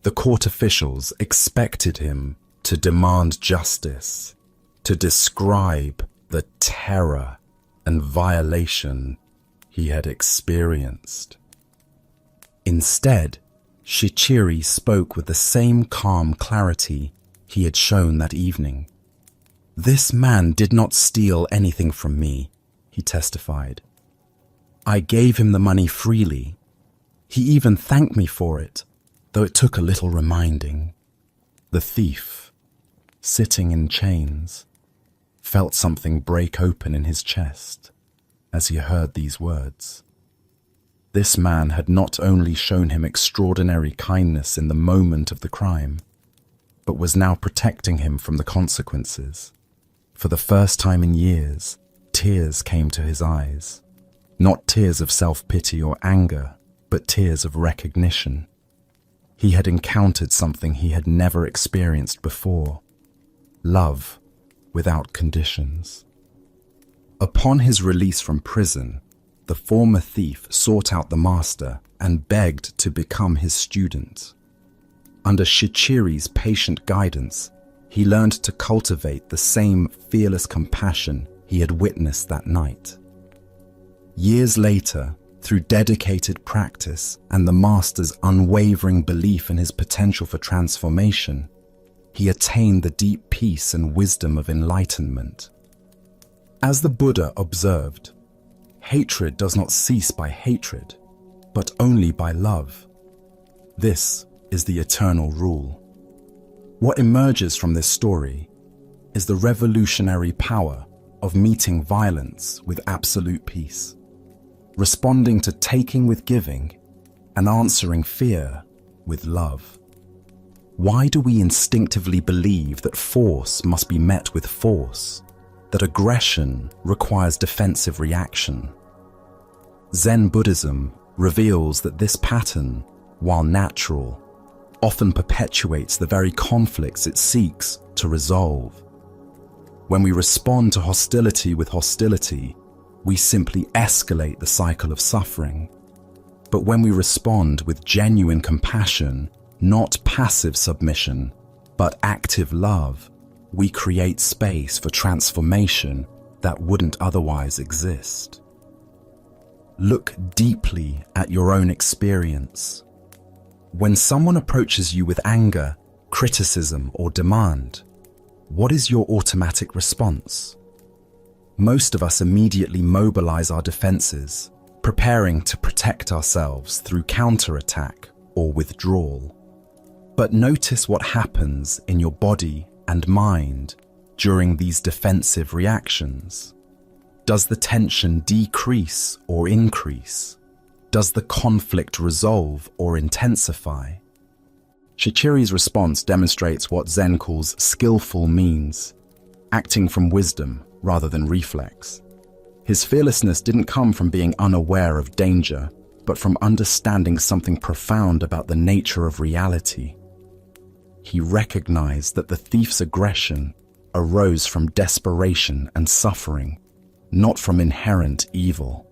The court officials expected him to demand justice, to describe the terror and violation he had experienced. Instead, Shichiri spoke with the same calm clarity he had shown that evening. "This man did not steal anything from me," he testified. "I gave him the money freely. He even thanked me for it, though it took a little reminding." The thief, sitting in chains, felt something break open in his chest as he heard these words. This man had not only shown him extraordinary kindness in the moment of the crime, but was now protecting him from the consequences. For the first time in years, tears came to his eyes. Not tears of self-pity or anger, but tears of recognition. He had encountered something he had never experienced before: love without conditions. Upon his release from prison, the former thief sought out the master and begged to become his student. Under Shichiri's patient guidance, he learned to cultivate the same fearless compassion he had witnessed that night. Years later, through dedicated practice and the master's unwavering belief in his potential for transformation, he attained the deep peace and wisdom of enlightenment. As the Buddha observed, hatred does not cease by hatred, but only by love. This is the eternal rule. What emerges from this story is the revolutionary power of meeting violence with absolute peace, responding to taking with giving, and answering fear with love. Why do we instinctively believe that force must be met with force, that aggression requires defensive reaction. Zen Buddhism reveals that this pattern, while natural, often perpetuates the very conflicts it seeks to resolve. When we respond to hostility with hostility, we simply escalate the cycle of suffering. But when we respond with genuine compassion, not passive submission, but active love, we create space for transformation that wouldn't otherwise exist. Look deeply at your own experience. When someone approaches you with anger, criticism, or demand, what is your automatic response? Most of us immediately mobilize our defenses, preparing to protect ourselves through counterattack or withdrawal. But notice what happens in your body and mind during these defensive reactions. Does the tension decrease or increase? Does the conflict resolve or intensify? Shichiri's response demonstrates what Zen calls skillful means, acting from wisdom rather than reflex. His fearlessness didn't come from being unaware of danger, but from understanding something profound about the nature of reality. He recognized that the thief's aggression arose from desperation and suffering, not from inherent evil.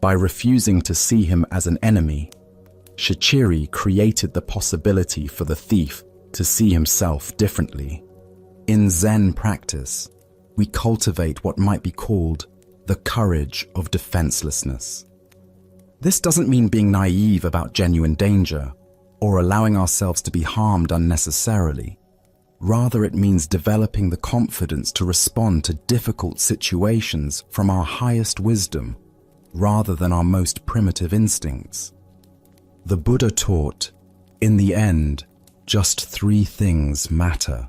By refusing to see him as an enemy, Shichiri created the possibility for the thief to see himself differently. In Zen practice, we cultivate what might be called the courage of defenselessness. This doesn't mean being naive about genuine danger or allowing ourselves to be harmed unnecessarily. Rather, it means developing the confidence to respond to difficult situations from our highest wisdom rather than our most primitive instincts. The Buddha taught, in the end, just three things matter: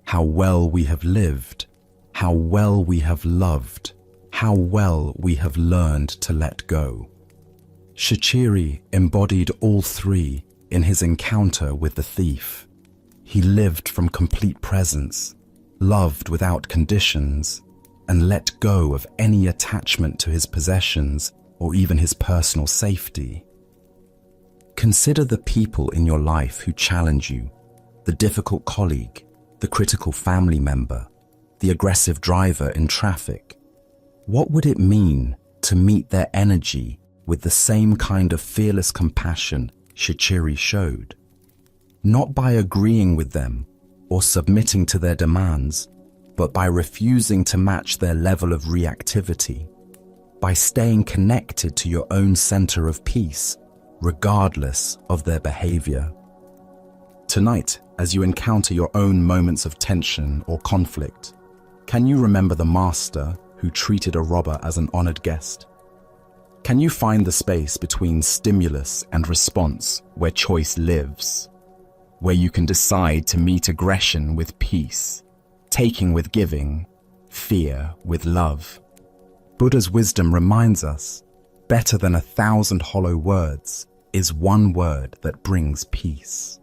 how well we have lived, how well we have loved, how well we have learned to let go. Shichiri embodied all three in his encounter with the thief. He lived from complete presence, loved without conditions, and let go of any attachment to his possessions or even his personal safety. Consider the people in your life who challenge you: the difficult colleague, the critical family member, the aggressive driver in traffic. What would it mean to meet their energy with the same kind of fearless compassion Shichiri showed? Not by agreeing with them or submitting to their demands, but by refusing to match their level of reactivity, by staying connected to your own center of peace, regardless of their behavior. Tonight, as you encounter your own moments of tension or conflict, can you remember the master who treated a robber as an honored guest? Can you find the space between stimulus and response where choice lives, where you can decide to meet aggression with peace, taking with giving, fear with love? Buddha's wisdom reminds us, better than 1,000 hollow words is one word that brings peace.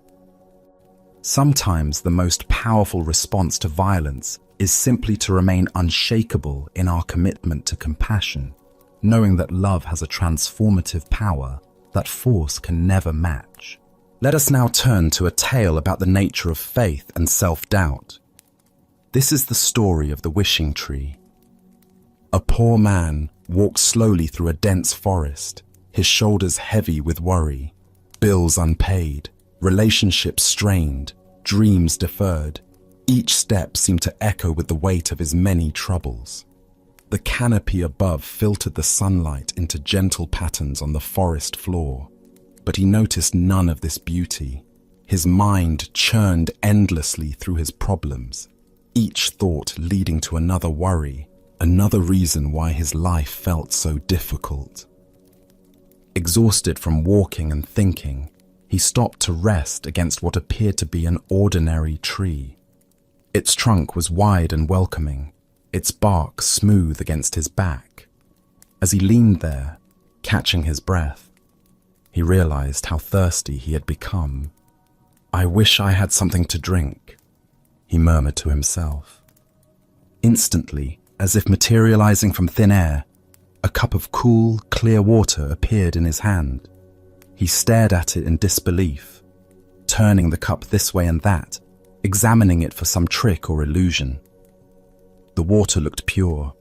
Sometimes the most powerful response to violence is simply to remain unshakable in our commitment to compassion, knowing that love has a transformative power that force can never match. Let us now turn to a tale about the nature of faith and self-doubt. This is the story of the wishing tree. A poor man walked slowly through a dense forest, his shoulders heavy with worry, bills unpaid, relationships strained, dreams deferred. Each step seemed to echo with the weight of his many troubles. The canopy above filtered the sunlight into gentle patterns on the forest floor, but he noticed none of this beauty. His mind churned endlessly through his problems, each thought leading to another worry, another reason why his life felt so difficult. Exhausted from walking and thinking, he stopped to rest against what appeared to be an ordinary tree. Its trunk was wide and welcoming, its bark smooth against his back. As he leaned there, catching his breath, he realized how thirsty he had become. "I wish I had something to drink," he murmured to himself. Instantly, as if materializing from thin air, a cup of cool, clear water appeared in his hand. He stared at it in disbelief, turning the cup this way and that, examining it for some trick or illusion. The water looked pure,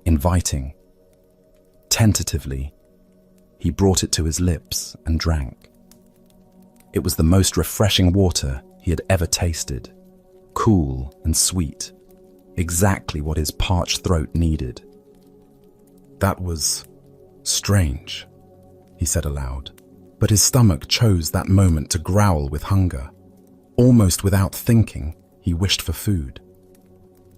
inviting. Tentatively, he brought it to his lips and drank. It was the most refreshing water he had ever tasted, cool and sweet, exactly what his parched throat needed. That was strange, he said aloud, but his stomach chose that moment to growl with hunger. Almost without thinking, he wished for food.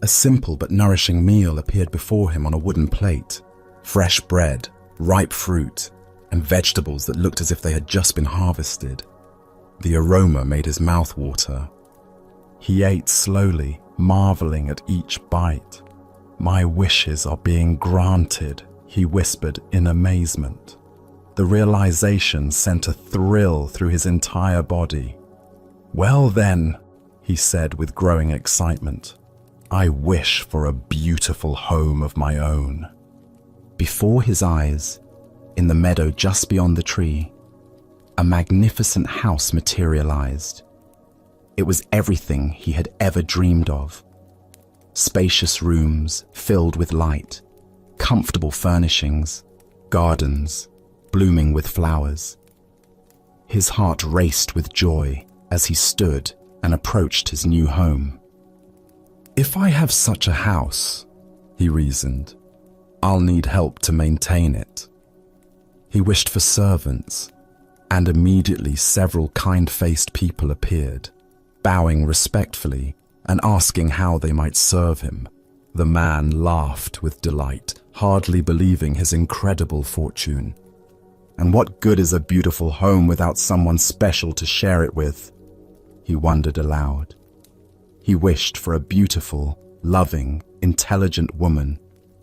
A simple but nourishing meal appeared before him on a wooden plate. Fresh bread, ripe fruit, and vegetables that looked as if they had just been harvested. The aroma made his mouth water. He ate slowly, marveling at each bite. "My wishes are being granted," he whispered in amazement. The realization sent a thrill through his entire body. "Well then," he said with growing excitement, "I wish for a beautiful home of my own." Before his eyes, in the meadow just beyond the tree, a magnificent house materialized. It was everything he had ever dreamed of. Spacious rooms filled with light, comfortable furnishings, gardens blooming with flowers. His heart raced with joy as he stood and approached his new home. "If I have such a house," he reasoned, "I'll need help to maintain it." He wished for servants, and immediately several kind-faced people appeared, bowing respectfully and asking how they might serve him. The man laughed with delight, hardly believing his incredible fortune. And what good is a beautiful home without someone special to share it with? He wondered aloud. He wished for a beautiful, loving, intelligent woman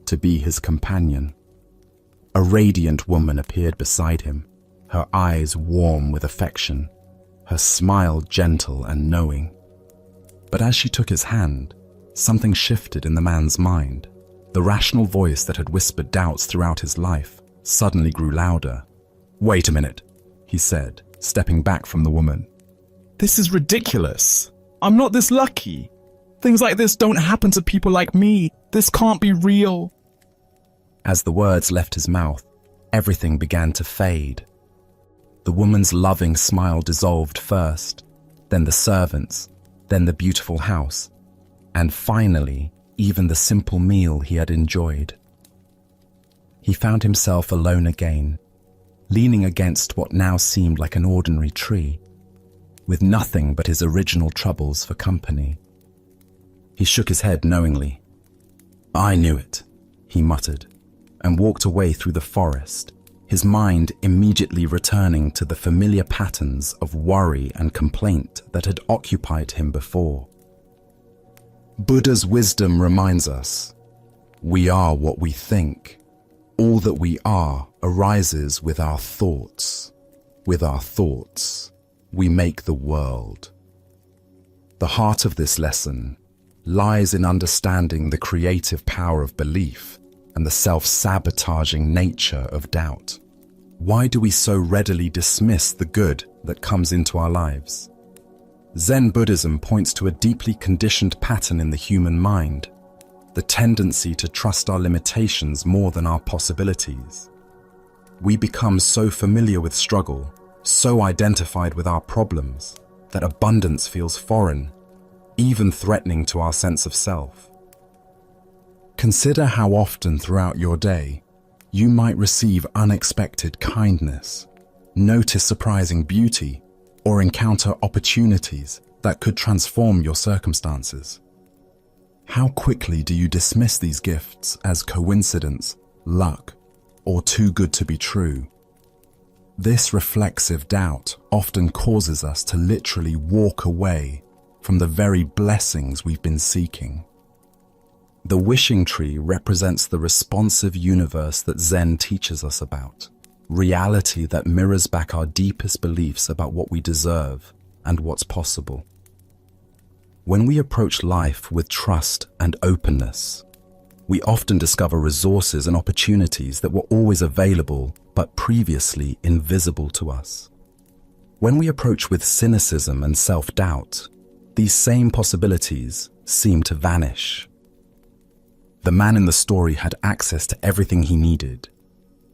to be his companion. A radiant woman appeared beside him, her eyes warm with affection, her smile gentle and knowing. But as she took his hand, something shifted in the man's mind. The rational voice that had whispered doubts throughout his life suddenly grew louder. "Wait a minute," he said, stepping back from the woman. "This is ridiculous. I'm not this lucky. Things like this don't happen to people like me. This can't be real." As the words left his mouth, everything began to fade. The woman's loving smile dissolved first, then the servants, then the beautiful house, and finally, even the simple meal he had enjoyed. He found himself alone again, leaning against what now seemed like an ordinary tree, with nothing but his original troubles for company. He shook his head knowingly. "I knew it," he muttered, and walked away through the forest, his mind immediately returning to the familiar patterns of worry and complaint that had occupied him before. Buddha's wisdom reminds us, we are what we think. All that we are arises with our thoughts. With our thoughts, we make the world. The heart of this lesson lies in understanding the creative power of belief and the self-sabotaging nature of doubt. Why do we so readily dismiss the good that comes into our lives? Zen Buddhism points to a deeply conditioned pattern in the human mind, the tendency to trust our limitations more than our possibilities. We become so familiar with struggle, so identified with our problems, that abundance feels foreign, even threatening to our sense of self. Consider how often throughout your day you might receive unexpected kindness, notice surprising beauty, or encounter opportunities that could transform your circumstances. How quickly do you dismiss these gifts as coincidence, luck, or too good to be true? This reflexive doubt often causes us to literally walk away from the very blessings we've been seeking. The wishing tree represents the responsive universe that Zen teaches us about, reality that mirrors back our deepest beliefs about what we deserve and what's possible. When we approach life with trust and openness, we often discover resources and opportunities that were always available but previously invisible to us. When we approach with cynicism and self-doubt, these same possibilities seem to vanish. The man in the story had access to everything he needed,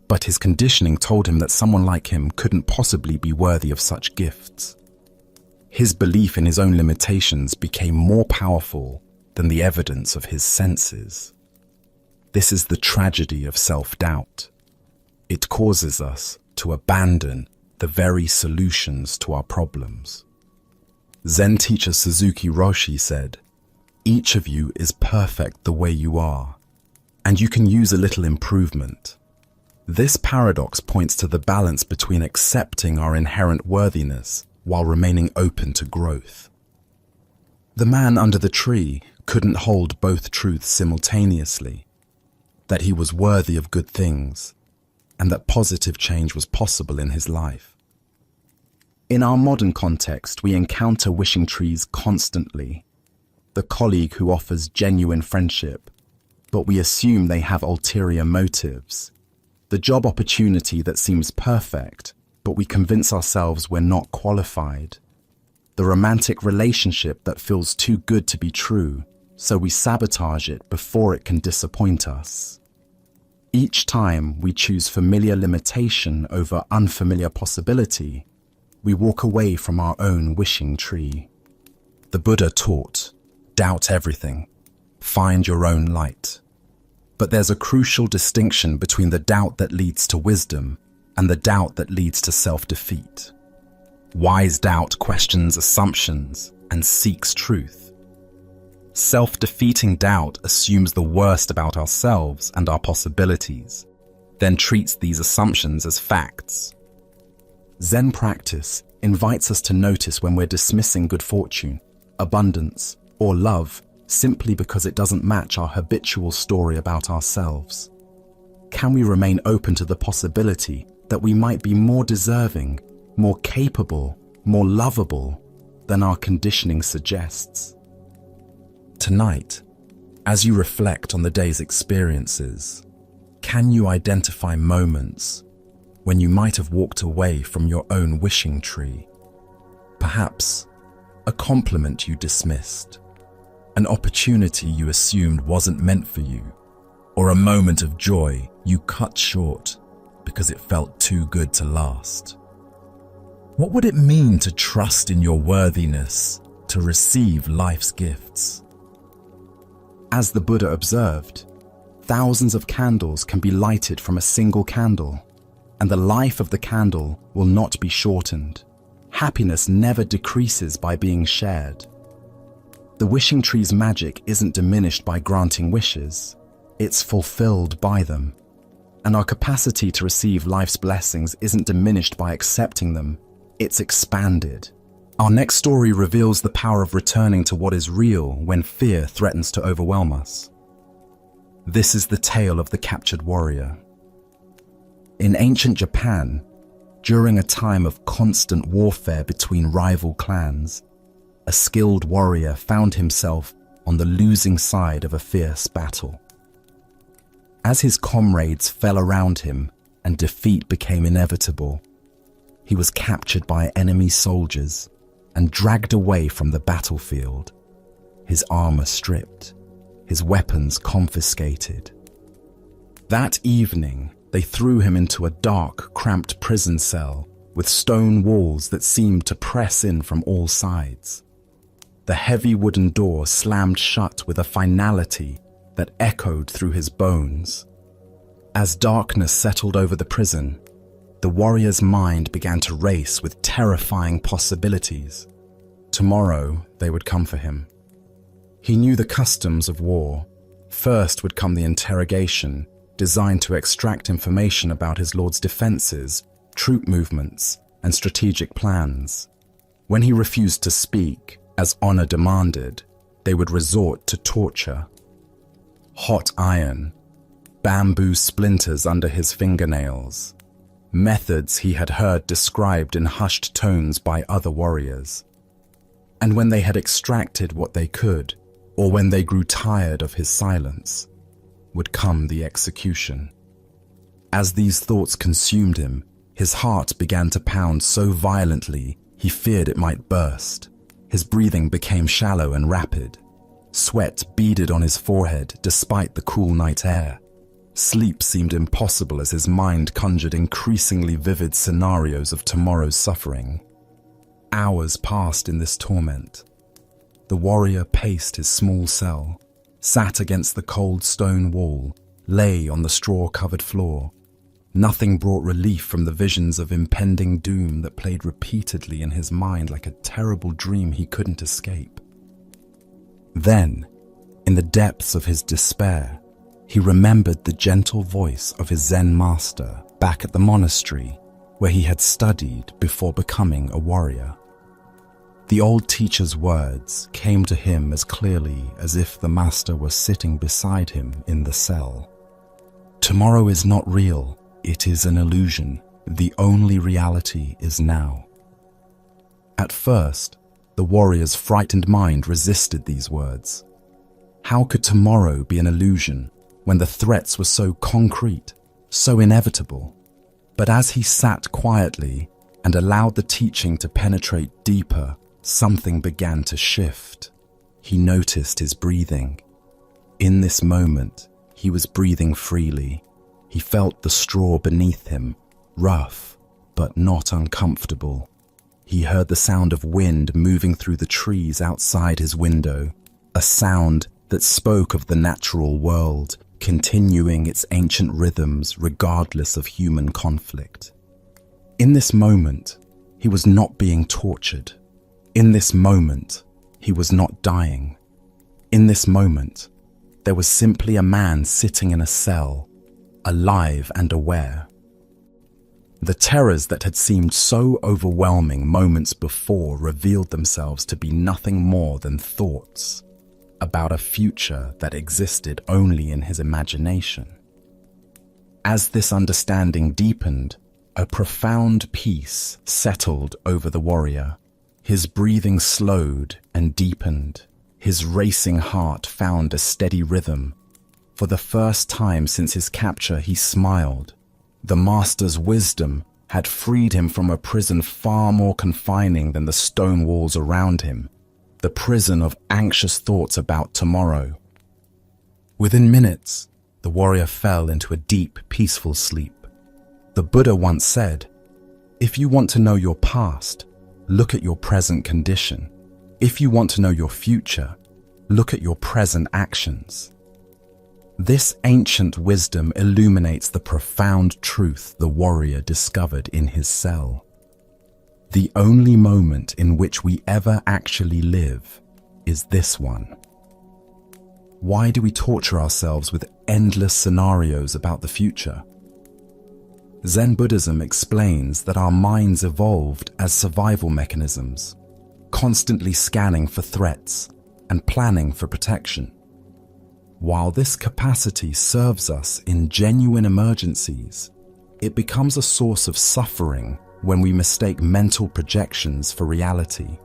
but his conditioning told him that someone like him couldn't possibly be worthy of such gifts. His belief in his own limitations became more powerful than the evidence of his senses. This is the tragedy of self-doubt. It causes us to abandon the very solutions to our problems. Zen teacher Suzuki Roshi said, "Each of you is perfect the way you are, and you can use a little improvement." This paradox points to the balance between accepting our inherent worthiness while remaining open to growth. The man under the tree couldn't hold both truths simultaneously, that he was worthy of good things, and that positive change was possible in his life. In our modern context, we encounter wishing trees constantly. The colleague who offers genuine friendship, but we assume they have ulterior motives. The job opportunity that seems perfect, but we convince ourselves we're not qualified. The romantic relationship that feels too good to be true, so we sabotage it before it can disappoint us. Each time we choose familiar limitation over unfamiliar possibility, we walk away from our own wishing tree. The Buddha taught, doubt everything, find your own light. But there's a crucial distinction between the doubt that leads to wisdom and the doubt that leads to self-defeat. Wise doubt questions assumptions and seeks truth. Self-defeating doubt assumes the worst about ourselves and our possibilities, then treats these assumptions as facts. Zen practice invites us to notice when we're dismissing good fortune, abundance, or love simply because it doesn't match our habitual story about ourselves. Can we remain open to the possibility that we might be more deserving, more capable, more lovable than our conditioning suggests? Tonight, as you reflect on the day's experiences, can you identify moments when you might have walked away from your own wishing tree? Perhaps a compliment you dismissed, an opportunity you assumed wasn't meant for you, or a moment of joy you cut short because it felt too good to last. What would it mean to trust in your worthiness to receive life's gifts? As the Buddha observed, thousands of candles can be lighted from a single candle, and the life of the candle will not be shortened. Happiness never decreases by being shared. The wishing tree's magic isn't diminished by granting wishes, it's fulfilled by them. And our capacity to receive life's blessings isn't diminished by accepting them, it's expanded. Our next story reveals the power of returning to what is real when fear threatens to overwhelm us. This is the tale of the captured warrior. In ancient Japan, during a time of constant warfare between rival clans, a skilled warrior found himself on the losing side of a fierce battle. As his comrades fell around him and defeat became inevitable, he was captured by enemy soldiers and dragged away from the battlefield, his armor stripped, his weapons confiscated. That evening, they threw him into a dark, cramped prison cell with stone walls that seemed to press in from all sides. The heavy wooden door slammed shut with a finality that echoed through his bones. As darkness settled over the prison, the warrior's mind began to race with terrifying possibilities. Tomorrow, they would come for him. He knew the customs of war. First would come the interrogation, designed to extract information about his lord's defenses, troop movements, and strategic plans. When he refused to speak, as honor demanded, they would resort to torture. Hot iron, bamboo splinters under his fingernails, methods he had heard described in hushed tones by other warriors. And when they had extracted what they could, or when they grew tired of his silence, would come the execution. As these thoughts consumed him, his heart began to pound so violently he feared it might burst. His breathing became shallow and rapid. Sweat beaded on his forehead despite the cool night air. Sleep seemed impossible as his mind conjured increasingly vivid scenarios of tomorrow's suffering. Hours passed in this torment. The warrior paced his small cell, sat against the cold stone wall, lay on the straw-covered floor. Nothing brought relief from the visions of impending doom that played repeatedly in his mind like a terrible dream he couldn't escape. Then, in the depths of his despair, he remembered the gentle voice of his Zen master back at the monastery where he had studied before becoming a warrior. The old teacher's words came to him as clearly as if the master were sitting beside him in the cell. Tomorrow is not real, it is an illusion. The only reality is now. At first, the warrior's frightened mind resisted these words. How could tomorrow be an illusion when the threats were so concrete, so inevitable? But as he sat quietly and allowed the teaching to penetrate deeper, something began to shift. He noticed his breathing. In this moment, he was breathing freely. He felt the straw beneath him, rough, but not uncomfortable. He heard the sound of wind moving through the trees outside his window, a sound that spoke of the natural world, continuing its ancient rhythms regardless of human conflict. In this moment, he was not being tortured. In this moment, he was not dying. In this moment, there was simply a man sitting in a cell, alive and aware. The terrors that had seemed so overwhelming moments before revealed themselves to be nothing more than thoughts about a future that existed only in his imagination. As this understanding deepened, a profound peace settled over the warrior. His breathing slowed and deepened. His racing heart found a steady rhythm. For the first time since his capture, he smiled. The master's wisdom had freed him from a prison far more confining than the stone walls around him, the prison of anxious thoughts about tomorrow. Within minutes, the warrior fell into a deep, peaceful sleep. The Buddha once said, "If you want to know your past, look at your present condition. If you want to know your future, look at your present actions." This ancient wisdom illuminates the profound truth the warrior discovered in his cell. The only moment in which we ever actually live is this one. Why do we torture ourselves with endless scenarios about the future? Zen Buddhism explains that our minds evolved as survival mechanisms, constantly scanning for threats and planning for protection. While this capacity serves us in genuine emergencies, it becomes a source of suffering when we mistake mental projections for reality.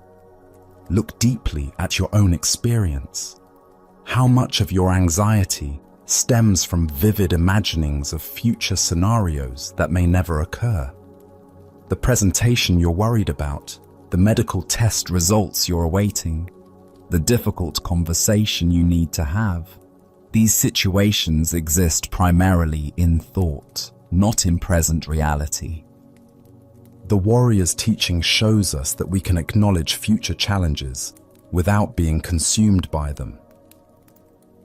Look deeply at your own experience. How much of your anxiety stems from vivid imaginings of future scenarios that may never occur? The presentation you're worried about, the medical test results you're awaiting, the difficult conversation you need to have. These situations exist primarily in thought, not in present reality. The warrior's teaching shows us that we can acknowledge future challenges without being consumed by them.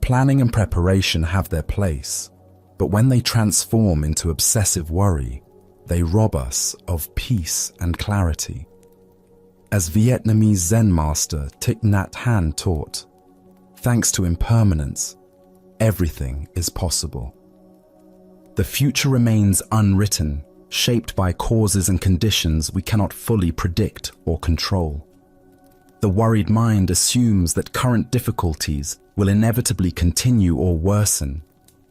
Planning and preparation have their place, but when they transform into obsessive worry, they rob us of peace and clarity. As Vietnamese Zen master Thich Nhat Hanh taught, thanks to impermanence, everything is possible. The future remains unwritten, shaped by causes and conditions we cannot fully predict or control. The worried mind assumes that current difficulties will inevitably continue or worsen,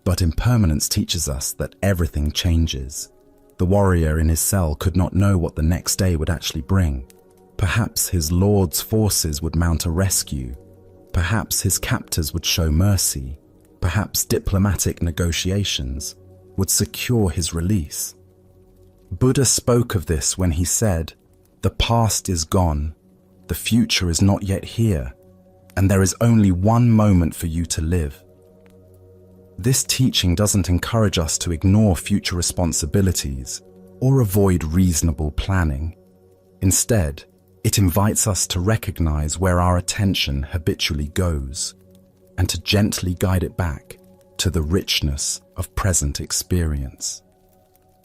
but impermanence teaches us that everything changes. The warrior in his cell could not know what the next day would actually bring. Perhaps his lord's forces would mount a rescue. Perhaps his captors would show mercy. Perhaps diplomatic negotiations would secure his release. Buddha spoke of this when he said, "The past is gone, the future is not yet here, and there is only one moment for you to live." This teaching doesn't encourage us to ignore future responsibilities or avoid reasonable planning. Instead, it invites us to recognize where our attention habitually goes and to gently guide it back to the richness of present experience.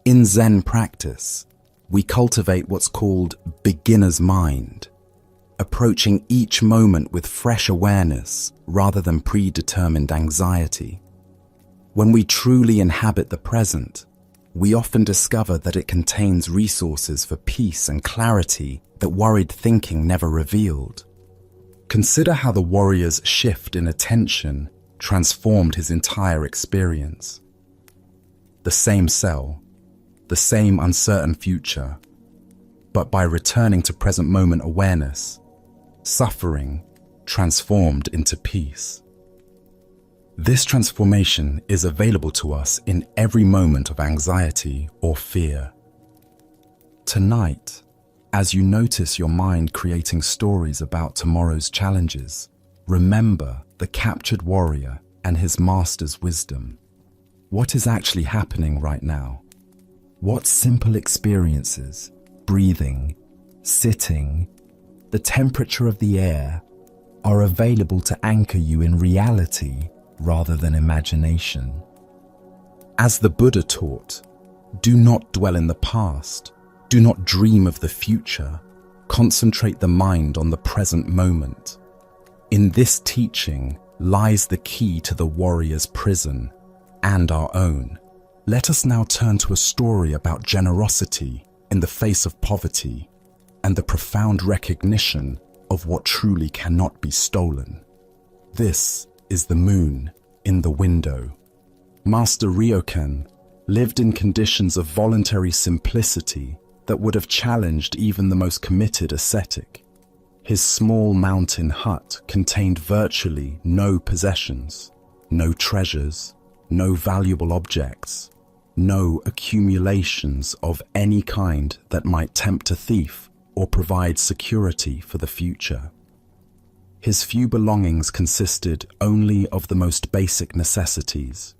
In Zen practice, we cultivate what's called beginner's mind, approaching each moment with fresh awareness rather than predetermined anxiety. When we truly inhabit the present, we often discover that it contains resources for peace and clarity that worried thinking never revealed. Consider how the warrior's shift in attention transformed his entire experience. The same cell, the same uncertain future, but by returning to present moment awareness, suffering transformed into peace. This transformation is available to us in every moment of anxiety or fear. Tonight, as you notice your mind creating stories about tomorrow's challenges, remember the captured warrior and his master's wisdom. What is actually happening right now? What simple experiences, breathing, sitting, the temperature of the air, are available to anchor you in reality rather than imagination? As the Buddha taught, do not dwell in the past, do not dream of the future, concentrate the mind on the present moment. In this teaching lies the key to the warrior's prison and our own. Let us now turn to a story about generosity in the face of poverty and the profound recognition of what truly cannot be stolen. This is the moon in the window. Master Ryokan lived in conditions of voluntary simplicity that would have challenged even the most committed ascetic. His small mountain hut contained virtually no possessions, no treasures, no valuable objects, no accumulations of any kind that might tempt a thief or provide security for the future. His few belongings consisted only of the most basic necessities: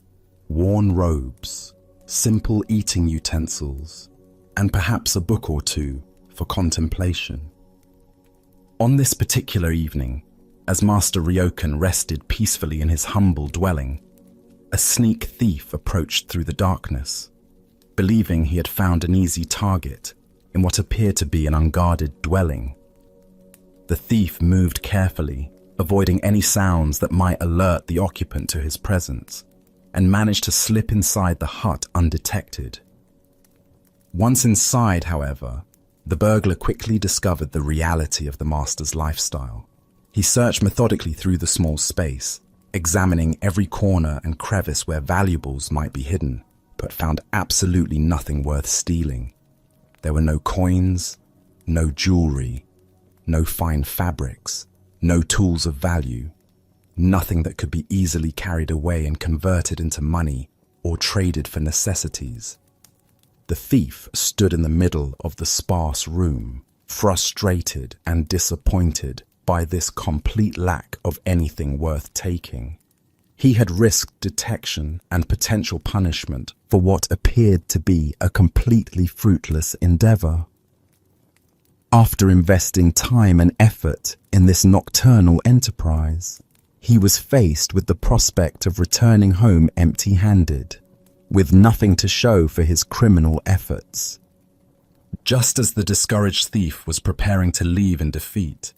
worn robes, simple eating utensils, and perhaps a book or two for contemplation. On this particular evening, as Master Ryokan rested peacefully in his humble dwelling, a sneak thief approached through the darkness, believing he had found an easy target in what appeared to be an unguarded dwelling. The thief moved carefully, avoiding any sounds that might alert the occupant to his presence, and managed to slip inside the hut undetected. Once inside, however, the burglar quickly discovered the reality of the master's lifestyle. He searched methodically through the small space, examining every corner and crevice where valuables might be hidden, but found absolutely nothing worth stealing. There were no coins, no jewelry, no fine fabrics, no tools of value, nothing that could be easily carried away and converted into money or traded for necessities. The thief stood in the middle of the sparse room, frustrated and disappointed by this complete lack of anything worth taking. He had risked detection and potential punishment for what appeared to be a completely fruitless endeavor. After investing time and effort in this nocturnal enterprise, he was faced with the prospect of returning home empty-handed, with nothing to show for his criminal efforts. Just as the discouraged thief was preparing to leave in defeat,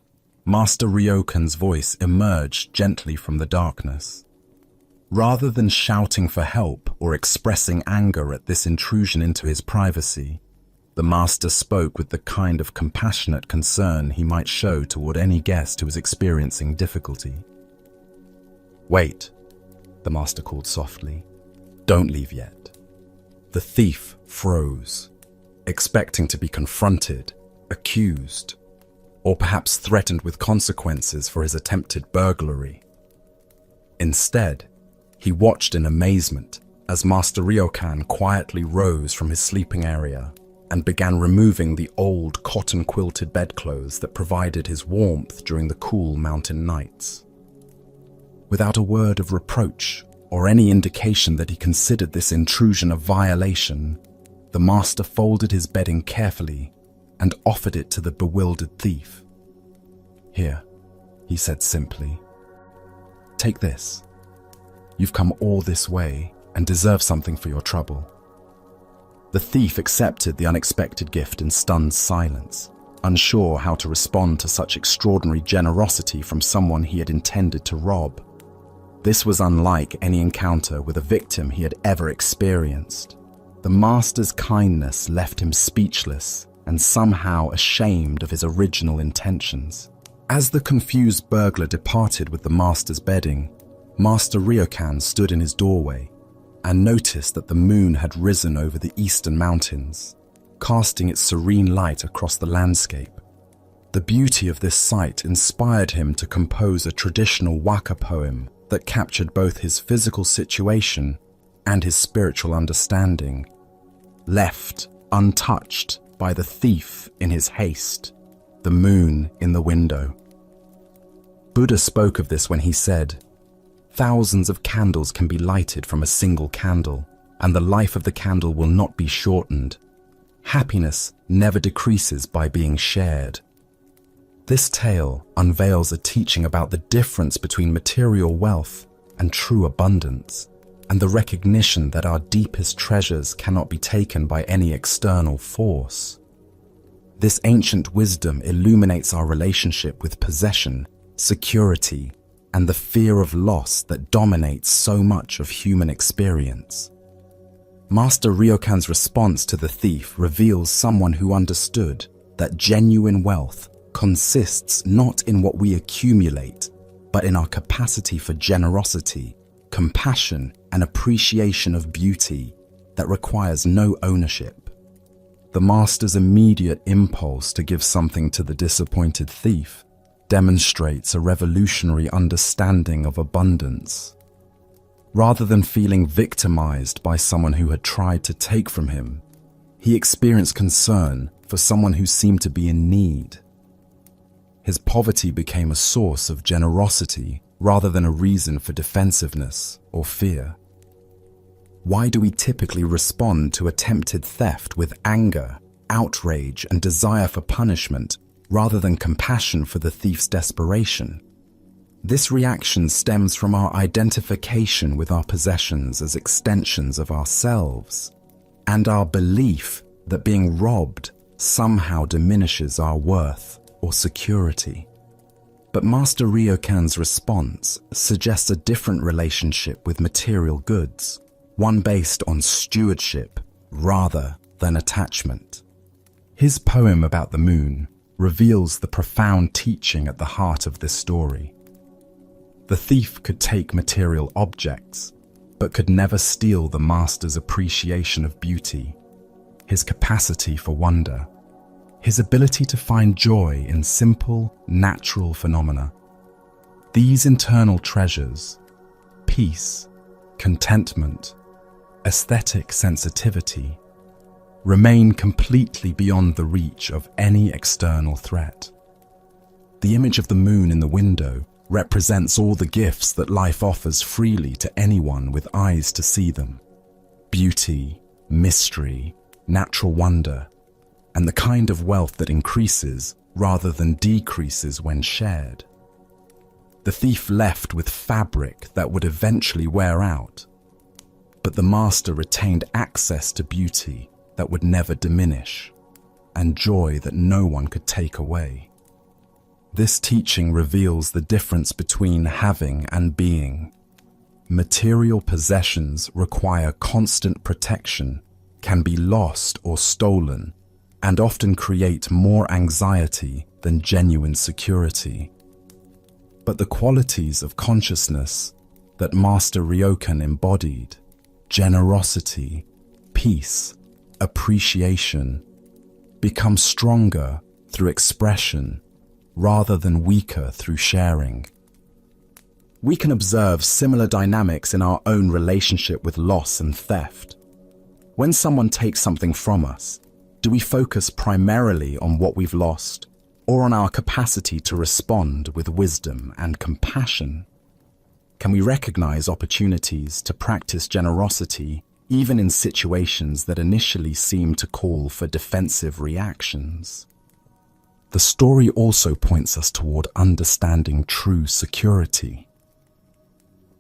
Master Ryokan's voice emerged gently from the darkness. Rather than shouting for help or expressing anger at this intrusion into his privacy, the master spoke with the kind of compassionate concern he might show toward any guest who was experiencing difficulty. "Wait," the master called softly. "Don't leave yet." The thief froze, expecting to be confronted, accused. or perhaps threatened with consequences for his attempted burglary. Instead, he watched in amazement as Master Ryokan quietly rose from his sleeping area and began removing the old cotton-quilted bedclothes that provided his warmth during the cool mountain nights. Without a word of reproach or any indication that he considered this intrusion a violation, the master folded his bedding carefully and offered it to the bewildered thief. "Here," he said simply. "Take this. You've come all this way and deserve something for your trouble." The thief accepted the unexpected gift in stunned silence, unsure how to respond to such extraordinary generosity from someone he had intended to rob. This was unlike any encounter with a victim he had ever experienced. The master's kindness left him speechless and somehow ashamed of his original intentions. As the confused burglar departed with the master's bedding, Master Ryokan stood in his doorway and noticed that the moon had risen over the eastern mountains, casting its serene light across the landscape. The beauty of this sight inspired him to compose a traditional waka poem that captured both his physical situation and his spiritual understanding. Left untouched by the thief in his haste, the moon in the window. Buddha spoke of this when he said, "Thousands of candles can be lighted from a single candle, and the life of the candle will not be shortened. Happiness never decreases by being shared." This tale unveils a teaching about the difference between material wealth and true abundance, and the recognition that our deepest treasures cannot be taken by any external force. This ancient wisdom illuminates our relationship with possession, security, and the fear of loss that dominates so much of human experience. Master Ryokan's response to the thief reveals someone who understood that genuine wealth consists not in what we accumulate, but in our capacity for generosity, compassion, and appreciation of beauty that requires no ownership. The master's immediate impulse to give something to the disappointed thief demonstrates a revolutionary understanding of abundance. Rather than feeling victimized by someone who had tried to take from him, he experienced concern for someone who seemed to be in need. His poverty became a source of generosity rather than a reason for defensiveness or fear. Why do we typically respond to attempted theft with anger, outrage, and desire for punishment rather than compassion for the thief's desperation? This reaction stems from our identification with our possessions as extensions of ourselves, and our belief that being robbed somehow diminishes our worth or security. But Master Ryokan's response suggests a different relationship with material goods, one based on stewardship rather than attachment. His poem about the moon reveals the profound teaching at the heart of this story. The thief could take material objects, but could never steal the master's appreciation of beauty, his capacity for wonder, his ability to find joy in simple, natural phenomena. These internal treasures, peace, contentment, aesthetic sensitivity, remain completely beyond the reach of any external threat. The image of the moon in the window represents all the gifts that life offers freely to anyone with eyes to see them. Beauty, mystery, natural wonder, and the kind of wealth that increases rather than decreases when shared. The thief left with fabric that would eventually wear out, but the master retained access to beauty that would never diminish, and joy that no one could take away. This teaching reveals the difference between having and being. Material possessions require constant protection, can be lost or stolen, and often create more anxiety than genuine security. But the qualities of consciousness that Master Ryokan embodied, generosity, peace, appreciation, become stronger through expression rather than weaker through sharing. We can observe similar dynamics in our own relationship with loss and theft. When someone takes something from us, do we focus primarily on what we've lost, or on our capacity to respond with wisdom and compassion? Can we recognize opportunities to practice generosity even in situations that initially seem to call for defensive reactions? The story also points us toward understanding true security.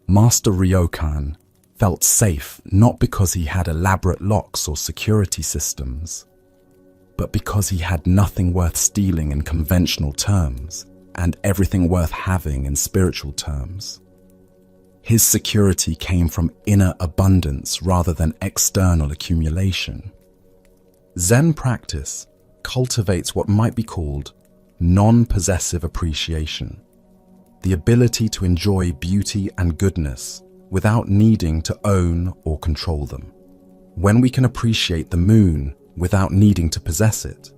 Master Ryokan felt safe not because he had elaborate locks or security systems, but because he had nothing worth stealing in conventional terms and everything worth having in spiritual terms. His security came from inner abundance rather than external accumulation. Zen practice cultivates what might be called non-possessive appreciation, the ability to enjoy beauty and goodness without needing to own or control them. When we can appreciate the moon without needing to possess it,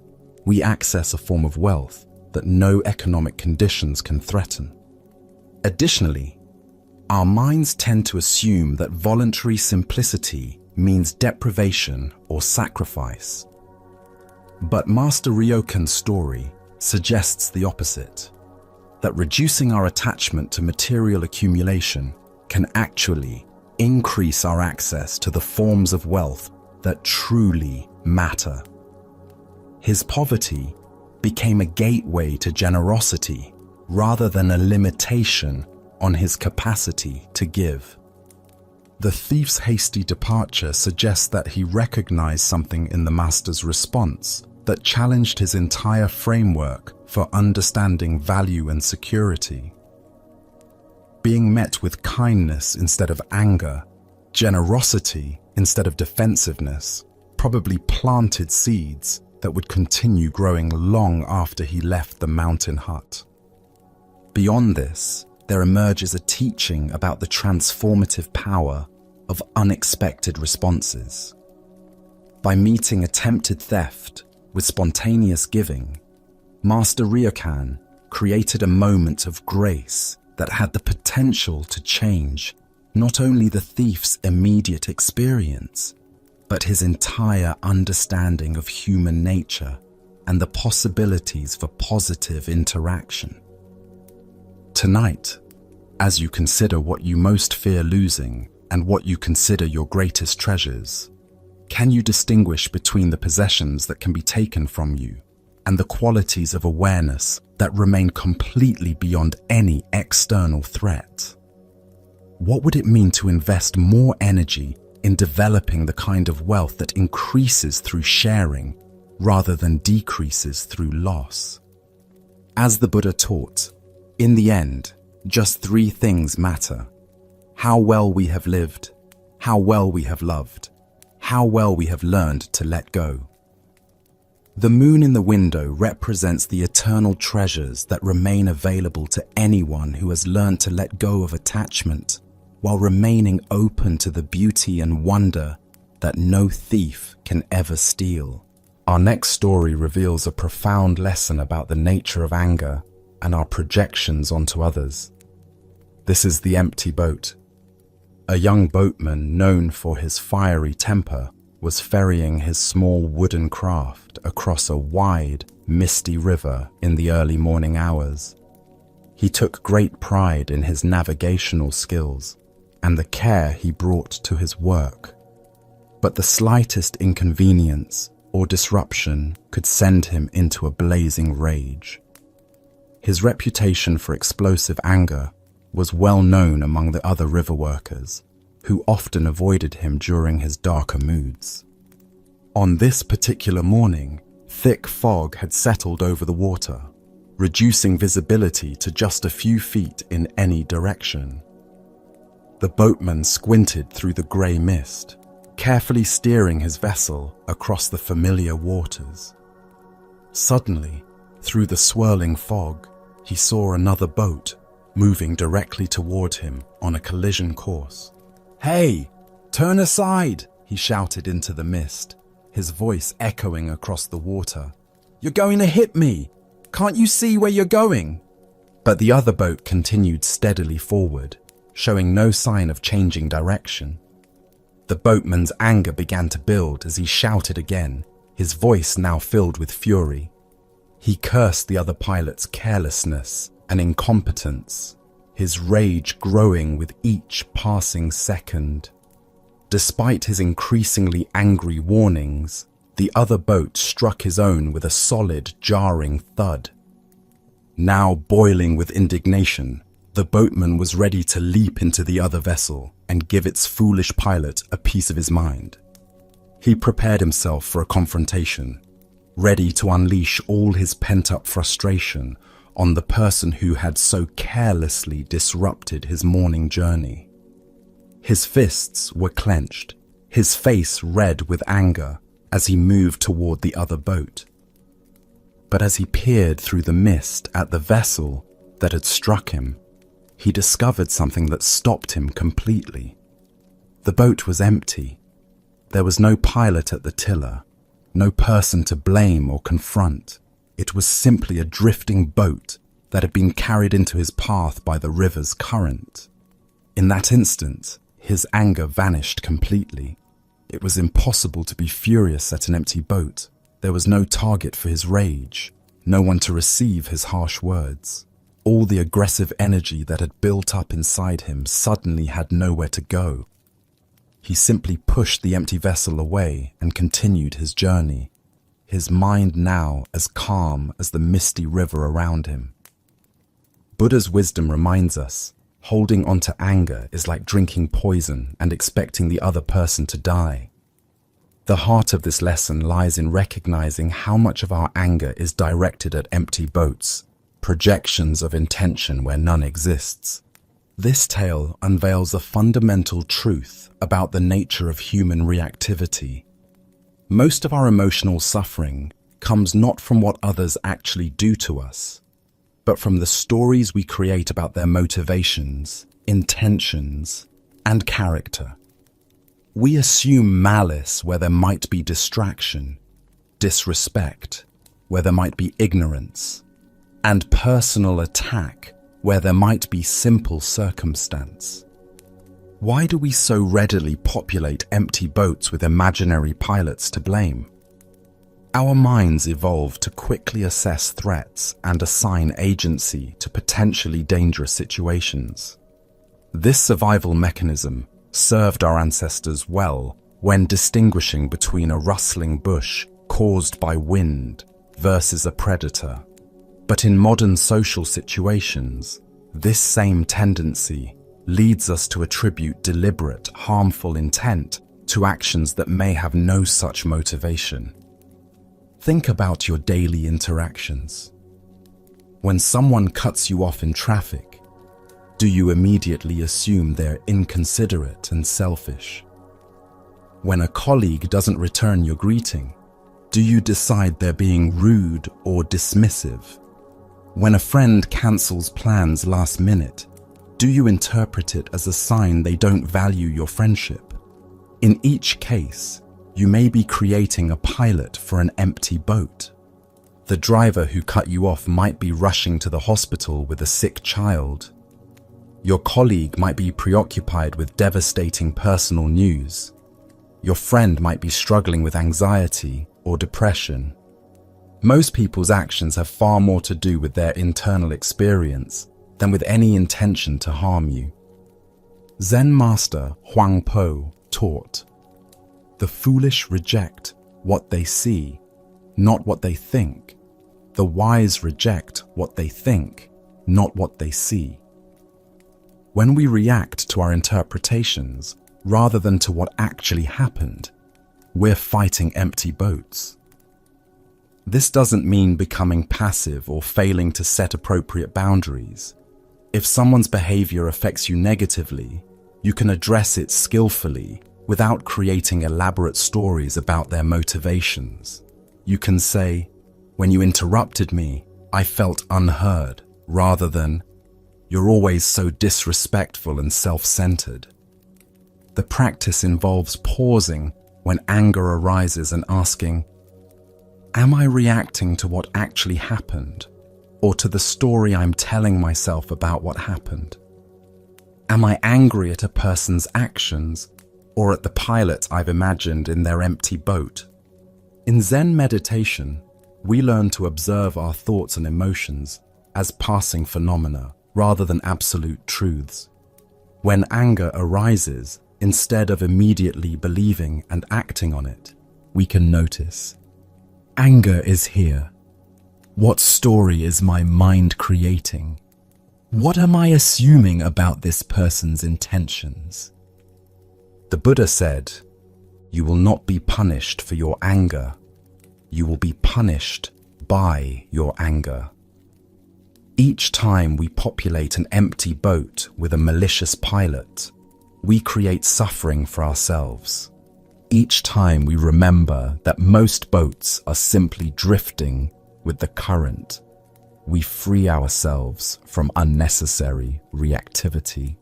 we access a form of wealth that no economic conditions can threaten. Additionally, our minds tend to assume that voluntary simplicity means deprivation or sacrifice. But Master Ryokan's story suggests the opposite, that reducing our attachment to material accumulation can actually increase our access to the forms of wealth that truly matter. His poverty became a gateway to generosity rather than a limitation on his capacity to give. The thief's hasty departure suggests that he recognized something in the master's response that challenged his entire framework for understanding value and security. Being met with kindness instead of anger, generosity instead of defensiveness, probably planted seeds that would continue growing long after he left the mountain hut. Beyond this, there emerges a teaching about the transformative power of unexpected responses. By meeting attempted theft with spontaneous giving, Master Ryokan created a moment of grace that had the potential to change not only the thief's immediate experience, but his entire understanding of human nature and the possibilities for positive interaction. Tonight, as you consider what you most fear losing and what you consider your greatest treasures, can you distinguish between the possessions that can be taken from you and the qualities of awareness that remain completely beyond any external threat? What would it mean to invest more energy in developing the kind of wealth that increases through sharing rather than decreases through loss? As the Buddha taught, in the end, just three things matter: how well we have lived, how well we have loved, how well we have learned to let go. The moon in the window represents the eternal treasures that remain available to anyone who has learned to let go of attachment while remaining open to the beauty and wonder that no thief can ever steal. Our next story reveals a profound lesson about the nature of anger and our projections onto others. This is The Empty Boat. A young boatman known for his fiery temper was ferrying his small wooden craft across a wide, misty river in the early morning hours. He took great pride in his navigational skills and the care he brought to his work. But the slightest inconvenience or disruption could send him into a blazing rage. His reputation for explosive anger was well known among the other river workers, who often avoided him during his darker moods. On this particular morning, thick fog had settled over the water, reducing visibility to just a few feet in any direction. The boatman squinted through the grey mist, carefully steering his vessel across the familiar waters. Suddenly, through the swirling fog, he saw another boat moving directly toward him on a collision course. "Hey, turn aside!" he shouted into the mist, his voice echoing across the water. "You're going to hit me! Can't you see where you're going?" But the other boat continued steadily forward, showing no sign of changing direction. The boatman's anger began to build as he shouted again, his voice now filled with fury. He cursed the other pilot's carelessness and incompetence, his rage growing with each passing second. Despite his increasingly angry warnings, the other boat struck his own with a solid, jarring thud. Now boiling with indignation, the boatman was ready to leap into the other vessel and give its foolish pilot a piece of his mind. He prepared himself for a confrontation, ready to unleash all his pent-up frustration on the person who had so carelessly disrupted his morning journey. His fists were clenched, his face red with anger as he moved toward the other boat. But as he peered through the mist at the vessel that had struck him, he discovered something that stopped him completely. The boat was empty. There was no pilot at the tiller, no person to blame or confront. It was simply a drifting boat that had been carried into his path by the river's current. In that instant, his anger vanished completely. It was impossible to be furious at an empty boat. There was no target for his rage, no one to receive his harsh words. All the aggressive energy that had built up inside him suddenly had nowhere to go. He simply pushed the empty vessel away and continued his journey, his mind now as calm as the misty river around him. Buddha's wisdom reminds us, holding on to anger is like drinking poison and expecting the other person to die. The heart of this lesson lies in recognizing how much of our anger is directed at empty boats, projections of intention where none exists. This tale unveils a fundamental truth about the nature of human reactivity. Most of our emotional suffering comes not from what others actually do to us, but from the stories we create about their motivations, intentions, and character. We assume malice where there might be distraction, disrespect where there might be ignorance, and personal attack where there might be simple circumstance. Why do we so readily populate empty boats with imaginary pilots to blame? Our minds evolved to quickly assess threats and assign agency to potentially dangerous situations. This survival mechanism served our ancestors well when distinguishing between a rustling bush caused by wind versus a predator. But in modern social situations, this same tendency leads us to attribute deliberate, harmful intent to actions that may have no such motivation. Think about your daily interactions. When someone cuts you off in traffic, do you immediately assume they're inconsiderate and selfish? When a colleague doesn't return your greeting, do you decide they're being rude or dismissive? When a friend cancels plans last minute, do you interpret it as a sign they don't value your friendship? In each case, you may be creating a pilot for an empty boat. The driver who cut you off might be rushing to the hospital with a sick child. Your colleague might be preoccupied with devastating personal news. Your friend might be struggling with anxiety or depression. Most people's actions have far more to do with their internal experience than with any intention to harm you. Zen master Huang Po taught, "The foolish reject what they see, not what they think. The wise reject what they think, not what they see." When we react to our interpretations rather than to what actually happened, we're fighting empty boats. This doesn't mean becoming passive or failing to set appropriate boundaries. If someone's behavior affects you negatively, you can address it skillfully without creating elaborate stories about their motivations. You can say, "When you interrupted me, I felt unheard," rather than, "You're always so disrespectful and self-centered." The practice involves pausing when anger arises and asking, "Am I reacting to what actually happened, or to the story I'm telling myself about what happened? Am I angry at a person's actions or at the pilot I've imagined in their empty boat? In Zen meditation, we learn to observe our thoughts and emotions as passing phenomena rather than absolute truths. When anger arises, instead of immediately believing and acting on it, we can notice, anger is here. What story is my mind creating? What am I assuming about this person's intentions? The Buddha said, "You will not be punished for your anger. You will be punished by your anger." Each time we populate an empty boat with a malicious pilot, we create suffering for ourselves. Each time we remember that most boats are simply drifting with the current, we free ourselves from unnecessary reactivity.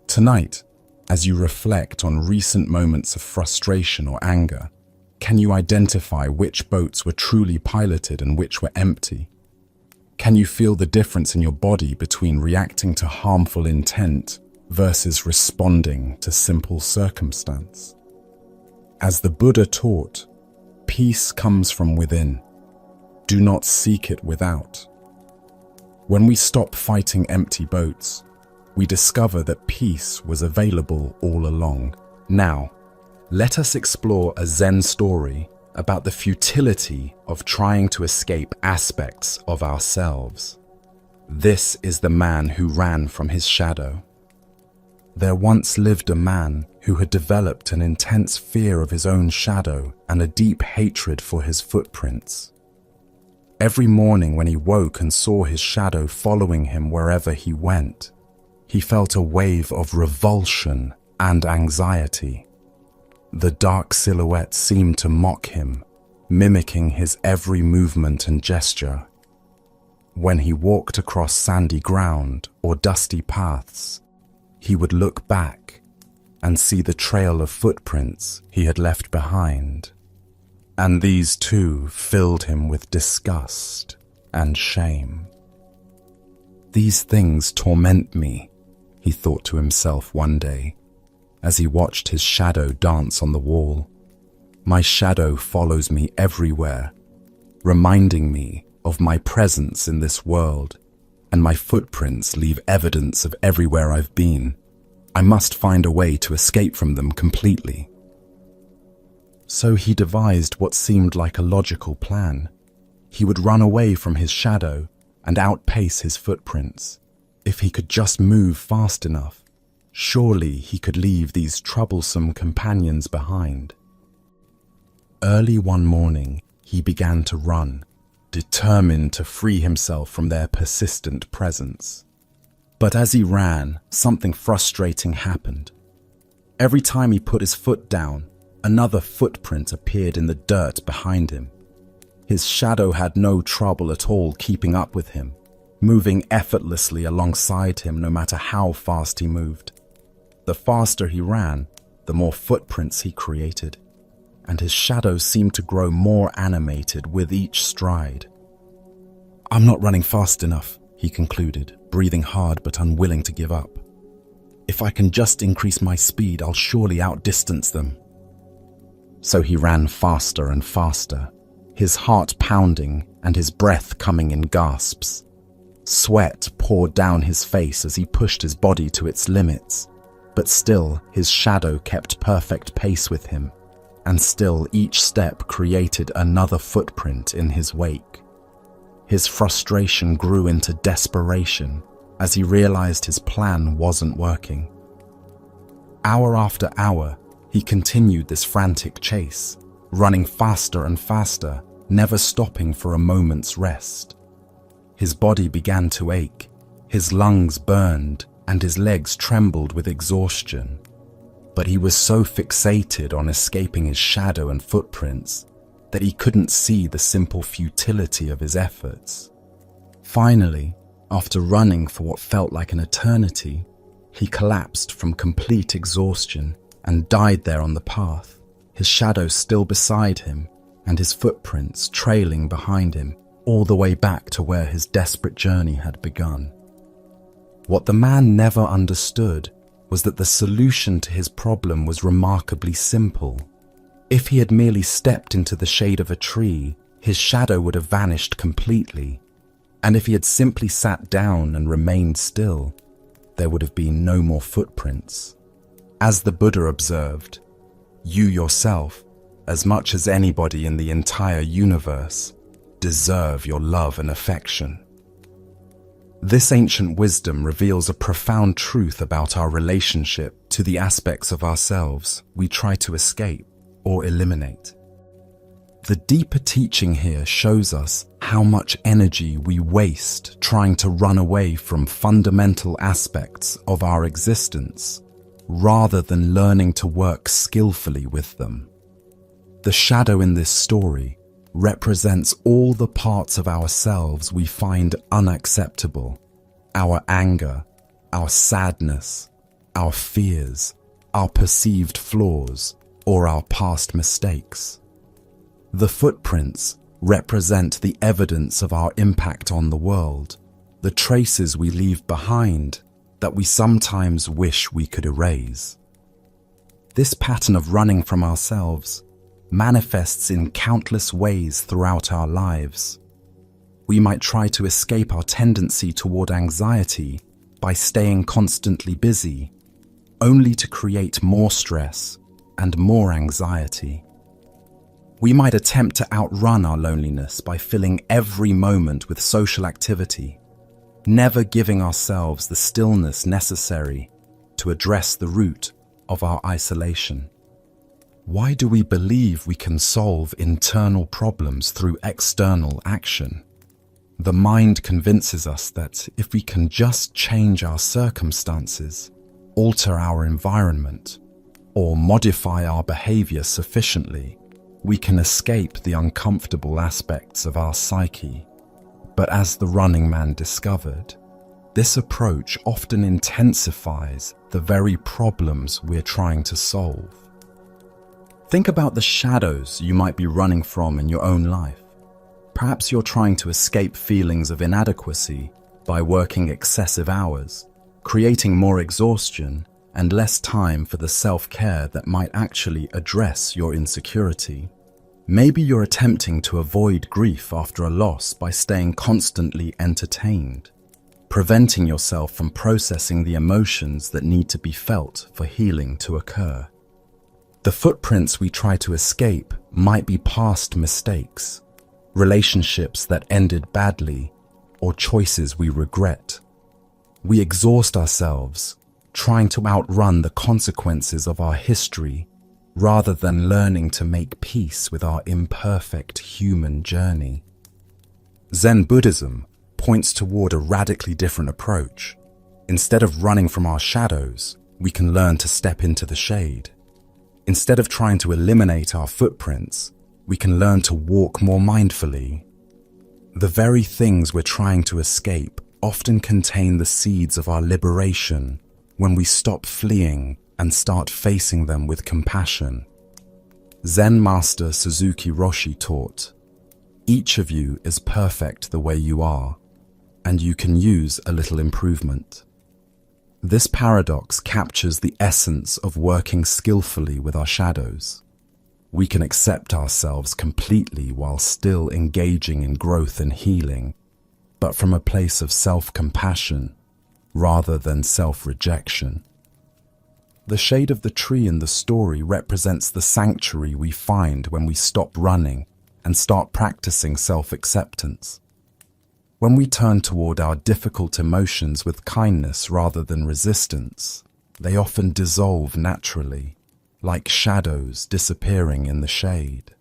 Tonight, as you reflect on recent moments of frustration or anger, can you identify which boats were truly piloted and which were empty? Can you feel the difference in your body between reacting to harmful intent versus responding to simple circumstance? As the Buddha taught, peace comes from within. Do not seek it without. When we stop fighting empty boats, we discover that peace was available all along. Now, let us explore a Zen story about the futility of trying to escape aspects of ourselves. This is the man who ran from his shadow. There once lived a man who had developed an intense fear of his own shadow and a deep hatred for his footprints. Every morning when he woke and saw his shadow following him wherever he went, he felt a wave of revulsion and anxiety. The dark silhouette seemed to mock him, mimicking his every movement and gesture. When he walked across sandy ground or dusty paths, he would look back and see the trail of footprints he had left behind. And these too filled him with disgust and shame. These things torment me, he thought to himself one day, as he watched his shadow dance on the wall. My shadow follows me everywhere, reminding me of my presence in this world, and my footprints leave evidence of everywhere I've been. I must find a way to escape from them completely. So he devised what seemed like a logical plan. He would run away from his shadow and outpace his footprints. If he could just move fast enough, surely he could leave these troublesome companions behind. Early one morning, he began to run, determined to free himself from their persistent presence. But as he ran, something frustrating happened. Every time he put his foot down, another footprint appeared in the dirt behind him. His shadow had no trouble at all keeping up with him, moving effortlessly alongside him no matter how fast he moved. The faster he ran, the more footprints he created, and his shadow seemed to grow more animated with each stride. "I'm not running fast enough," he concluded, breathing hard but unwilling to give up. "If I can just increase my speed, I'll surely outdistance them." So he ran faster and faster, his heart pounding and his breath coming in gasps. Sweat poured down his face as he pushed his body to its limits, but still his shadow kept perfect pace with him, and still each step created another footprint in his wake. His frustration grew into desperation as he realized his plan wasn't working. Hour after hour, he continued this frantic chase, running faster and faster, never stopping for a moment's rest. His body began to ache, his lungs burned, and his legs trembled with exhaustion. But he was so fixated on escaping his shadow and footprints that he couldn't see the simple futility of his efforts. Finally, after running for what felt like an eternity, he collapsed from complete exhaustion and died there on the path, his shadow still beside him and his footprints trailing behind him, all the way back to where his desperate journey had begun. What the man never understood was that the solution to his problem was remarkably simple. If he had merely stepped into the shade of a tree, his shadow would have vanished completely. And if he had simply sat down and remained still, there would have been no more footprints. As the Buddha observed, you yourself, as much as anybody in the entire universe, deserve your love and affection. This ancient wisdom reveals a profound truth about our relationship to the aspects of ourselves we try to escape or eliminate. The deeper teaching here shows us how much energy we waste trying to run away from fundamental aspects of our existence, rather than learning to work skillfully with them. The shadow in this story represents all the parts of ourselves we find unacceptable: our anger, our sadness, our fears, our perceived flaws, or our past mistakes. The footprints represent the evidence of our impact on the world, the traces we leave behind that we sometimes wish we could erase. This pattern of running from ourselves manifests in countless ways throughout our lives. We might try to escape our tendency toward anxiety by staying constantly busy, only to create more stress and more anxiety. We might attempt to outrun our loneliness by filling every moment with social activity, never giving ourselves the stillness necessary to address the root of our isolation. Why do we believe we can solve internal problems through external action? The mind convinces us that if we can just change our circumstances, alter our environment, or modify our behavior sufficiently, we can escape the uncomfortable aspects of our psyche. But as the running man discovered, this approach often intensifies the very problems we're trying to solve. Think about the shadows you might be running from in your own life. Perhaps you're trying to escape feelings of inadequacy by working excessive hours, creating more exhaustion and less time for the self-care that might actually address your insecurity. Maybe you're attempting to avoid grief after a loss by staying constantly entertained, preventing yourself from processing the emotions that need to be felt for healing to occur. The footprints we try to escape might be past mistakes, relationships that ended badly, or choices we regret. We exhaust ourselves trying to outrun the consequences of our history rather than learning to make peace with our imperfect human journey. Zen Buddhism points toward a radically different approach. Instead of running from our shadows, we can learn to step into the shade. Instead of trying to eliminate our footprints, we can learn to walk more mindfully. The very things we're trying to escape often contain the seeds of our liberation when we stop fleeing and start facing them with compassion. Zen master Suzuki Roshi taught, "Each of you is perfect the way you are, and you can use a little improvement." This paradox captures the essence of working skillfully with our shadows. We can accept ourselves completely while still engaging in growth and healing, but from a place of self-compassion rather than self-rejection. The shade of the tree in the story represents the sanctuary we find when we stop running and start practicing self-acceptance. When we turn toward our difficult emotions with kindness rather than resistance, they often dissolve naturally, like shadows disappearing in the shade.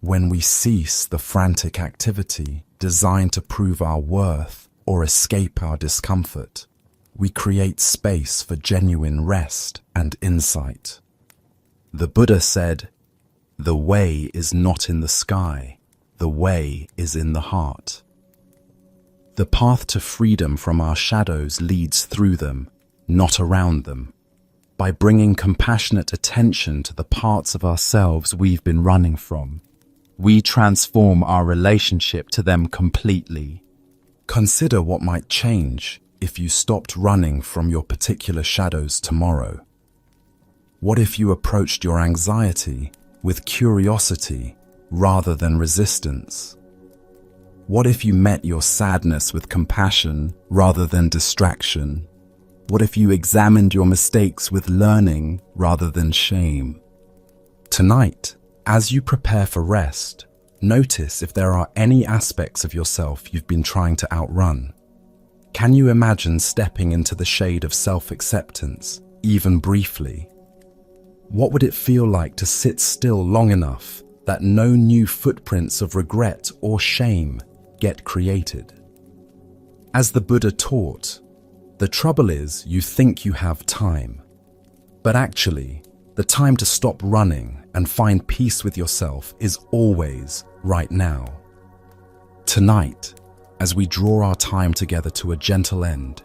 When we cease the frantic activity designed to prove our worth or escape our discomfort, we create space for genuine rest and insight. The Buddha said, "The way is not in the sky, the way is in the heart." The path to freedom from our shadows leads through them, not around them. By bringing compassionate attention to the parts of ourselves we've been running from, we transform our relationship to them completely. Consider what might change if you stopped running from your particular shadows tomorrow. What if you approached your anxiety with curiosity rather than resistance? What if you met your sadness with compassion rather than distraction? What if you examined your mistakes with learning rather than shame? Tonight, as you prepare for rest, notice if there are any aspects of yourself you've been trying to outrun. Can you imagine stepping into the shade of self-acceptance, even briefly? What would it feel like to sit still long enough that no new footprints of regret or shame get created? As the Buddha taught, the trouble is you think you have time, but actually, the time to stop running and find peace with yourself is always right now. Tonight, as we draw our time together to a gentle end,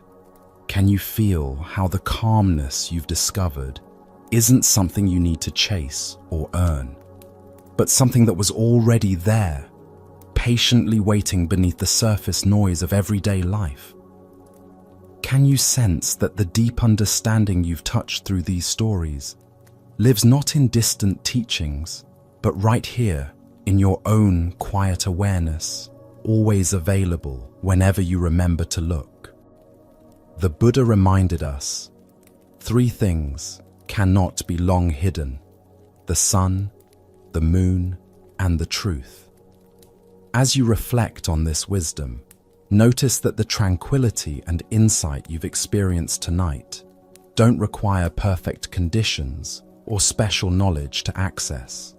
can you feel how the calmness you've discovered isn't something you need to chase or earn, but something that was already there, patiently waiting beneath the surface noise of everyday life? Can you sense that the deep understanding you've touched through these stories lives not in distant teachings, but right here in your own quiet awareness, always available whenever you remember to look? The Buddha reminded us, 3 things cannot be long hidden: the sun, the moon, and the truth. As you reflect on this wisdom, notice that the tranquility and insight you've experienced tonight don't require perfect conditions or special knowledge to access.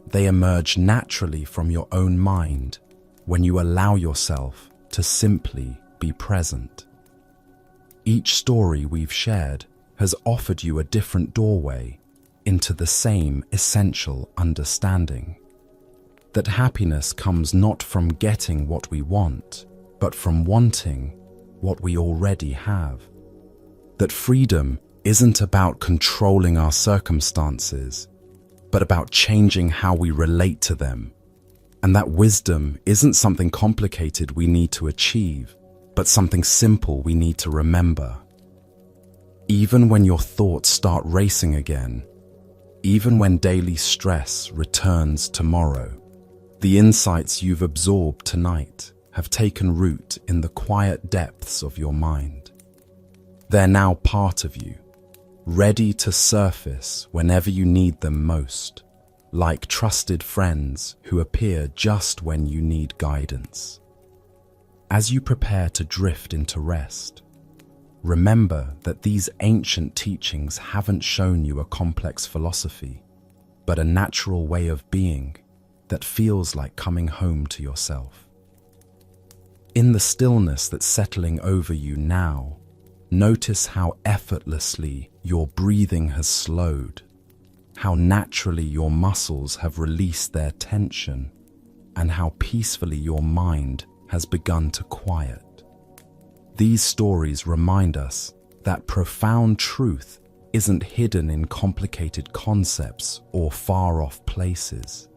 They emerge naturally from your own mind when you allow yourself to simply be present. Each story we've shared has offered you a different doorway into the same essential understanding: that happiness comes not from getting what we want, but from wanting what we already have. That freedom isn't about controlling our circumstances, but about changing how we relate to them. And that wisdom isn't something complicated we need to achieve, but something simple we need to remember. Even when your thoughts start racing again, even when daily stress returns tomorrow, the insights you've absorbed tonight have taken root in the quiet depths of your mind. They're now part of you, ready to surface whenever you need them most, like trusted friends who appear just when you need guidance. As you prepare to drift into rest, remember that these ancient teachings haven't shown you a complex philosophy, but a natural way of being that feels like coming home to yourself. In the stillness that's settling over you now, notice how effortlessly your breathing has slowed, how naturally your muscles have released their tension, and how peacefully your mind has begun to quiet. These stories remind us that profound truth isn't hidden in complicated concepts or far-off places.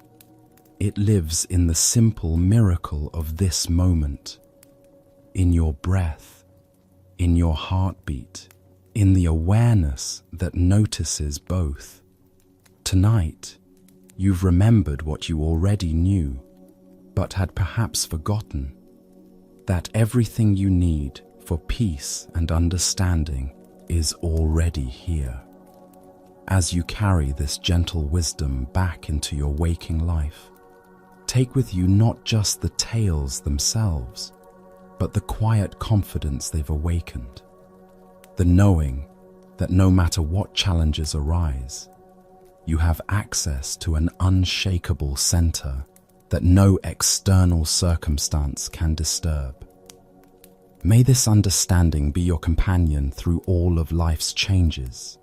It lives in the simple miracle of this moment, in your breath, in your heartbeat, in the awareness that notices both. Tonight, you've remembered what you already knew, but had perhaps forgotten: that everything you need for peace and understanding is already here. As you carry this gentle wisdom back into your waking life, take with you not just the tales themselves, but the quiet confidence they've awakened, the knowing that no matter what challenges arise, you have access to an unshakable center that no external circumstance can disturb. May this understanding be your companion through all of life's changes,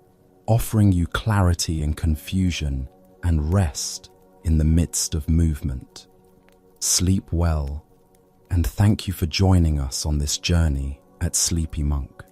offering you clarity in confusion and rest in the midst of movement. Sleep well, and thank you for joining us on this journey at Sleepy Monk.